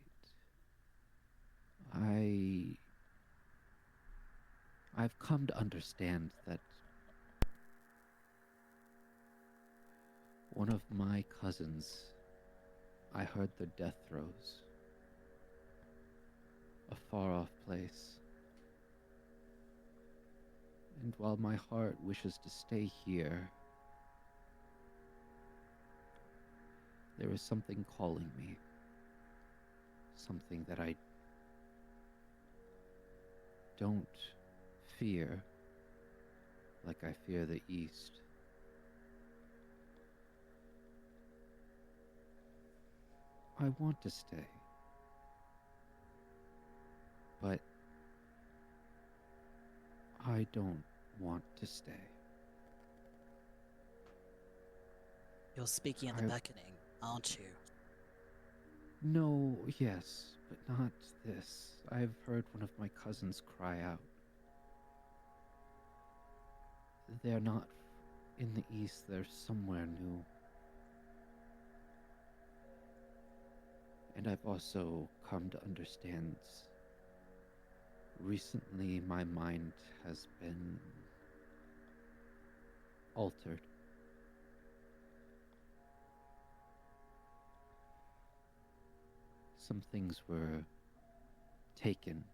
I've come to understand that one of my cousins, I heard their death throes. A far-off place. And while my heart wishes to stay here, there is something calling me. Something that I don't fear like I fear the East. I want to stay. But I don't want to stay. You're speaking of the beckoning, aren't you? No, yes, but not this. I've heard one of my cousins cry out. They're not in the East, they're somewhere new. And I've also come to understand recently my mind has been altered. Some things were taken,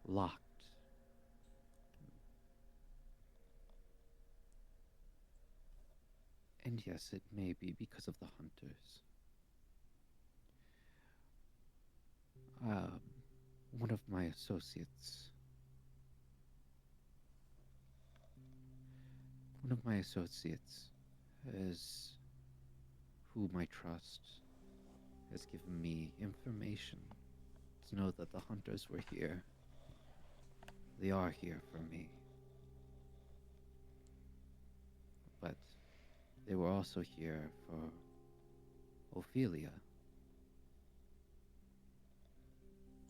locked. And yes, it may be because of the hunters. One of my associates. One of my associates, as whom I trust, has given me information to know that the hunters were here. They are here for me. But they were also here for Ophelia.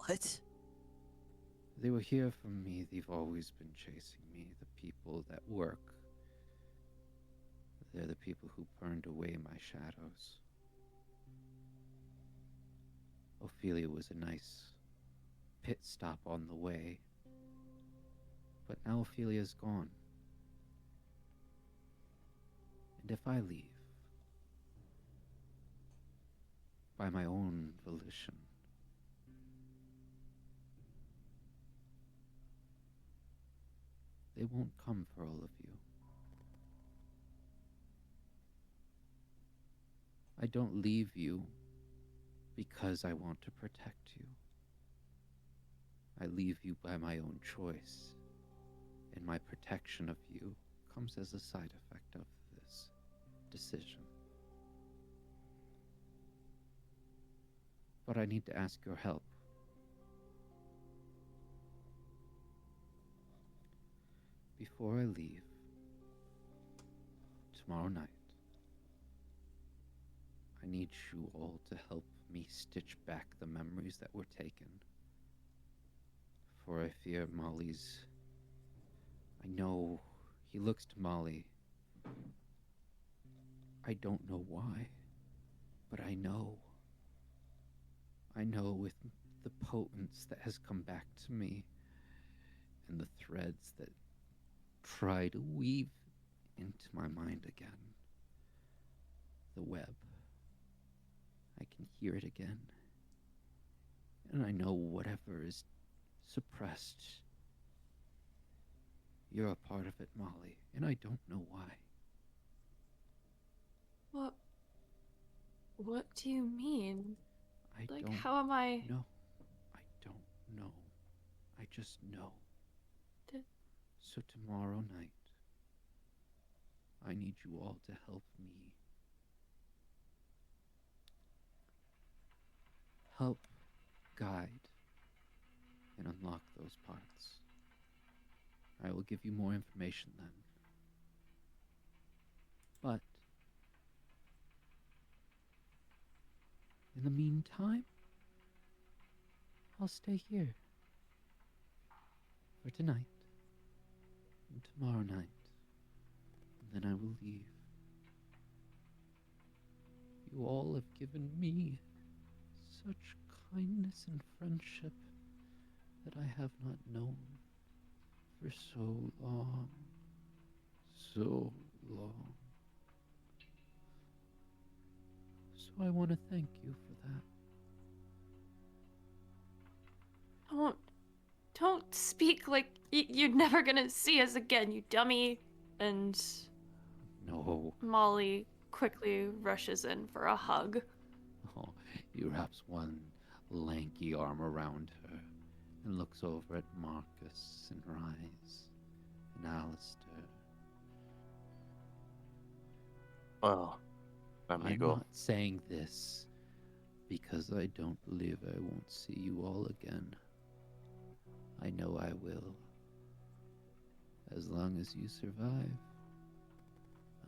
What? They were here for me. They've always been chasing me. The people that work. They're the people who burned away my shadows. Ophelia was a nice pit stop on the way. But now Ophelia's gone. And if I leave, by my own volition. They won't come for all of you. I don't leave you because I want to protect you. I leave you by my own choice, and my protection of you comes as a side effect of this decision. But I need to ask your help. Before I leave, tomorrow night, I need you all to help me stitch back the memories that were taken. For I fear Molly's... I know he looks to Molly. I don't know why, but I know. I know with the potence that has come back to me and the threads that try to weave into my mind again. The web. I can hear it again. And I know whatever is suppressed, you're a part of it, Molly, and I don't know why. What do you mean? I Like, don't how am I... know. I don't know. I just know. So tomorrow night, I need you all to help me. Help guide and unlock those parts. I will give you more information then. But in the meantime, I'll stay here for tonight and tomorrow night, and then I will leave. You all have given me such kindness and friendship that I have not known for so long, so long. So I want to thank you for that. Don't speak like you're never gonna see us again, you dummy. And No. Molly quickly rushes in for a hug. Oh, he wraps one lanky arm around her and looks over at Marcus and Rise and Alistair. Well, amigo. I'm not saying this because I don't believe I won't see you all again. I know I will. As long as you survive,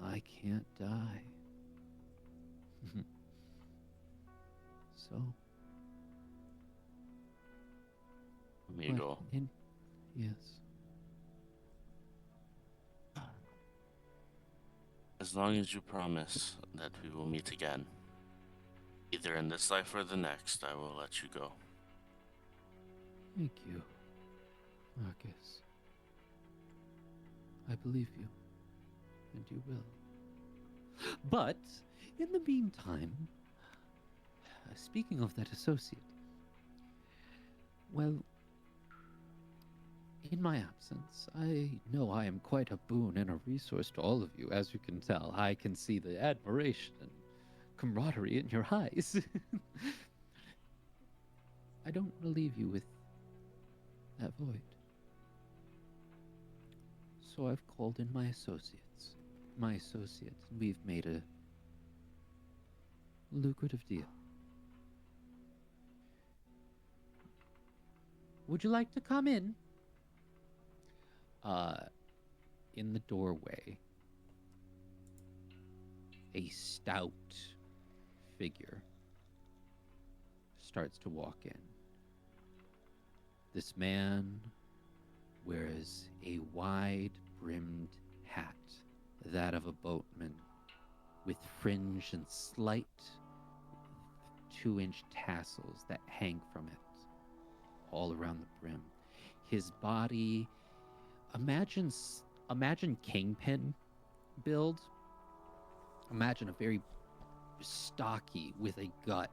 I can't die. So, Amigo. Yes. As long as you promise that we will meet again, either in this life or the next, I will let you go. Thank you, Marcus. I believe you, and you will. But, in the meantime, speaking of that associate, well, in my absence, I know I am quite a boon and a resource to all of you. As you can tell, I can see the admiration and camaraderie in your eyes. I don't want to leave you with that void. So I've called in my associates. And we've made a lucrative deal. Would you like to come in? In the doorway, a stout figure starts to walk in. This man wears a wide-brimmed hat, that of a boatman, with fringe and slight 2-inch tassels that hang from it all around the brim. His body, imagine Kingpin build. Imagine a very stocky with a gut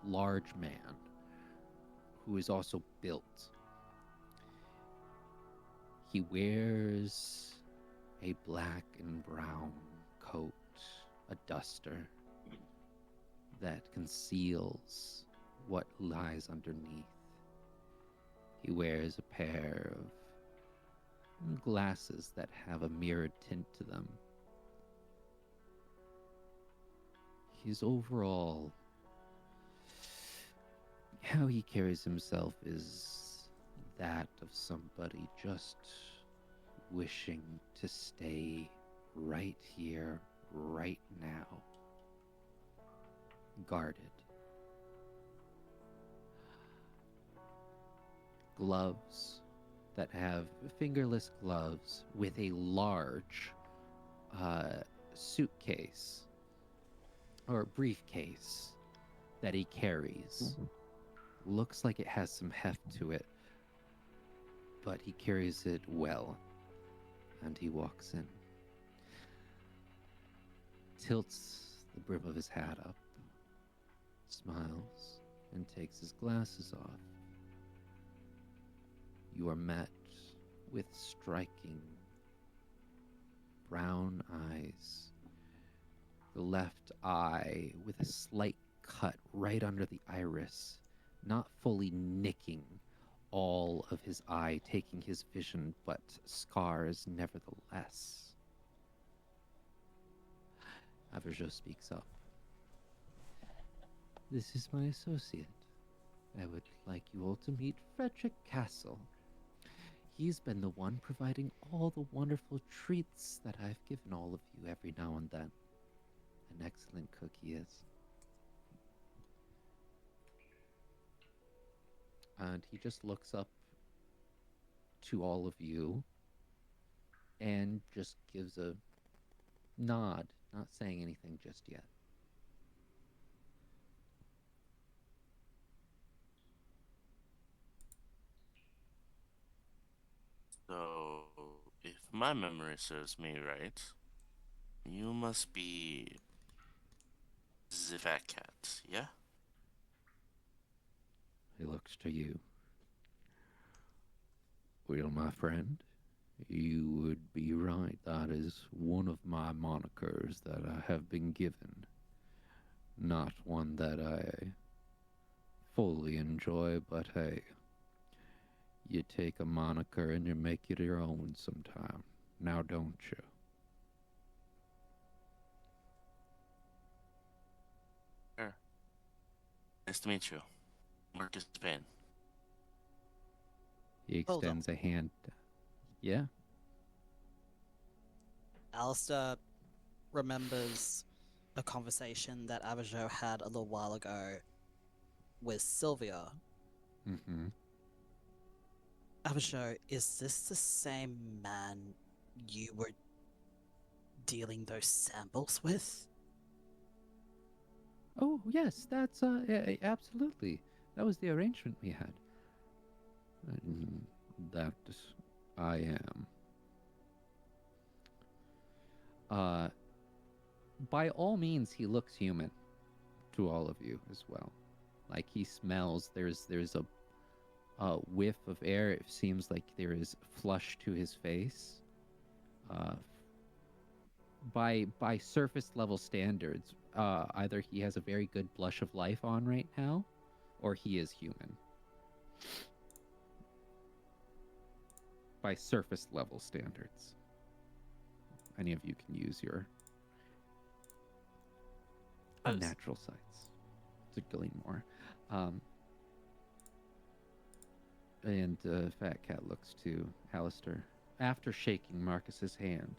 large man who is also built. He wears a black and brown coat, a duster that conceals what lies underneath. He wears a pair of glasses that have a mirrored tint to them. His overall, how he carries himself is that of somebody just wishing to stay right here, right now, guarded. Gloves that have fingerless gloves with a large suitcase or briefcase that he carries. Looks like it has some heft to it, but he carries it well. And he walks in, tilts the brim of his hat up, smiles, and takes his glasses off. You are met with striking brown eyes. The left eye with a slight cut right under the iris, not fully nicking all of his eye, taking his vision, but scars nevertheless. Averjo speaks up. This is my associate. I would like you all to meet Frederick Castle. He's been the one providing all the wonderful treats that I've given all of you every now and then. An excellent cook he is. And he just looks up to all of you and just gives a nod, not saying anything just yet. So, if my memory serves me right, you must be the fat cat, yeah? He looks to you. Well, my friend, you would be right. That is one of my monikers that I have been given. Not one that I fully enjoy, but hey, you take a moniker and you make it your own sometime. Now don't you? Sure. Nice to meet you. Marcus Payne. He Hold on. extends a hand. Yeah? Alistair remembers a conversation that Abajo had a little while ago with Sylvia. Mm-hmm. Abajo, is this the same man you were dealing those samples with? Oh, yes, that's, absolutely. That was the arrangement we had. That I am. By all means, he looks human to all of you as well. Like, he smells, there's a whiff of air. It seems like there is flush to his face. By surface level standards, either he has a very good blush of life on right now, or he is human. By surface level standards. Any of you can use your unnatural sights to glean more. And Fat Cat looks to Alistair after shaking Marcus's hand,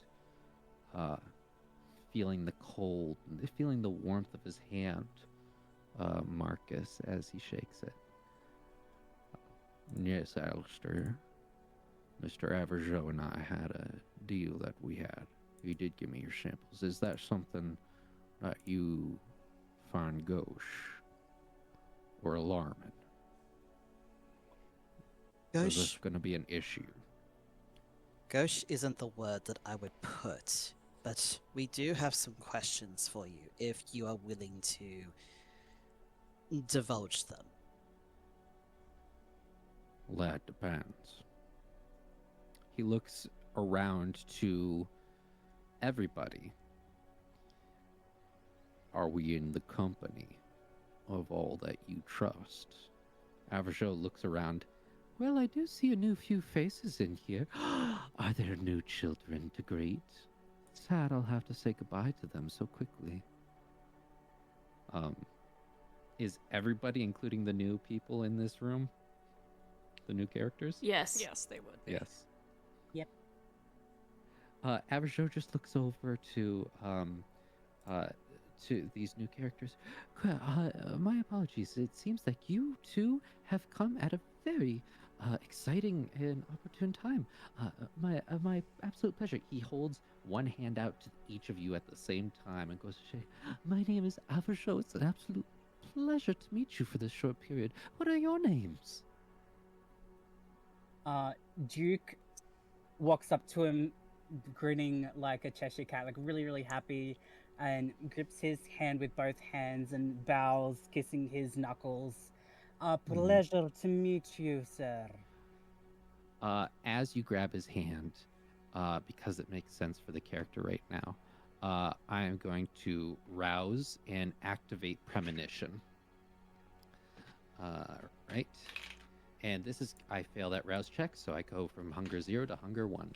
feeling the cold, feeling the warmth of his hand, Marcus, as he shakes it. Yes, Alistair. Mr. Averjo and I had a deal that we had. You did give me your samples. Is that something that you find gauche or alarming? Is this Gauche? going to be an issue? Gauche isn't the word that I would put, but we do have some questions for you if you are willing to divulge them. Well, that depends. He looks around to everybody. Are we in the company of all that you trust? Averjo looks around. Well, I do see a new few faces in here. Are there new children to greet? Sad I'll have to say goodbye to them so quickly. Is everybody, including the new people in this room, the new characters? Yes. Yes, they would be. Yes. Yep. Averjo just looks over to these new characters. My apologies. It seems like you two have come at a very exciting and opportune time. My absolute pleasure. He holds one hand out to each of you at the same time and goes to say, "My name is Averjo. It's an absolute pleasure to meet you for this short period. What are your names?" Duke walks up to him, grinning like a Cheshire cat, like really, really happy, and grips his hand with both hands and bows, kissing his knuckles. A pleasure to meet you, sir. As you grab his hand, because it makes sense for the character right now, I am going to rouse and activate premonition. Right. And this is, I fail that rouse check, so I go from hunger 0 to hunger 1.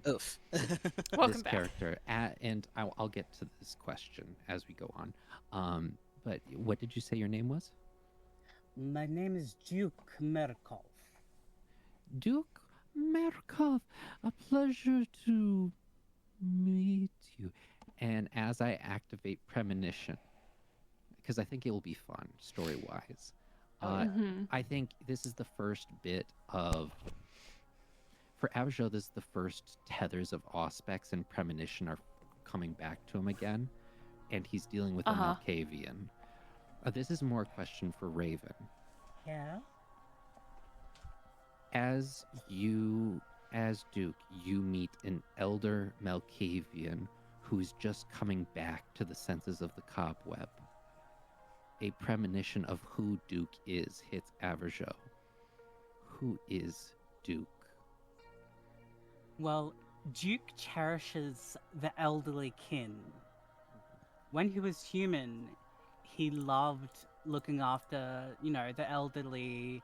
Oof. Welcome This back. character, and I'll get to this question as we go on. But what did you say your name was? My name is Duke Merkov. Duke Merkov. A pleasure to meet you. And as I activate premonition, because I think it will be fun story-wise. I think this is the first bit of, for Averjo, this is the first tethers of Auspex and premonition are coming back to him again, and he's dealing with a Malkavian. This is more a question for Raven. Yeah? As Duke, you meet an elder Malkavian who's just coming back to the senses of the cobweb. A premonition of who Duke is hits Averjo. Who is Duke? Well, Duke cherishes the elderly kin. When he was human, he loved looking after, the elderly.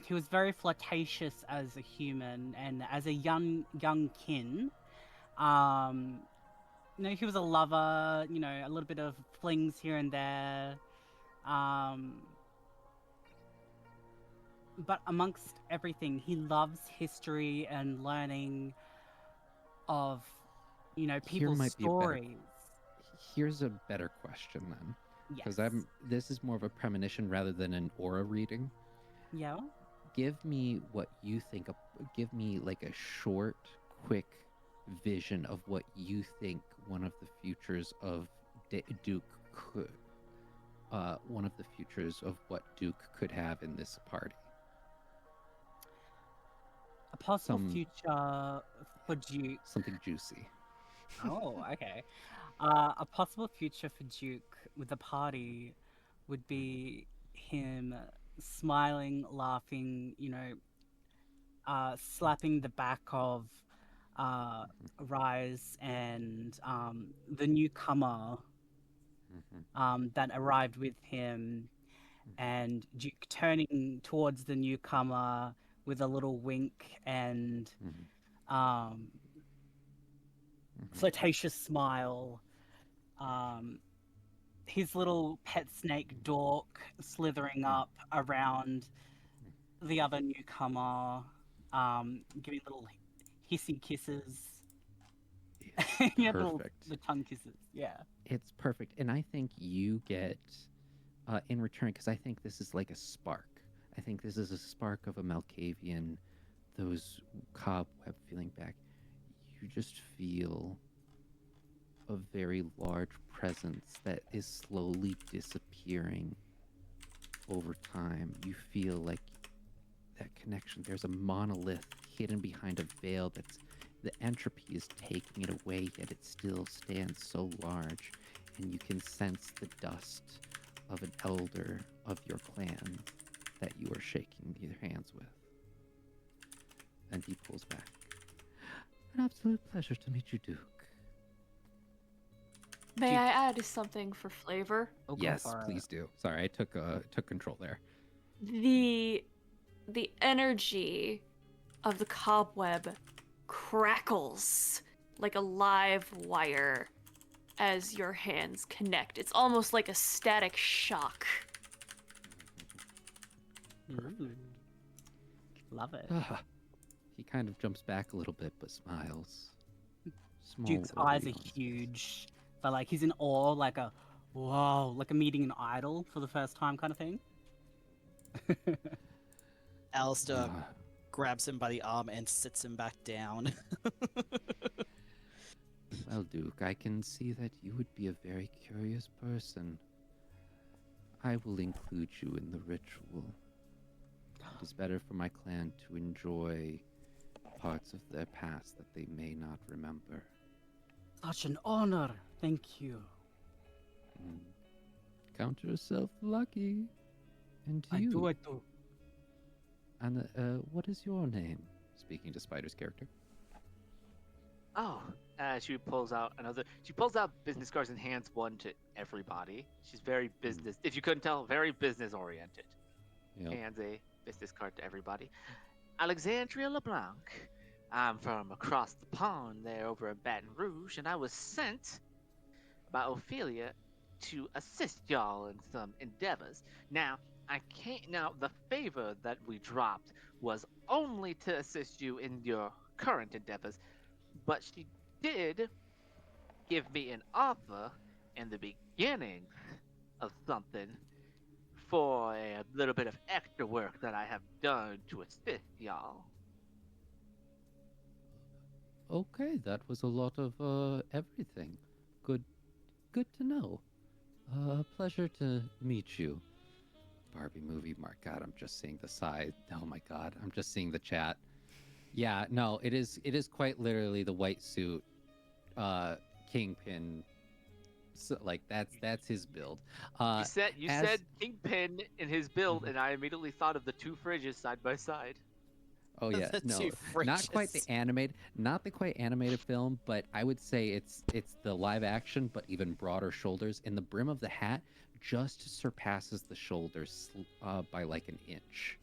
He was very flirtatious as a human, and as a young kin, he was a lover. A little bit of flings here and there. But amongst everything, he loves history and learning of, people's stories. Here's a better question then, because Yes. this is more of a premonition rather than an aura reading. Yeah. Give me what you think. Give me like a short, quick vision of what you think one of the futures of Duke could. One of the futures of what Duke could have in this party. A possible future for Duke. Something juicy. Oh, okay. A possible future for Duke with the party would be him smiling, laughing, slapping the back of Rise and the newcomer that arrived with him, and Duke turning towards the newcomer with a little wink and flirtatious smile. His little pet snake Dork slithering up around the other newcomer, giving little hissy kisses. Perfect. The tongue kisses. Yeah. It's perfect, and I think you get in return, because I think this is like a spark. I think this is a spark of a Malkavian, those cobweb feeling back. You just feel a very large presence that is slowly disappearing over time. You feel like that connection. There's a monolith hidden behind a veil that's the entropy is taking it away, yet it still stands so large, and you can sense the dust of an elder of your clan that you are shaking your hands with. And he pulls back. An absolute pleasure to meet you, Duke. May I add something for flavor? Oh, go Yes, for it. please do. Sorry, I took control there. The energy of the cobweb crackles like a live wire as your hands connect. It's almost like a static shock. Ooh. Love it. He kind of jumps back a little bit, but smiles. Small Duke's worry eyes are on his face. huge, but like he's in awe, like a whoa, like a meeting an idol for the first time kind of thing. Alistair Ah, grabs him by the arm and sits him back down. well, Duke, I can see that you would be a very curious person. I will include you in the ritual. It is better for my clan to enjoy parts of their past that they may not remember. Such an honor. Thank you. Count yourself lucky. And I you. do. And what is your name? Speaking to Spider's character. Oh, she pulls out business cards and hands one to everybody. She's very business. If you couldn't tell, very business oriented. Yep. Hands a business card to everybody. Alexandria LeBlanc. I'm from across the pond there over in Baton Rouge, and I was sent by Ophelia to assist y'all in some endeavors. Now, the favor that we dropped was only to assist you in your current endeavors, but she did give me an offer in the beginning of something for a little bit of extra work that I have done to assist y'all. Okay, that was a lot of everything. Good to know. Pleasure to meet you. Barbie movie mark. God, I'm just seeing the side. Oh my God, I'm just seeing the chat. Yeah, no, it is quite literally the white suit, Kingpin. So, like that's his build. You said Kingpin in his build, and I immediately thought of the two fridges side by side. Oh yeah, The no, two not quite the fridges. not the quite animated film, but I would say it's the live action, but even broader shoulders, and the brim of the hat just surpasses the shoulders by like an inch.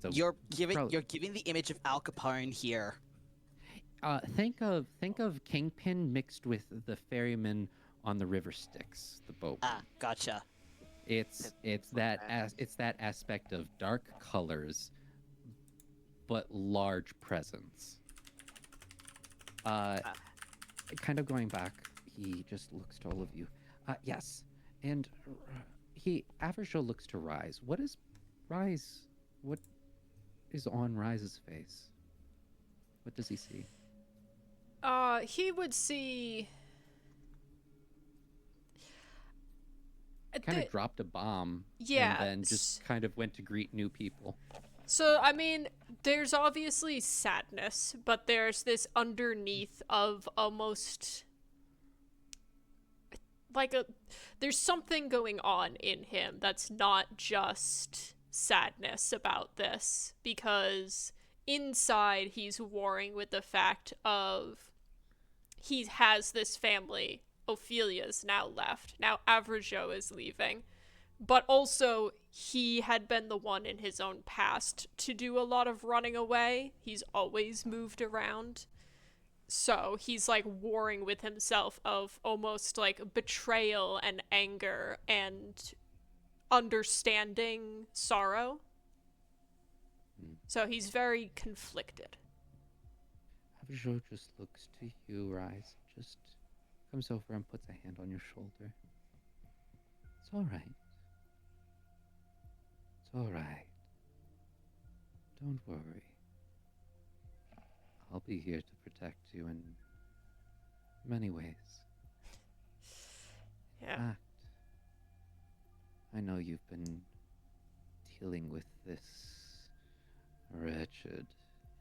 So You're giving the image of Al Capone here. think of Kingpin mixed with the ferryman on the river Styx, the boat. Ah, gotcha. It's that aspect of dark colors but large presence. Kind of going back, he just looks to all of you. Yes, and Averjo looks to Rise. What is on Rise's face? What does he see? He would see. Kind of dropped a bomb, Yeah. and then just kind of went to greet new people. So, I mean, there's obviously sadness, but there's this underneath of almost like there's something going on in him that's not just sadness about this, because inside he's warring with the fact of he has this family. Ophelia's now left. Now Avrajo is leaving. But also, he had been the one in his own past to do a lot of running away. He's always moved around. So he's like warring with himself of almost like betrayal and anger and understanding sorrow. So he's very conflicted. Averjo just looks to you, Rise. Just comes over and puts a hand on your shoulder. It's all right. It's all right. Don't worry. I'll be here to protect you in many ways. Yeah. In fact, I know you've been dealing with this wretched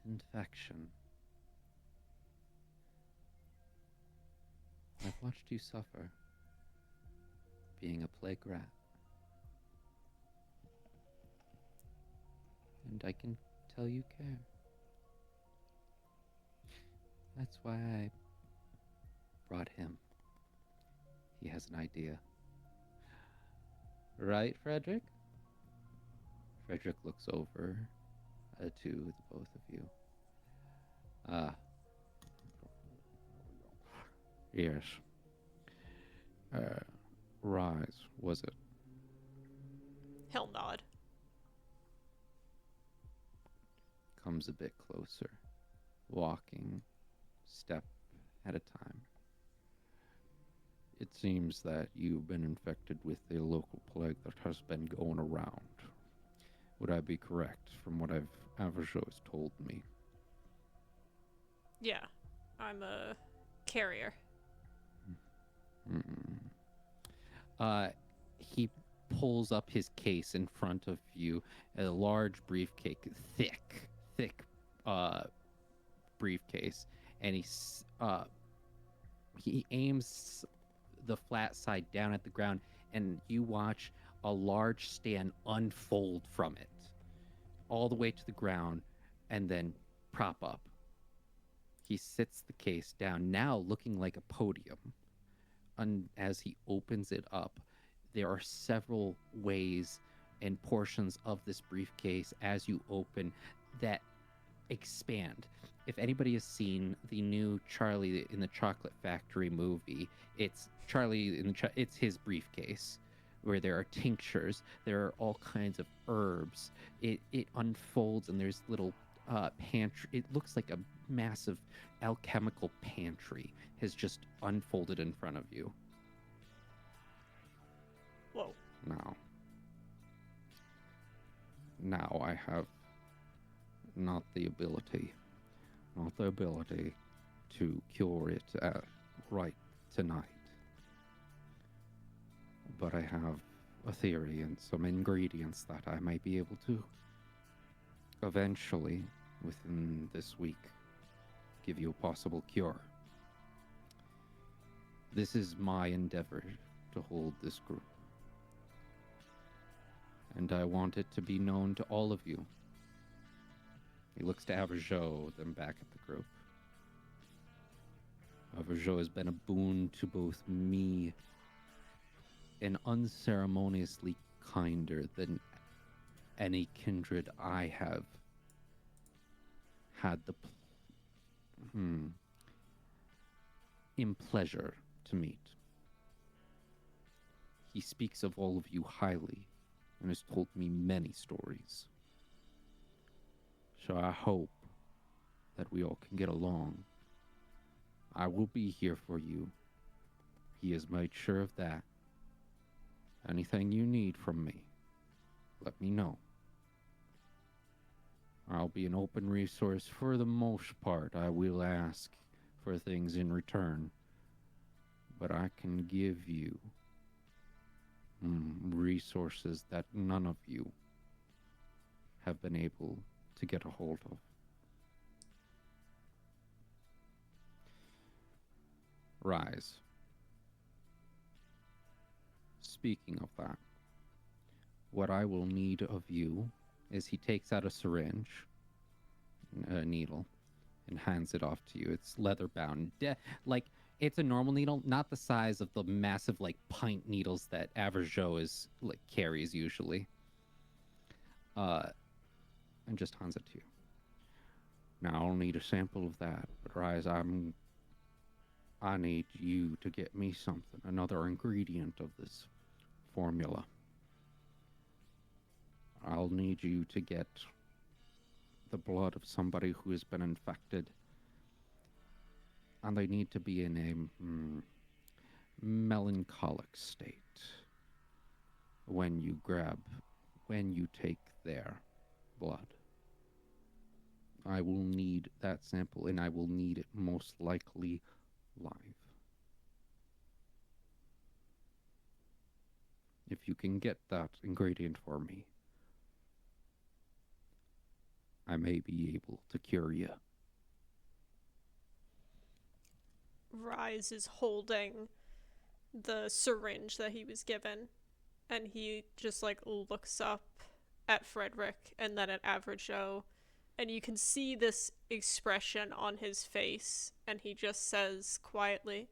infection. I've watched you suffer, being a plague rat. And I can tell you care. That's why I brought him. He has an idea. Right, Frederick? Frederick looks over to the both of you. Yes. Rise, was it? He'll nod. Comes a bit closer, walking step at a time. It seems that you've been infected with a local plague that has been going around. Would I be correct from what Averjo has told me? Yeah, I'm a carrier. He pulls up his case in front of you, a large briefcase, thick briefcase, and he aims the flat side down at the ground, and you watch a large stand unfold from it all the way to the ground and then prop up. He sits the case down, now looking like a podium. And as he opens it up, there are several ways and portions of this briefcase as you open that expand. If anybody has seen the new Charlie in the Chocolate Factory movie, it's Charlie it's his briefcase where there are tinctures, there are all kinds of herbs. It unfolds and there's little pantry. It looks like a massive alchemical pantry has just unfolded in front of you. Whoa. Now I have not the ability to cure it right tonight. But I have a theory and some ingredients that I might be able to eventually, within this week, give you a possible cure. This is my endeavor to hold this group. And I want it to be known to all of you. He looks to Averjo, then back at the group. Averjo has been a boon to both me and unceremoniously kinder than any kindred I have had the pleasure to meet. He speaks of all of you highly and has told me many stories. So I hope that we all can get along. I will be here for you. He has made sure of that. Anything you need from me, let me know. I'll be an open resource for the most part. I will ask for things in return, but I can give you resources that none of you have been able to get a hold of. Rise. Speaking of that, what I will need of you is he takes out a syringe, a needle, and hands it off to you. It's leather bound. Like, it's a normal needle, not the size of the massive, like, pint needles that Averjo is, like, carries usually. And just hands it to you. Now, I'll need a sample of that, but Rise, I need you to get me something, another ingredient of this formula. I'll need you to get the blood of somebody who has been infected. And they need to be in a melancholic state when you take their blood. I will need that sample, and I will need it most likely live. If you can get that ingredient for me, I may be able to cure you. Rise is holding the syringe that he was given, and he just, like, looks up at Frederick and then at Average Joe, and you can see this expression on his face, and he just says quietly,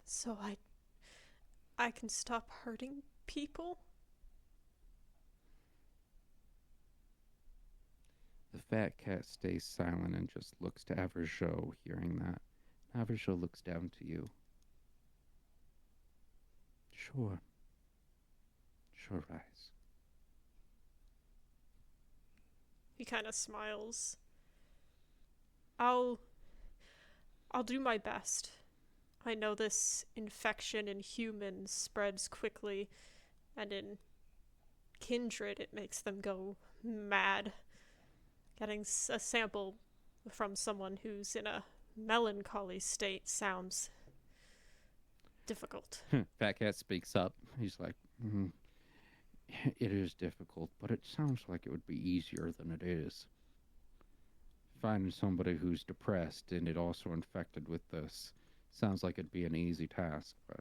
"So I can stop hurting people?" The fat cat stays silent and just looks to Averjo, hearing that. Averjo looks down to you. Sure. Sure, Rise. He kind of smiles. I'll do my best. I know this infection in humans spreads quickly, and in kindred it makes them go mad. Getting a sample from someone who's in a melancholy state sounds difficult. Fat cat speaks up. He's like, it is difficult, but it sounds like it would be easier than it is. Finding somebody who's depressed and it also infected with this sounds like it'd be an easy task, but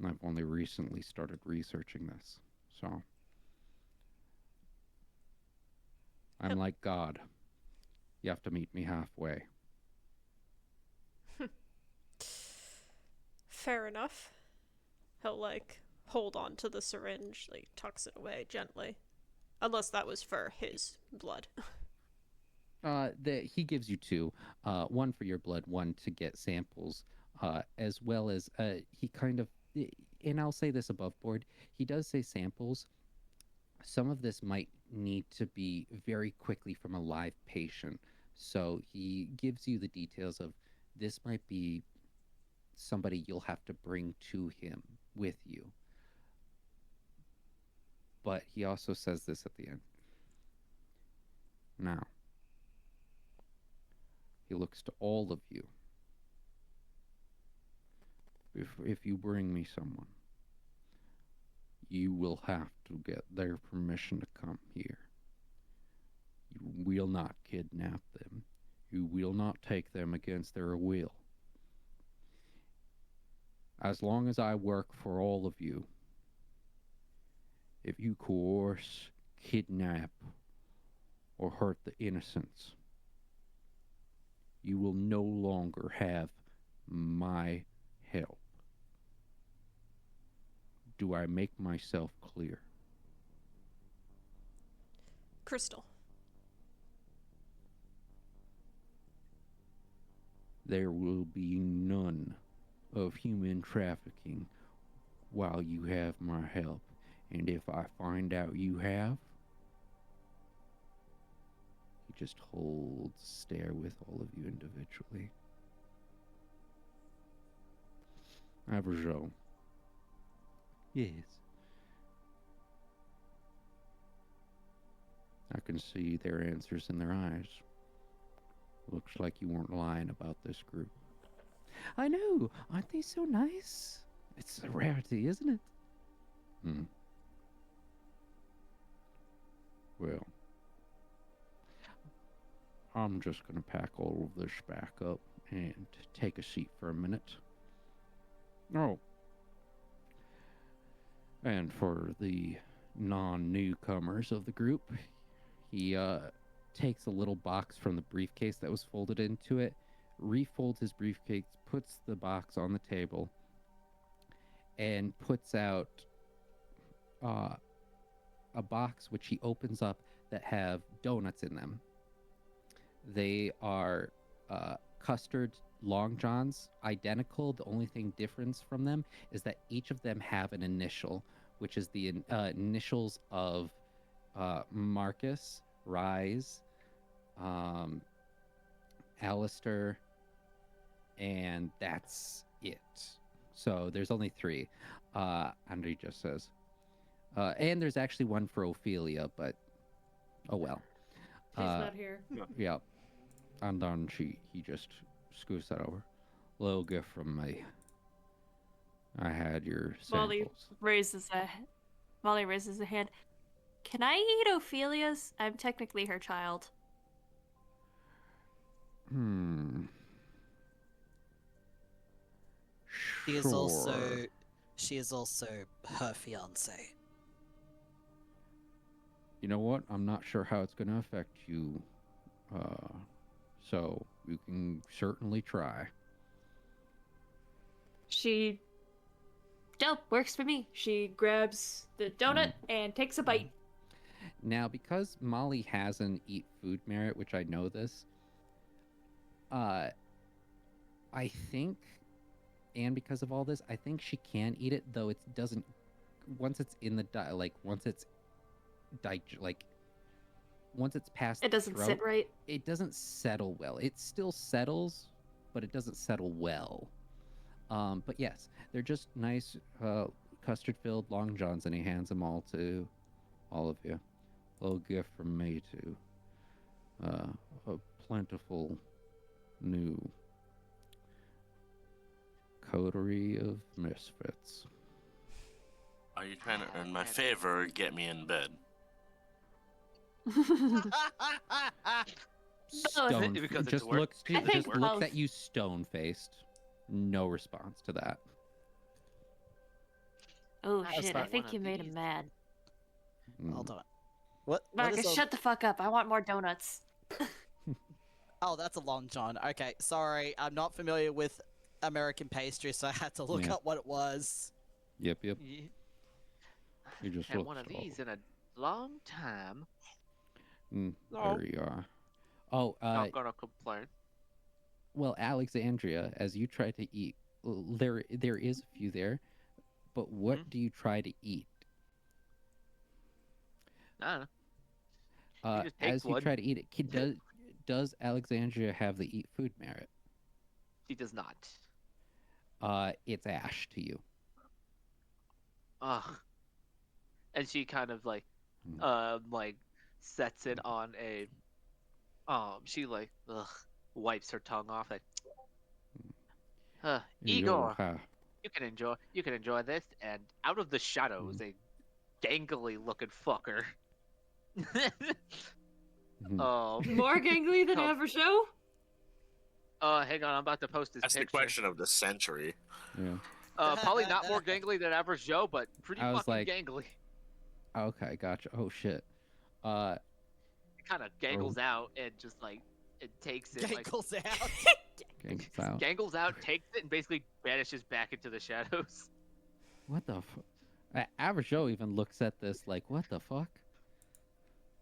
I've only recently started researching this, so I'm like God. You have to meet me halfway. Fair enough. He'll, like, hold on to the syringe, like, tucks it away gently. Unless that was for his blood. He gives you two, one for your blood, one to get samples, as well as he kind of, and I'll say this above board, he does say samples. Some of this might need to be very quickly from a live patient, so he gives you the details of this might be somebody you'll have to bring to him with you. But he also says this at the end. Now, he looks to all of you. If you bring me someone, you will have to get their permission to come here. You will not kidnap them. You will not take them against their will. As long as I work for all of you, if you coerce, kidnap, or hurt the innocents, you will no longer have my help. Do I make myself clear? Crystal. There will be none of human trafficking while you have my help. And if I find out you have, he just holds stare with all of you individually. Averjo. Yes. I can see their answers in their eyes. Looks like you weren't lying about this group. I know! Aren't they so nice? It's a rarity, isn't it? Well, I'm just gonna pack all of this back up and take a seat for a minute. Oh. And for the non-newcomers of the group, he takes a little box from the briefcase that was folded into it, refolds his briefcase, puts the box on the table, and puts out a box which he opens up that have donuts in them. They are custard long johns, identical. The only thing difference from them is that each of them have an initial, which is the initials of Marcus, Rise, Alistair, and that's it. So there's only three. And he just says, and there's actually one for Ophelia, but oh well. She's not here. Yeah. And then he just scoots that over. Little gift from me. I had your samples. Molly raises a hand. Can I eat Ophelia's? I'm technically her child. She is Sure. also her fiance. you know what? I'm not sure how it's going to affect you. So you can certainly try. She. Dope, works for me. She grabs the donut and takes a bite. Now, because Molly has an eat food merit, which I know this, I think, and because of all this, I think she can eat it, though it doesn't. Once it's in the once it's once it's past It doesn't the throat, sit right. it doesn't settle well. It still settles, but it doesn't settle well. But yes, they're just nice custard-filled long johns, and he hands them all to all of you. A little gift from me to a plentiful new coterie of misfits. Are you trying to earn my favor or get me in bed? Stone. Because it's Just work. looks at you stone-faced. No response to that. Oh That's shit, not I think one you of made him these. mad. Hold on. What Marcus, is shut the fuck up. I want more donuts. Oh, that's a long john. Okay, sorry. I'm not familiar with American pastry, so I had to look Yeah. up what it was. Yep. Yeah. You just Had look one of so- these in a long time. There you are. Oh, Not gonna complain. well, Alexandria, as you try to eat, there is a few there, but what do you try to eat? I don't know. He just takes As you one. try to eat it, does Alexandria have the eat food merit? He does not. It's ash to you. Ugh. And she kind of like sets it on a she wipes her tongue off like Igor, you can enjoy this, and out of the shadows a gangly looking fucker. More gangly than ever show? Hang on, I'm about to post his That's picture. the question of the century. Yeah. Probably not more gangly than average Joe, but pretty I was fucking like- gangly. Okay, gotcha. Oh shit. It kind of gangles out and just like it takes it Gangles out. Gangles out. gangles out, takes it, and basically vanishes back into the shadows. What the Average Joe even looks at this like, what the fuck?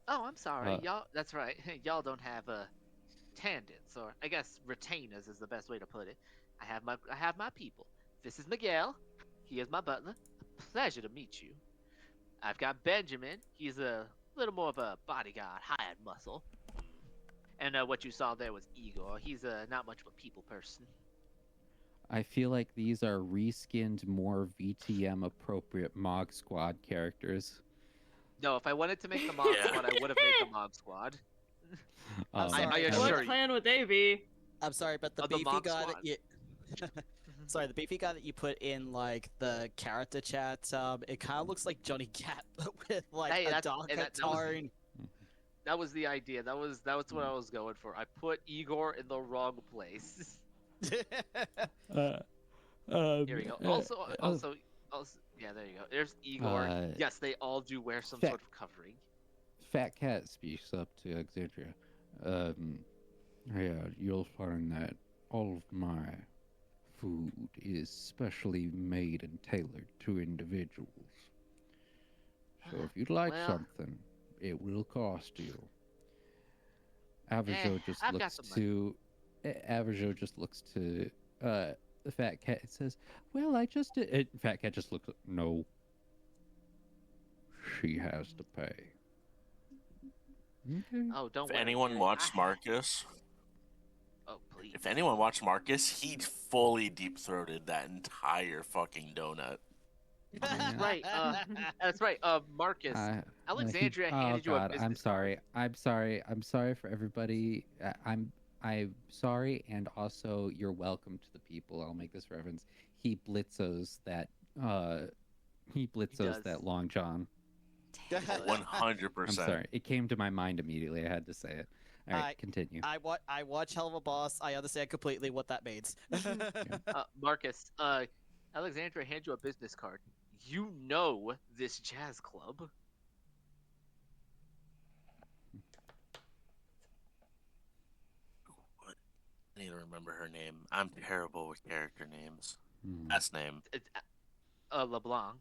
Oh, I'm sorry, Uh, y'all. That's right. Y'all don't have tendons, or I guess retainers is the best way to put it. I have my people. This is Miguel. He is my butler. A pleasure to meet you. I've got Benjamin. He's a little more of a bodyguard, hired muscle. And what you saw there was Igor. He's not much of a people person. I feel like these are reskinned, more VTM appropriate Mog Squad characters. No, if I wanted to make the Mob Squad, I would have made the Mob Squad. I'm sorry. I assure What you. clan would they be? I'm sorry, but the The beefy mob guy squad. that you. Sorry, the beefy guy that you put in like the character chat. It kind of looks like Johnny Cat, but with like Hey, a that darker was- tone. That was the idea. That was what I was going for. I put Igor in the wrong place. Here we go. Also, yeah, there you go. There's Igor. Yes, they all do wear some sort of covering. Fat Cat speaks up to Alexandria. Yeah, you'll find that all of my food is specially made and tailored to individuals. So if you'd like Well- something, it will cost you. Averjo just I've got looks the money. to Averjo just looks to the Fat Cat and says, "Well, I just did." Fat Cat just looks. No, she has to pay. Okay. Oh, don't If worry. anyone Gary, watched Marcus, Oh, please. if anyone watched Marcus, he fully deep throated that entire fucking donut. That's right. That's right. Marcus. Alexandria handed you a business I'm sorry. I'm sorry. I'm sorry for everybody. I'm sorry, and also you're welcome to the people. I'll make this reference. He blitzos that. He blitzos does. that Long John. 100%. I'm sorry. It came to my mind immediately. I had to say it. All right, continue. I watch Hell of a Boss. I understand completely what that means. Marcus. Alexandria handed you a business card. You know this jazz club. need to remember her name. I'm terrible with character names. Hmm. Last name. It's, LeBlanc.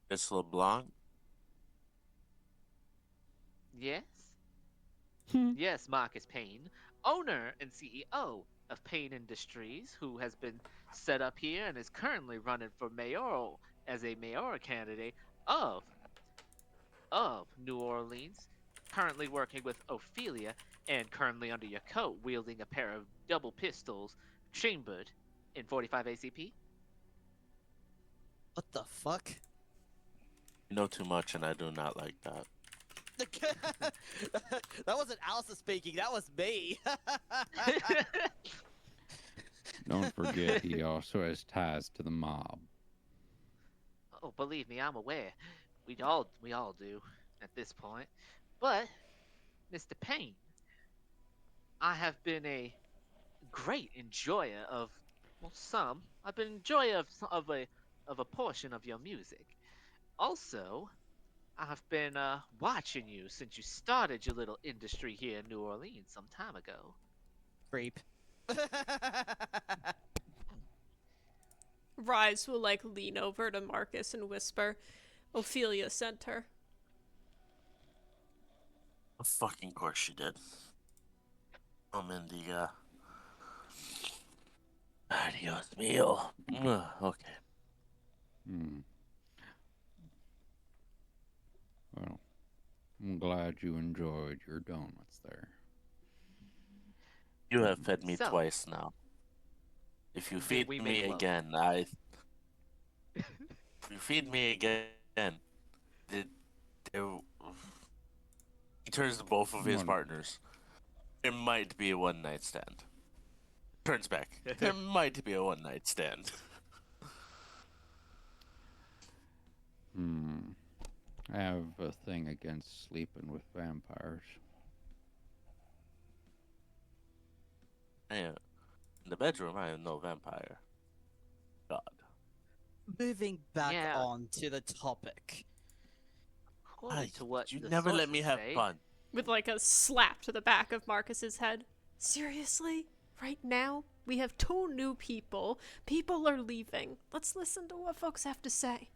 Miss LeBlanc. Yes? Hmm. Yes, Marcus Payne, owner and CEO of Payne Industries, who has been set up here and is currently running for mayoral as a mayoral candidate of New Orleans, currently working with Ophelia, and currently under your coat wielding a pair of double pistols chambered in 45 ACP. What the fuck? You know too much, and I do not like that. That wasn't Alistair speaking, that was me. Don't forget, he also has ties to the mob. Oh, believe me, I'm aware. We all do at this point. But, Mr. Payne, I have been a great enjoyer of, well, some. I've been enjoyer of a portion of your music. Also, I've been watching you since you started your little industry here in New Orleans some time ago. Creep. Rise will like lean over to Marcus and whisper, Ophelia sent her. Of fucking course she did. I'm in the Adios mio. Okay. Hmm. Well, I'm glad you enjoyed your donuts there. You have fed me So, twice now. If you then feed we me make love. again, if you feed me again, it, he turns to both of his One- partners. There might be a one night stand. Turns back. There might be a one night stand. I have a thing against sleeping with vampires. In the bedroom, I am no vampire. God. Moving back Yeah. on to the topic. According to what You the never let sources me have say, fun. With like a slap to the back of Marcus's head. Seriously? Right now? We have 2 new people. People are leaving. Let's listen to what folks have to say.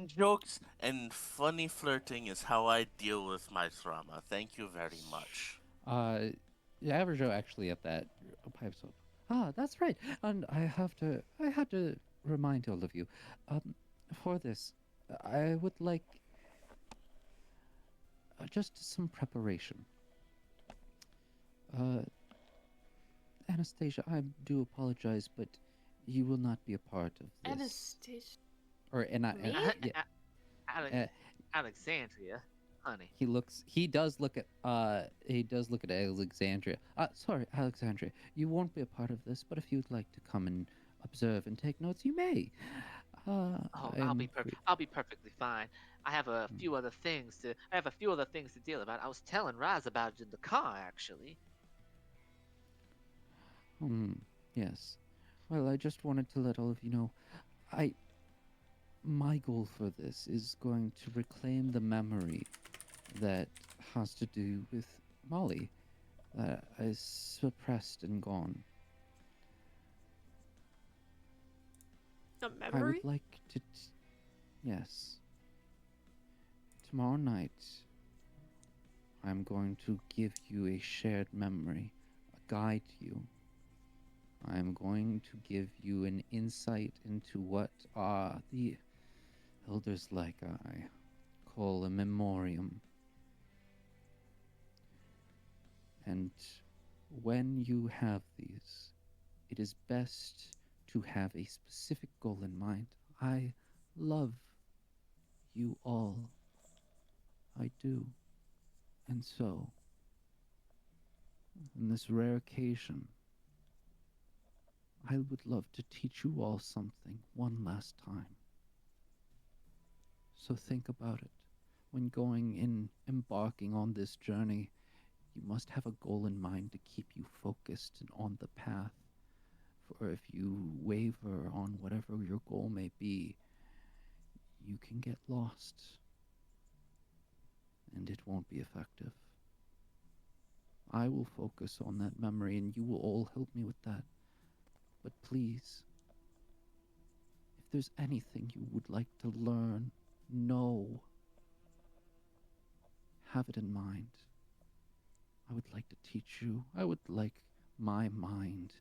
Jokes and funny flirting is how I deal with my trauma. Thank you very much. The average Joe actually at that pipes up. Ah, that's right. And I had to remind all of you, for this, I would like just some preparation. Anastasia, I do apologize, but you will not be a part of this. Anastasia. Or and I, Me? yeah, Alexandria, honey. he does look at Alexandria. Sorry, Alexandria. You won't be a part of this, but if you'd like to come and observe and take notes, you may. I'll be perfectly fine. I have a few other things to deal about. I was telling Raz about it in the car, actually. Yes. Well, I just wanted to let all of you know, my goal for this is going to reclaim the memory that has to do with Molly, that is suppressed and gone. A I memory? would like to, yes. Tomorrow night, I'm going to give you a shared memory, a guide to you. I'm going to give you an insight into what the elders like I call a memoriam. And when you have these, it is best to have a specific goal in mind. I love you all. I do. And so, on this rare occasion, I would love to teach you all something one last time. So think about it. When embarking on this journey, you must have a goal in mind to keep you focused and on the path. For if you waver on whatever your goal may be, you can get lost. And it won't be effective. I will focus on that memory, and you will all help me with that. But please, if there's anything you would like to learn, know, have it in mind. I would like to teach you. I would like my mind.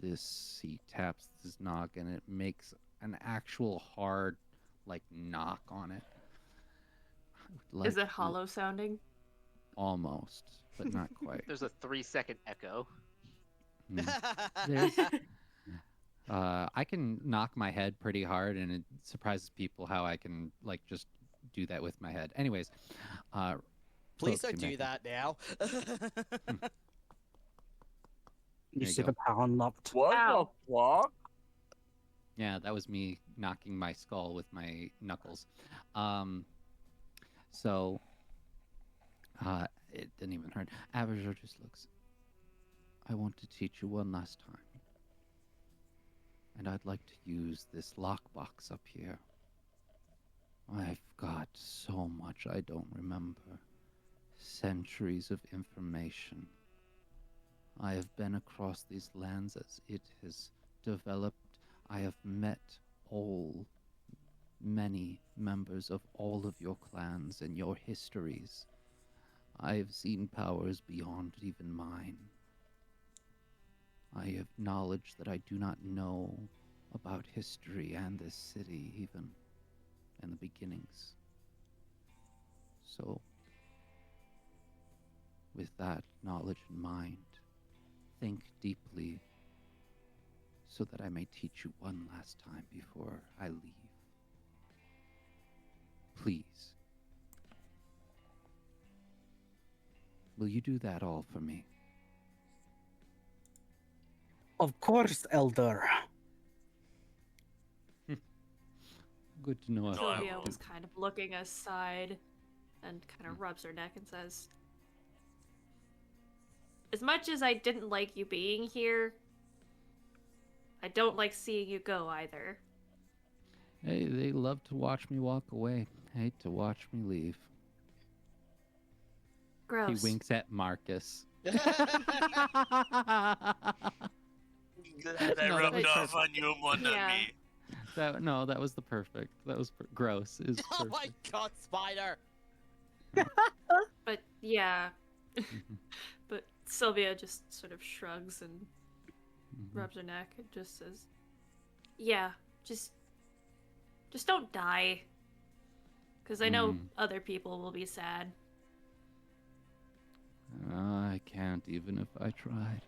This, he taps his noggin, and it makes an actual hard, like, knock on it. I would like Is it to- hollow sounding? Almost, but not quite. There's a 3-second echo. There's- I can knock my head pretty hard, and it surprises people how I can, like, just do that with my head. Anyways, Please focusing don't do back that now. There You you see go. the power unlocked. What Ow. the fuck? Yeah, that was me knocking my skull with my knuckles. So, it didn't even hurt. Avatar just looks. I want to teach you one last time. And I'd like to use this lockbox up here. I've got so much I don't remember. Centuries of information. I have been across these lands as it has developed. I have met many members of all of your clans and your histories. I have seen powers beyond even mine. I have knowledge that I do not know about history and this city, even, and the beginnings. So, with that knowledge in mind, think deeply so that I may teach you one last time before I leave. Please. Will you do that all for me? Of course, Elder. Good to know. Sylvia was kind of looking aside and kind of rubs her neck and says, as much as I didn't like you being here, I don't like seeing you go either. Hey, they love to watch me walk away. Hate to watch me leave. Gross. He winks at Marcus. Glad I No, that rubbed was off perfect. on you more than Yeah. me. That was the perfect. That was gross. Is Oh my god, Spider! But yeah. Mhm. But Sylvia just sort of shrugs and Mhm. rubs her neck and just says, yeah, just don't die. Because I know other people will be sad. I can't even if I tried.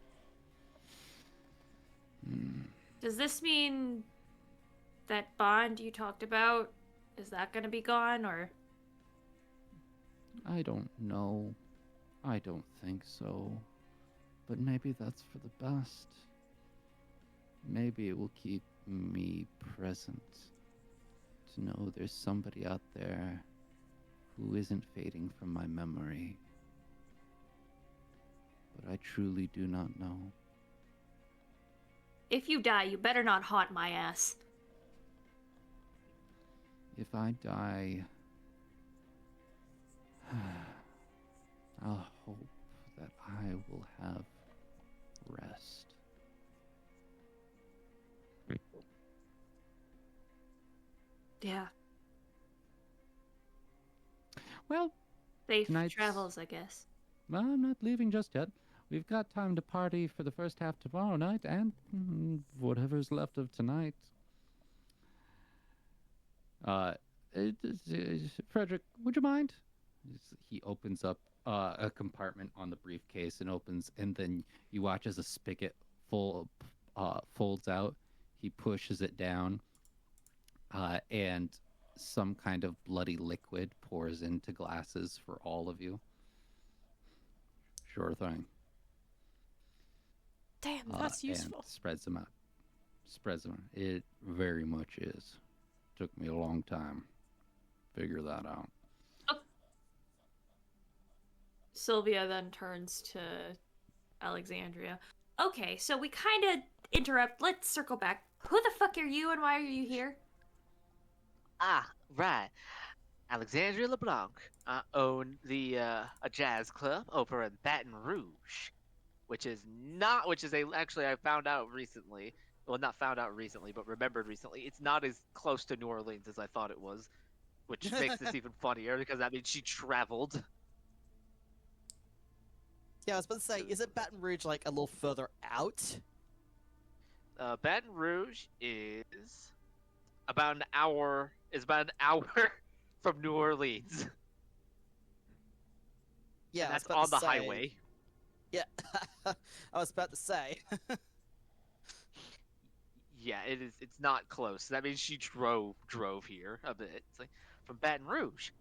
Does this mean that bond you talked about, is that going to be gone, or? I don't know. I don't think so. But maybe that's for the best. Maybe it will keep me present. To know there's somebody out there who isn't fading from my memory. But I truly do not know. If you die, you better not haunt my ass. If I die, I'll hope that I will have rest. Yeah. Well, Safe tonight's- travels, I guess. well, I'm not leaving just yet. We've got time to party for the first half tomorrow night and whatever's left of tonight. Frederick, would you mind? He opens up a compartment on the briefcase and then you watch as a spigot folds out. He pushes it down, and some kind of bloody liquid pours into glasses for all of you. Sure thing. Damn, that's useful. And spreads them out. It very much is. Took me a long time to figure that out. Sylvia then turns to Alexandria. Okay, so we kind of interrupt. Let's circle back. Who the fuck are you and why are you here? Ah, right. Alexandria LeBlanc. I own a jazz club over in Baton Rouge, which is a actually I found out recently. Well, not found out recently, but remembered recently. It's not as close to New Orleans as I thought it was, which makes this even funnier because that means she traveled. Yeah, I was about to say, is it Baton Rouge like a little further out? Baton Rouge is about an hour. Is about an hour from New Orleans. Yeah, And I was that's about on to the say. highway. Yeah, I was about to say. Yeah, it is. It's not close. That means she drove here a bit. It's like from Baton Rouge.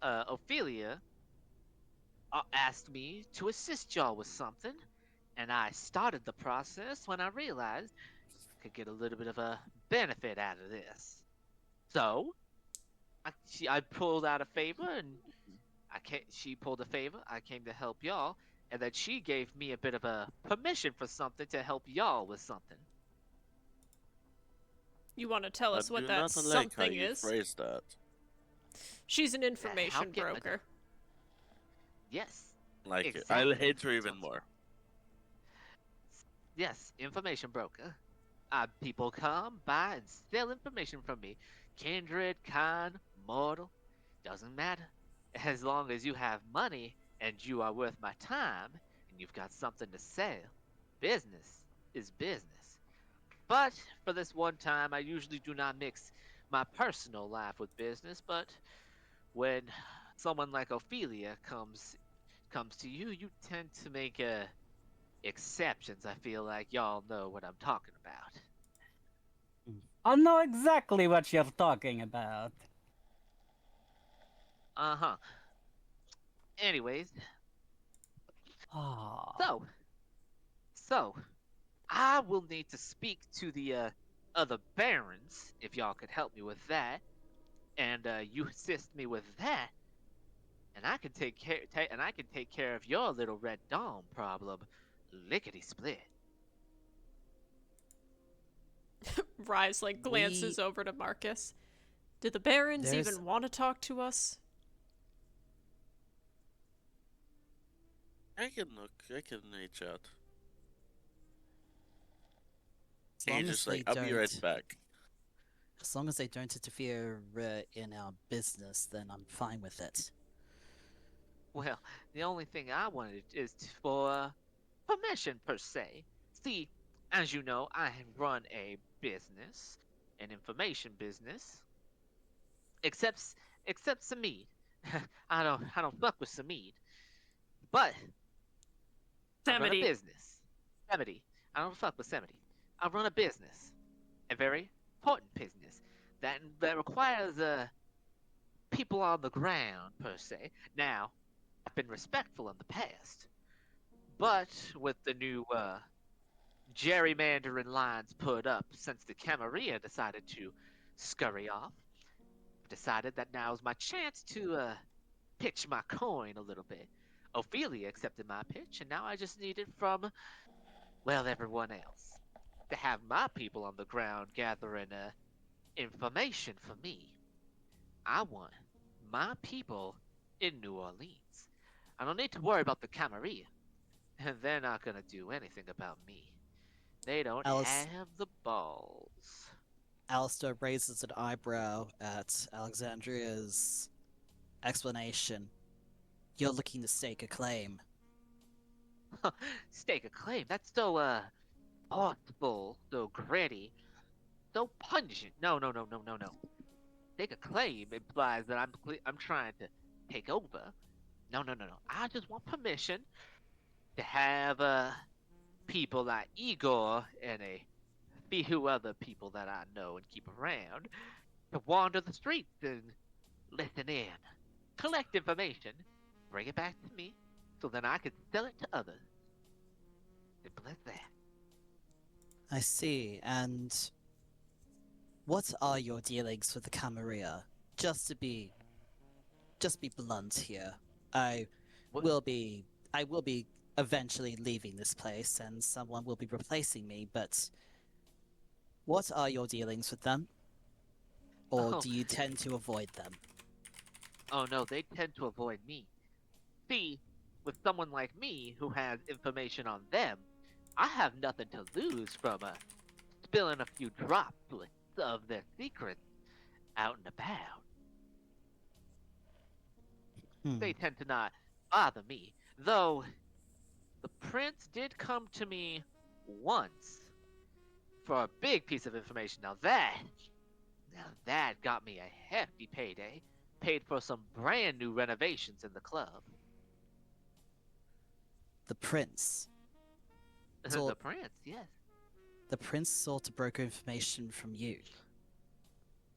Ophelia asked me to assist y'all with something, and I started the process when I realized I could get a little bit of a benefit out of this. So I pulled out a favor, and she pulled a favor. I came to help y'all, and then she gave me a bit of a permission for something to help y'all with something. You want to tell I us what do that not like how something you is? phrase that. She's an Help information get broker. Yes, Like it. I'll exactly. hate her even more. Yes, information broker. People come, buy, and sell information from me. Kindred, kind, mortal, doesn't matter. As long as you have money and you are worth my time and you've got something to sell, business is business. But for this one time, I usually do not mix my personal life with business. But when someone like Ophelia comes to you, you tend to make exceptions. I feel like y'all know what I'm talking about. I know exactly what you're talking about. Uh huh. Anyways, Ah, so so I will need to speak to the other barons if y'all could help me with that, and you assist me with that, and I can take care of your little red dawn problem, lickety split. Rise like we glances over to Marcus. Did the barons there's even want to talk to us? I can look. I can reach out. as And long he's as just they like, I'll be right don't back. as long as they don't interfere in our business, then I'm fine with it. Well, the only thing I wanted is for permission per se. See, as you know, I run a business, an information business. Except except Samid. I don't fuck with Samid. But I run a Samity. business. Samedi. I don't fuck with Samedi. I run a business. A very important business. That requires people on the ground per se. Now, I've been respectful in the past. But with the new gerrymandering lines put up since the Camarilla decided to scurry off, I've decided that now's my chance to pitch my coin a little bit. Ophelia accepted my pitch, and now I just need it from, well, everyone else. To have my people on the ground gathering information for me. I want my people in New Orleans. I don't need to worry about the Camarilla, and they're not gonna do anything about me. They don't Alice have the balls. Alistair raises an eyebrow at Alexandria's explanation. You're looking to stake a claim. Stake a claim. That's so thoughtful, so gritty, so pungent. No, no, no, no, no, no. Stake a claim implies that I'm trying to take over. No, no, no, no. I just want permission to have people like Igor and a few other people that I know and keep around to wander the streets and listen in, collect information, bring it back to me, so then I can sell it to others. Simple as that. I see, and what are your dealings with the Camarilla? Just to be blunt here. I What? will be I will be eventually leaving this place and someone will be replacing me, but what are your dealings with them? Or Oh, do you tend to avoid them? Oh no, they tend to avoid me. See, with someone like me who has information on them, I have nothing to lose from spilling a few droplets of their secrets out and about. Hmm. They tend to not bother me, though the prince did come to me once for a big piece of information. Now that got me a hefty payday. Paid for some brand new renovations in the club. The prince. The So prince, yes. the prince sought to broker information from you.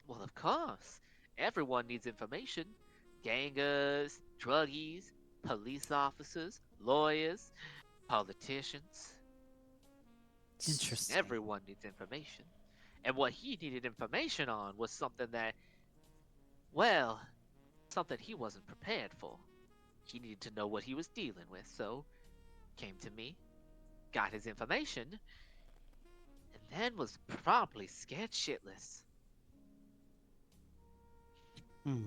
Well, of course. Everyone needs information. Gangers, druggies, police officers, lawyers, politicians. Interesting. Everyone needs information. And what he needed information on was something that, well, something he wasn't prepared for. He needed to know what he was dealing with, so came to me, got his information, and then was promptly scared shitless. Hmm.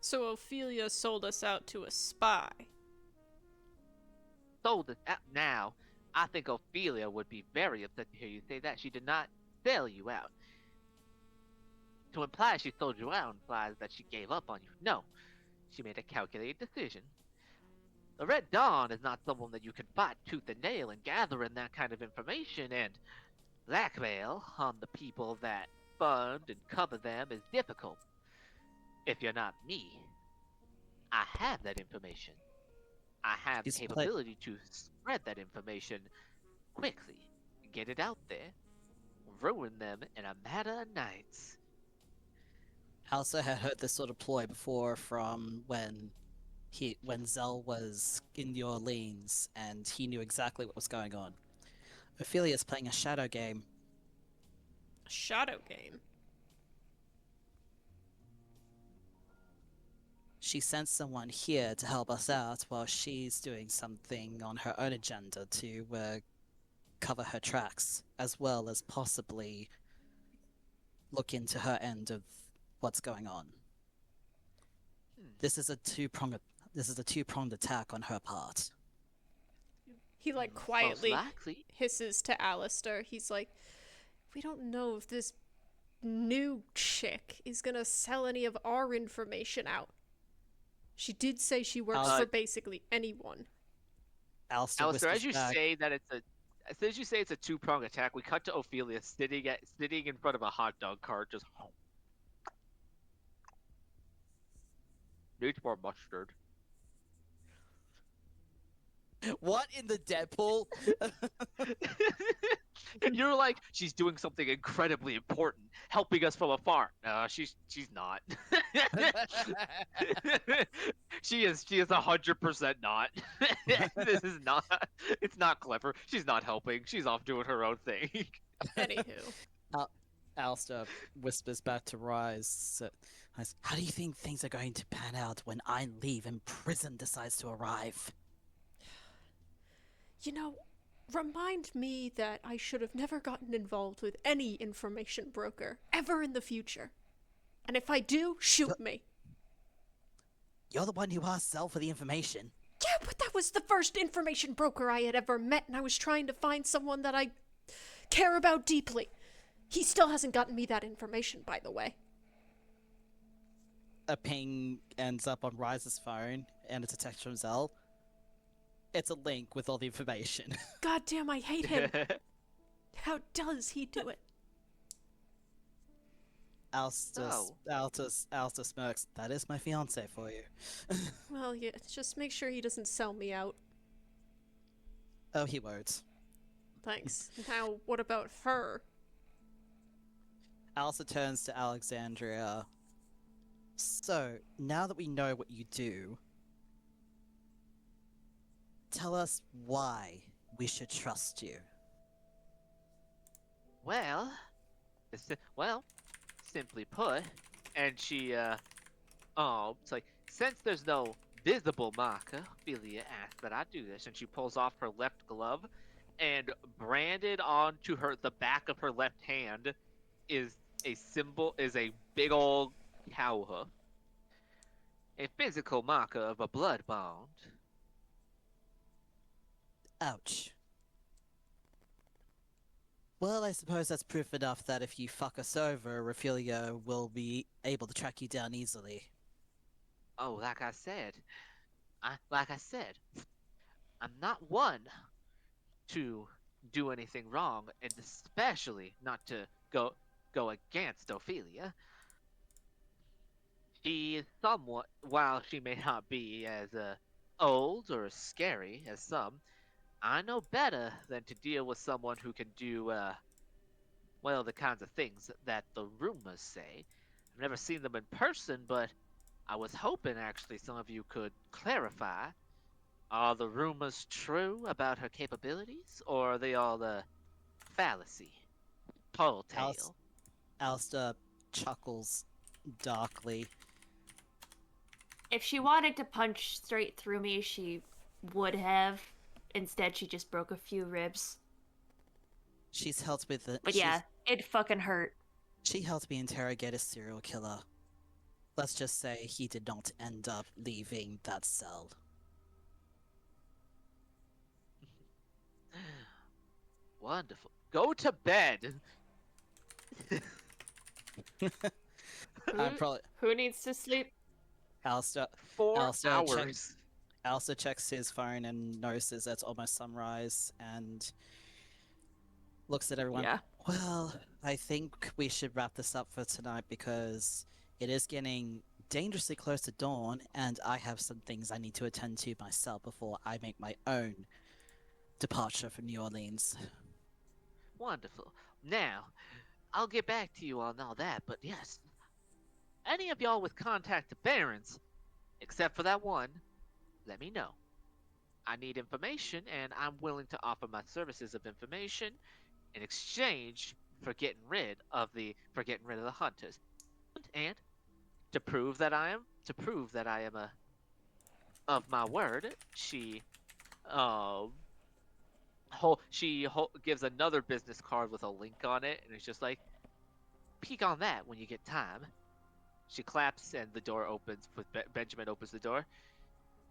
So Ophelia sold us out to a spy. Sold it out now. I think Ophelia would be very upset to hear you say that. She did not sell you out. To imply she sold you out implies that she gave up on you. No, she made a calculated decision. The Red Dawn is not someone that you can fight tooth and nail, and gathering that kind of information and blackmail on the people that fund and cover them is difficult. If you're not me, I have that information. I have the He's play- capability to spread that information quickly, get it out there, ruin them in a matter of nights. I also had heard this sort of ploy before from when Zell was in New Orleans and he knew exactly what was going on. Ophelia's playing a shadow game. A shadow game. She sent someone here to help us out while she's doing something on her own agenda to cover her tracks, as well as possibly look into her end of what's going on. Hmm. This is a two-pronged attack on her part. He like Most quietly likely. hisses to Alistair. He's like, we don't know if this new chick is gonna sell any of our information out. She did say she works for basically anyone. Alistair, Alistair, as whispers you back, say that it's a two-pronged attack, we cut to Ophelia sitting in front of a hot dog cart, just needs more mustard. what in the Deadpool? You're like, she's doing something incredibly important, helping us from afar. No, she's not. She is 100% not. This is not. It's not clever. She's not helping. She's off doing her own thing. Anywho. Alistair whispers back to Rise. How do you think things are going to pan out when I leave and Prison decides to arrive? You know, remind me that I should have never gotten involved with any information broker ever in the future. And if I do, shoot me. You're the one who asked Zell for the information. Yeah, but that was the first information broker I had ever met, and I was trying to find someone that I care about deeply. He still hasn't gotten me that information, by the way. A ping ends up on Rise's phone, and it's a text from Zell. It's a link with all the information. God damn, I hate him. How does he do it? Alistair smirks. That is my fiance for you. Well, yeah, just make sure he doesn't sell me out. Oh, he won't. Thanks. Now, what about her? Alistair turns to Alexandria. So, now that we know what you do, tell us why we should trust you. Well, simply put, and she, it's like, since there's no visible marker, Ophelia asks that I do this, and she pulls off her left glove, and branded onto the back of her left hand is a big old cow hoof. a physical marker of a blood bond. Ouch. Well, I suppose that's proof enough that if you fuck us over, Raphaelia will be able to track you down easily. Oh, like I said, I'm not one to do anything wrong, and especially not to go against Ophelia. She is somewhat, while she may not be as old or as scary as some, I know better than to deal with someone who can do, well, the kinds of things that the rumors say. I've never seen them in person, but I was hoping actually some of you could clarify. Are the rumors true about her capabilities, or are they all a fallacy? Tall tale. Alistair chuckles darkly. If she wanted to punch straight through me, she would have. Instead, she just broke a few ribs. She's helped with the. But yeah, it fucking hurt. She helped me interrogate a serial killer. Let's just say he did not end up leaving that cell. Wonderful. Go to bed. Who needs to sleep? Alistair, 4 Alistair hours. Alistair checks his phone and notices it's almost sunrise and looks at everyone. Yeah. Well, I think we should wrap this up for tonight because it is getting dangerously close to dawn and I have some things I need to attend to myself before I make my own departure for New Orleans. Wonderful. Now, I'll get back to you on all that, but yes, any of y'all with contact to Barons, except for that one, let me know. I need information, and I'm willing to offer my services of information in exchange for getting rid of the hunters. And to prove that I am of my word, she gives another business card with a link on it, and it's just like, peek on that when you get time. She claps, and the door opens. Benjamin opens the door.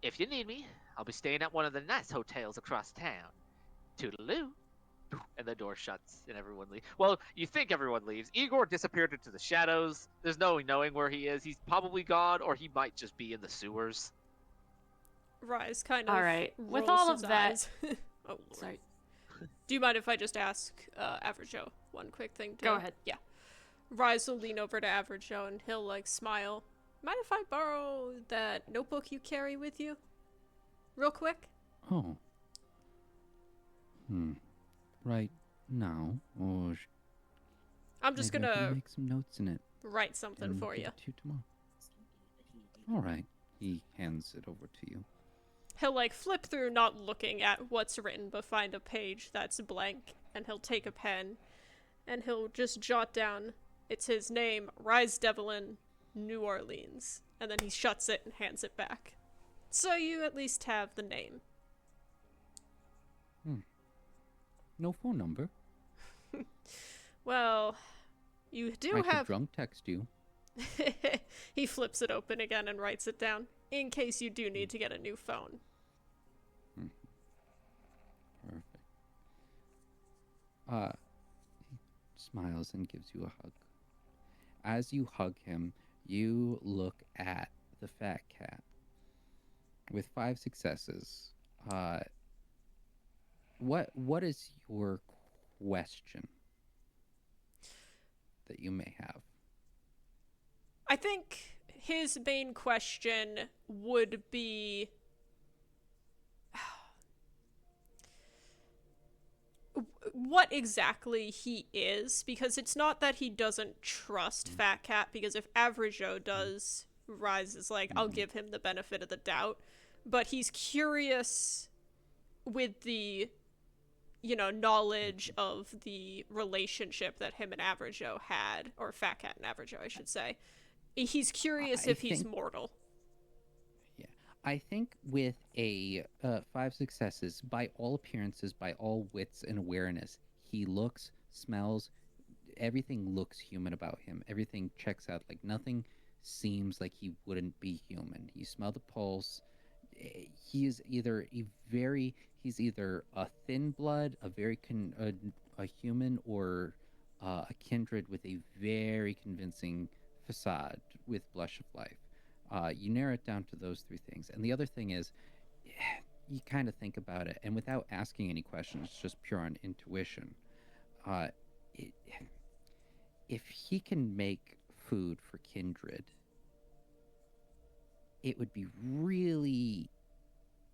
If you need me, I'll be staying at one of the nice hotels across town. Toodaloo. And the door shuts, and everyone leaves. Well, you think everyone leaves. Igor disappeared into the shadows. There's no knowing where he is. He's probably gone, or he might just be in the sewers. Rise kind of. All right. With rolls all his of that, eyes. Oh, Lord. sorry. Do you mind if I just ask Average Joe one quick thing? Go ahead. Yeah. Rise will lean over to Average Joe and he'll like smile. Mind if I borrow that notebook you carry with you? Real quick? Oh. Right now, or I'm just maybe I can gonna make some notes in it write something and for give you. it to you tomorrow. All right. He hands it over to you. He'll like flip through, not looking at what's written, but find a page that's blank, and he'll take a pen and he'll just jot down, it's his name, Rise Devlin, New Orleans, and then he shuts it and hands it back. So you at least have the name. No phone number. Well, you do I could have... drunk text you. He flips it open again and writes it down, in case you do need to get a new phone. Perfect. He smiles and gives you a hug. As you hug him, you look at the fat cat. With 5 successes, what is your question that you may have? I think his main question would be... what exactly he is, because it's not that he doesn't trust Fat Cat, because if Average Joe does, Rise is like, I'll give him the benefit of the doubt, but he's curious with the, you know, knowledge of the relationship that him and Average Joe had, or Fat Cat and Average Joe, I should say. He's curious if he's mortal. Yeah, I think with a 5 successes, by all appearances, by all wits and awareness, he looks, smells, everything looks human about him. Everything checks out. Like nothing seems like he wouldn't be human. You smell the pulse. He is either he's either a thin blood, a human, or a kindred with a very convincing facade with blush of life. You narrow it down to those three things, and the other thing is, you kind of think about it, and without asking any questions, just pure on intuition. Uh, it, if he can make food for kindred, it would be really.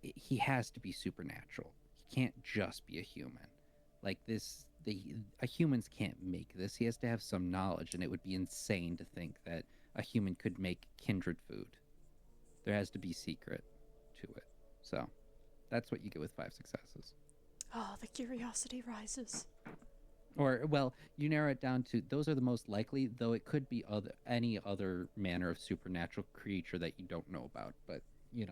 He has to be supernatural. He can't just be a human. Like this, humans can't make this. He has to have some knowledge, and it would be insane to think that a human could make kindred food. There has to be secret to it. So, that's what you get with 5 successes. Oh, the curiosity rises. Or, well, you narrow it down to those are the most likely, though it could be any other manner of supernatural creature that you don't know about. But, you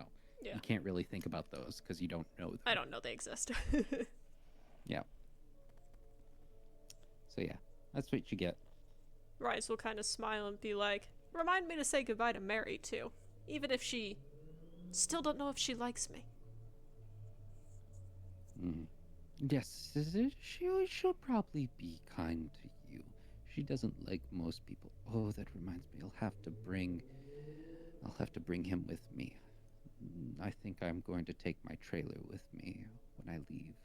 can't really think about those because you don't know them. I don't know they exist. Yeah. So, yeah, that's what you get. Rise will kind of smile and be like, remind me to say goodbye to Mary, too. Even if she still don't know if she likes me. Yes, she'll probably be kind to you. She doesn't like most people. Oh, that reminds me, I'll have to bring him with me. I think I'm going to take my trailer with me when I leave.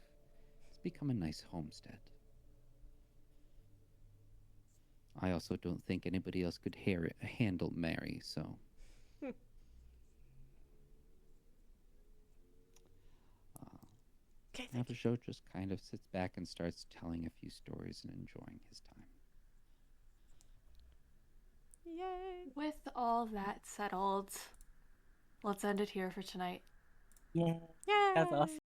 It's become a nice homestead. I also don't think anybody else could handle Mary, so. Okay, Navajot just kind of sits back and starts telling a few stories and enjoying his time. Yay! With all that settled, let's end it here for tonight. Yeah. Yay! That's awesome.